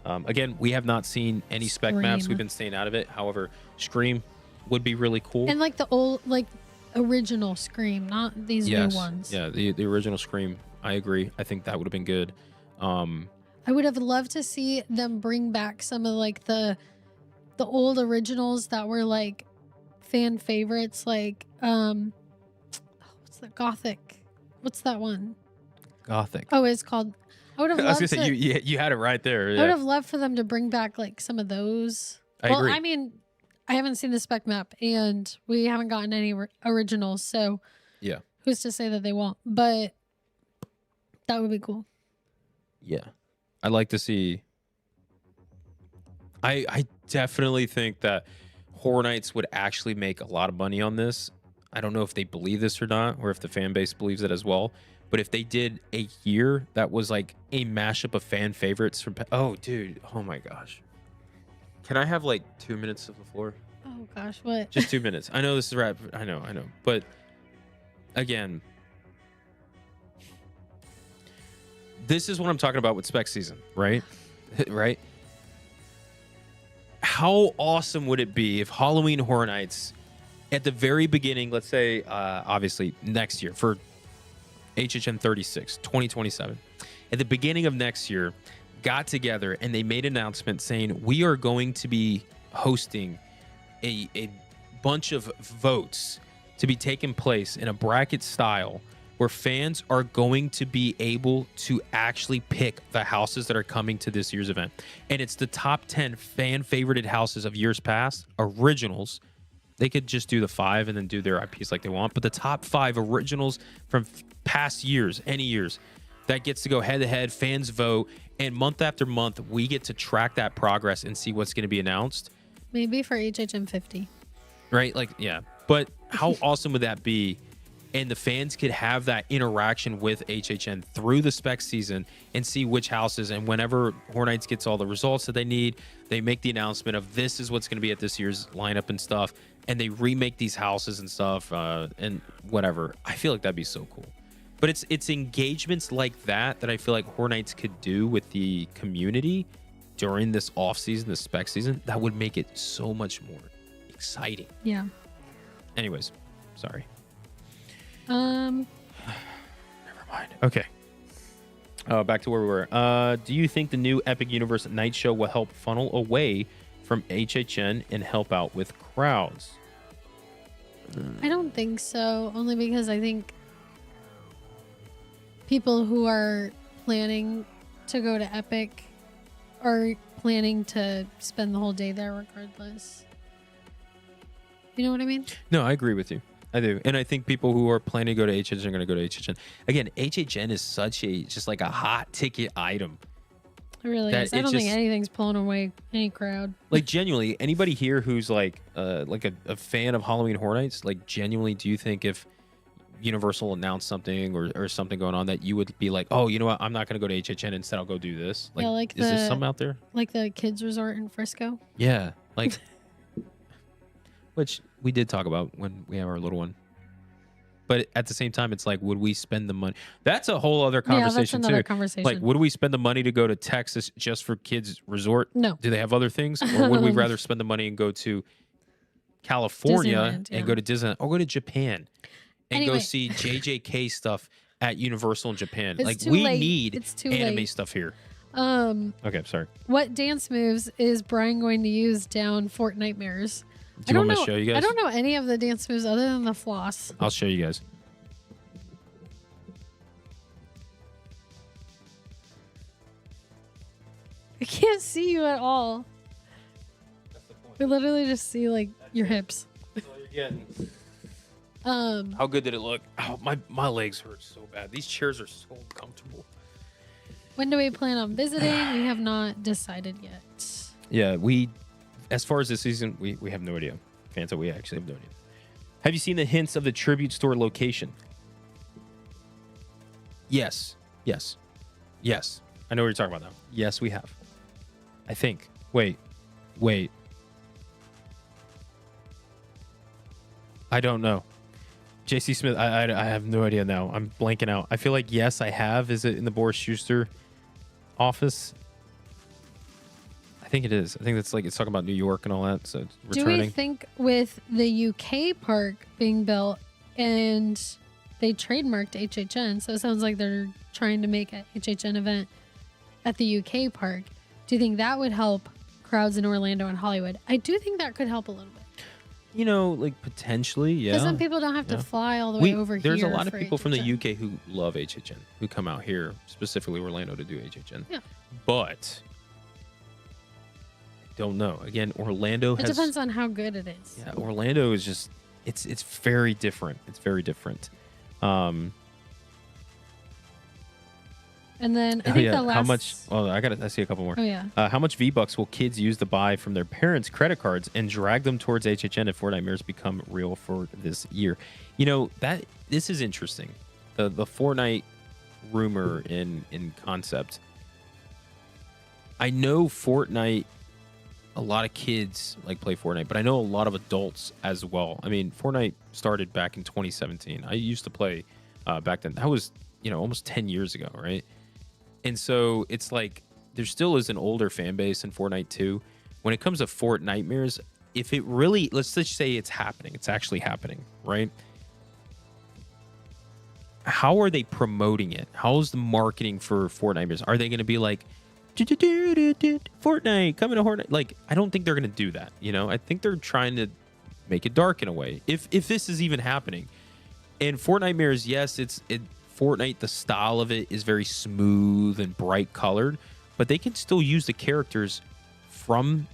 Again, we have not seen any spec maps. Scream. We've been staying out of it. However, Scream would be really cool. And like the old, like original Scream, not these new ones. Yeah, the original Scream. I agree. I think that would have been good. I would have loved to see them bring back some of like the old originals that were like fan favorites, like what's the Gothic? What's that one? Gothic. Oh, it's called. I would have I was loved gonna say to, you had it right there. I Yeah. would have loved for them to bring back like some of those. I well, agree. I mean, I haven't seen the spec map and we haven't gotten any originals, so Yeah. who's to say that they won't? But that would be cool. Yeah. I'd like to see. I definitely think that Horror Nights would actually make a lot of money on this. I don't know if they believe this or not, or if the fan base believes it as well. But if they did a year that was like a mashup of fan favorites from, oh dude, oh my gosh, can I have like 2 minutes of the floor? Oh gosh, what? Just 2 minutes. I know this is rap. I know. But again, this is what I'm talking about with spec season, right? Right? How awesome would it be if Halloween Horror Nights at the very beginning, let's say, obviously next year for HHN 36, 2027, at the beginning of next year, got together and they made an announcement saying, we are going to be hosting a bunch of votes to be taking place in a bracket style where fans are going to be able to actually pick the houses that are coming to this year's event. And it's the top 10 fan favorited houses of years past, originals. They could just do the 5 and then do their IPs like they want. But the top 5 originals from past years, any years, that gets to go head to head, fans vote. And month after month, we get to track that progress and see what's going to be announced. Maybe for HHN 50. Right? Like, yeah. But how awesome would that be? And the fans could have that interaction with HHN through the spec season and see which houses. And whenever Horror Nights gets all the results that they need, they make the announcement of this is what's going to be at this year's lineup and stuff. And they remake these houses and stuff and whatever. I feel like that'd be so cool. But it's engagements like that I feel like Horror Nights could do with the community during this off season, the spec season, that would make it so much more exciting. Yeah. Anyways, sorry. Never mind. Okay. Back to where we were. Do you think the new Epic Universe Night Show will help funnel away from HHN and help out with crowds? I don't think so. Only because I think people who are planning to go to Epic are planning to spend the whole day there regardless. You know what I mean? No, I agree with you. I do. And I think people who are planning to go to HHN are going to go to HHN. Again, HHN is just like a hot ticket item. It really That is. I it don't think just- anything's pulling away any crowd. Like genuinely, anybody here who's like a fan of Halloween Horror Nights, like genuinely, do you think if Universal announced something or something going on that you would be like, oh, you know what, I'm not going to go to HHN, instead I'll go do this? Like, Yeah, like is there the- something out there? Like the kids resort in Frisco. Yeah, like which we did talk about when we have our little one. But at the same time, it's like, would we spend the money? That's a whole other conversation Yeah, that's another too. conversation. Like, would we spend the money to go to Texas just for kids resort? No. Do they have other things? Or would we rather spend the money and go to California Disneyland, yeah. and go to Disneyland or go to Japan and go Anyway. see JJK stuff at Universal in Japan? It's like, too we late. need It's too anime late. stuff here. Um, Okay, sorry. what dance moves is Brian going to use down Fort Nightmares? Do you want me to show you guys? I don't know any of the dance moves other than the floss. I'll show you guys. I can't see you at all. That's the point. We literally just see like your hips. That's all you're getting. How good did it look? Oh, my legs hurt so bad. These chairs are so uncomfortable. When do we plan on visiting? We have not decided yet. Yeah, as far as this season, we have no idea. Fanta, we actually have no idea. Have you seen the hints of the tribute store location? Yes. I know what you're talking about now. Yes, we have. I think. Wait. I don't know. JC Smith, I have no idea now. I'm blanking out. I feel like yes, I have. Is it in the Boris Schuster office? I think it is. I think it's talking about New York and all that. So it's returning. Do we think with the UK park being built and they trademarked HHN, so it sounds like they're trying to make a HHN event at the UK park. Do you think that would help crowds in Orlando and Hollywood? I do think that could help a little bit. You know, like potentially, yeah. Because some people don't have to fly all the way over here. There's a lot of people from the HHN. UK who love HHN, who come out here, specifically Orlando, to do HHN. Yeah. But I don't know. Again, Orlando It depends on how good it is. Yeah, Orlando is just it's very different. It's very different. And then I think the last. How much? Well, I see a couple more. Oh yeah. How much V-Bucks will kids use to buy from their parents' credit cards and drag them towards HHN if Fortnite mirrors become real for this year? You know, this is interesting. The Fortnite rumor in concept. I know Fortnite, a lot of kids like play Fortnite, but I know a lot of adults as well. I mean, Fortnite started back in 2017. I used to play back then. That was, almost 10 years ago, right? And so it's like there still is an older fan base in Fortnite too. When it comes to Fortnitemares, if it really, let's just say it's happening, it's actually happening, right? How are they promoting it? How's the marketing for Fortnitemares? Are they going to be like, Fortnite, coming to Fortnite? Like, I don't think they're going to do that. I think they're trying to make it dark in a way. If this is even happening. And Fortnitemares, yes, Fortnite, the style of it is very smooth and bright colored, but they can still use the characters from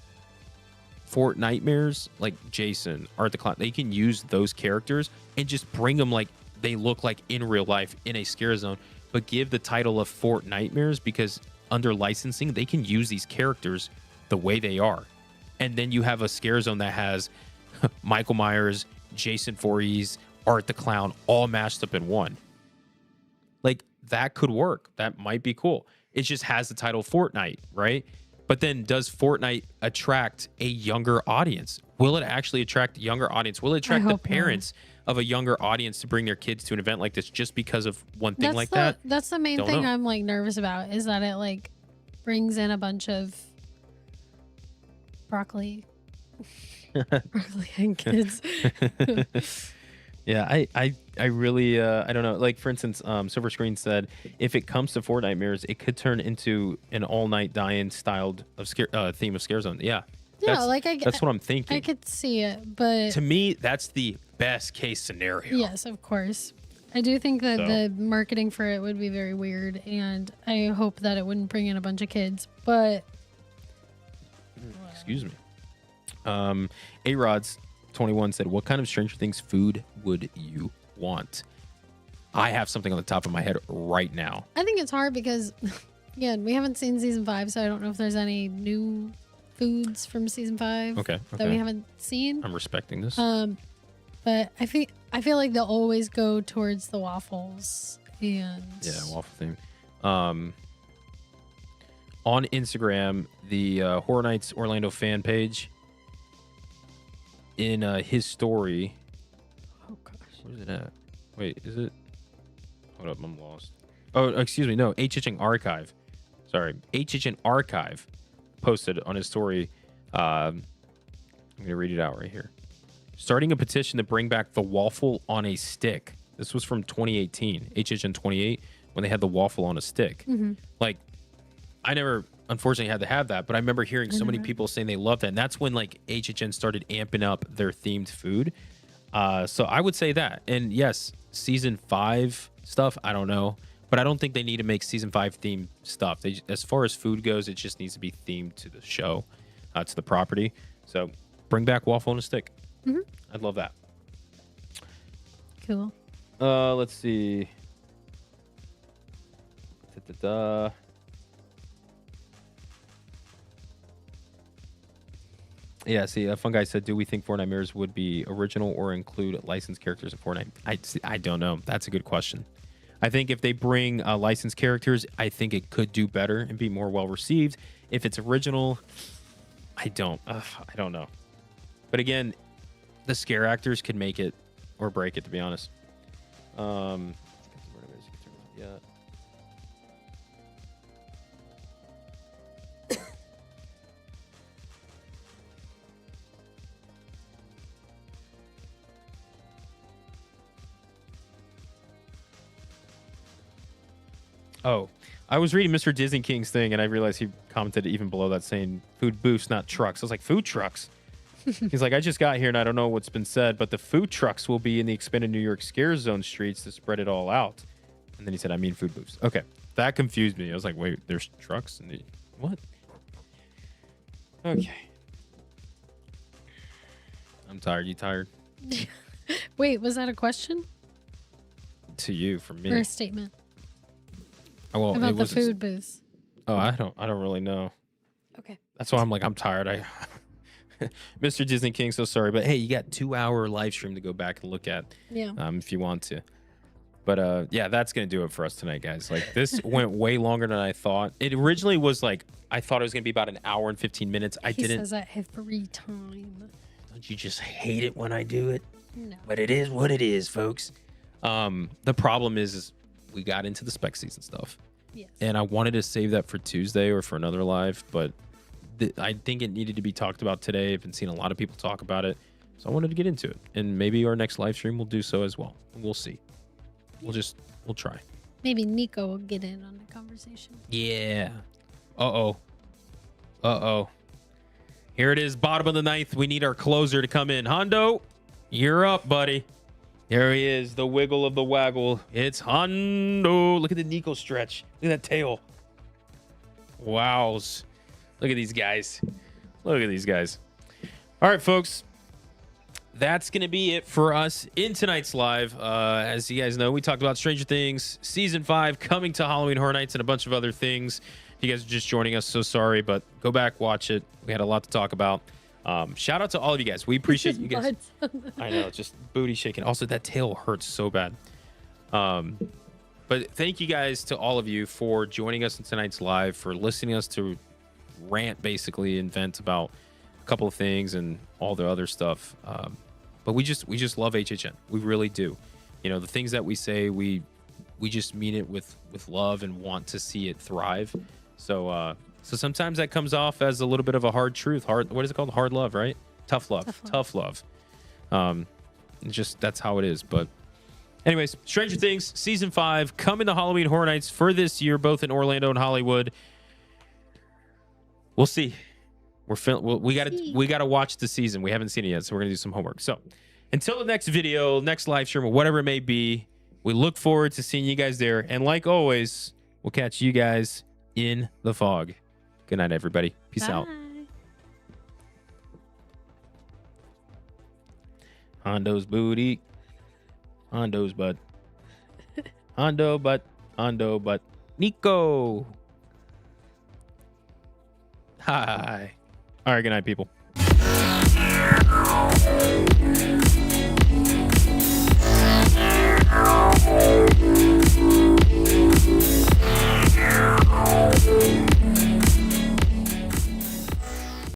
Fortnitemares, like Jason, Art the Clown. They can use those characters and just bring them like they look like in real life in a scare zone, but give the title of Fortnitemares because under licensing, they can use these characters the way they are. And then you have a scare zone that has Michael Myers, Jason Voorhees, Art the Clown, all mashed up in one. Like, that could work. That might be cool. It just has the title Fortnite, right? But then does Fortnite attract a younger audience? Will it actually attract a younger audience? Will it attract the parents of a younger audience to bring their kids to an event like this just because of one thing like that? That's the main thing I'm like nervous about, is that it like brings in a bunch of broccoli and kids. Yeah, I really I don't know. Like, for instance, Silver Screen said if it comes to Fortnitemares, it could turn into an all-night die-in styled theme of Scare Zone. Yeah, that's what I'm thinking. I could see it, but to me, that's the best case scenario. Yes, of course. I do think that the marketing for it would be very weird, and I hope that it wouldn't bring in a bunch of kids. But excuse me, A-Rods 21 said, what kind of Stranger Things food would you want? I have something on the top of my head right now. I think it's hard because, again, we haven't seen season 5, so I don't know if there's any new foods from season 5 that we haven't seen. I'm respecting this. But I feel like they'll always go towards the waffles and waffle theme. On Instagram, the Horror Nights Orlando fan page, in his story. Oh gosh, where's it at? Wait, is it? Hold up, I'm lost. Oh, excuse me. No, HHN Archive. Sorry, HHN Archive posted on his story. I'm gonna read it out right here. Starting a petition to bring back the waffle on a stick. This was from 2018, HHN 28, when they had the waffle on a stick. Mm-hmm. Like, I never, unfortunately, had to have that, but I remember hearing so many people saying they loved that. And that's when, like, HHN started amping up their themed food. So I would say that. And yes, season 5 stuff, I don't know. but I don't think they need to make season 5 themed stuff. As far as food goes, it just needs to be themed to the show, to the property. So bring back waffle on a stick. I'd love that. Cool. Let's see. Da-da-da. Yeah, see, a fun guy said, do we think Fortnite mirrors would be original or include licensed characters in Fortnite? I don't know. That's a good question. I think if they bring licensed characters, I think it could do better and be more well received. If it's original, I don't know. But again, the scare actors could make it or break it, to be honest. Yeah. Oh, I was reading Mr. Disney King's thing, and I realized he commented even below that saying food booths, not trucks. I was like, food trucks? He's like, I just got here, and I don't know what's been said, but the food trucks will be in the expanded New York Scare Zone streets to spread it all out. And then he said, I mean food booths. Okay, that confused me. I was like, wait, there's trucks? What? Okay. I'm tired. You tired? Wait, was that a question? To you, from me. Or a statement? Oh, well, about the food booths. Oh, I don't really know. Okay. That's why I'm like, I'm tired. Mr. Disney King, so sorry, but hey, you got 2-hour live stream to go back and look at. Yeah. If you want to. But yeah, that's gonna do it for us tonight, guys. Like, this went way longer than I thought. It originally was like, I thought it was gonna be about an hour and 15 minutes. He says that every time. Don't you just hate it when I do it? No. But it is what it is, folks. The problem is we got into the spec season stuff. Yes. And I wanted to save that for Tuesday or for another live, but I think it needed to be talked about today. I've been seeing a lot of people talk about it, so I wanted to get into it. And maybe our next live stream will do so as well. We'll see. We'll try. Maybe Nico will get in on the conversation. Yeah. Uh-oh. Here it is, bottom of the 9th. We need our closer to come in. Hondo, you're up, buddy. There he is, the wiggle of the waggle. It's Hondo. Look at the Nico stretch. Look at that tail. Wows. Look at these guys. All right, folks. That's going to be it for us in tonight's live. As you guys know, we talked about Stranger Things Season 5 coming to Halloween Horror Nights and a bunch of other things. If you guys are just joining us, so sorry, but go back, watch it. We had a lot to talk about. Shout out to all of you guys. We appreciate you guys. I know, just booty shaking. Also, that tail hurts so bad. But thank you guys to all of you for joining us in tonight's live, for listening to us to rant basically and vent about a couple of things and all the other stuff. But we just love HHN. We really do. You know, the things that we say, we just mean it with love and want to see it thrive. So sometimes that comes off as a little bit of a hard truth. What is it called? Hard love, right? Tough love. Just that's how it is. But anyways, Stranger Things Season 5 coming to Halloween Horror Nights for this year, both in Orlando and Hollywood. We'll see. We gotta watch the season. We haven't seen it yet, so we're gonna do some homework. So until the next video, next live stream, or whatever it may be, we look forward to seeing you guys there. And like always, we'll catch you guys in the fog. Good night, everybody. Peace out. Hondo's booty. Hondo's butt. Hondo butt. Nico. Hi. All right, good night, people.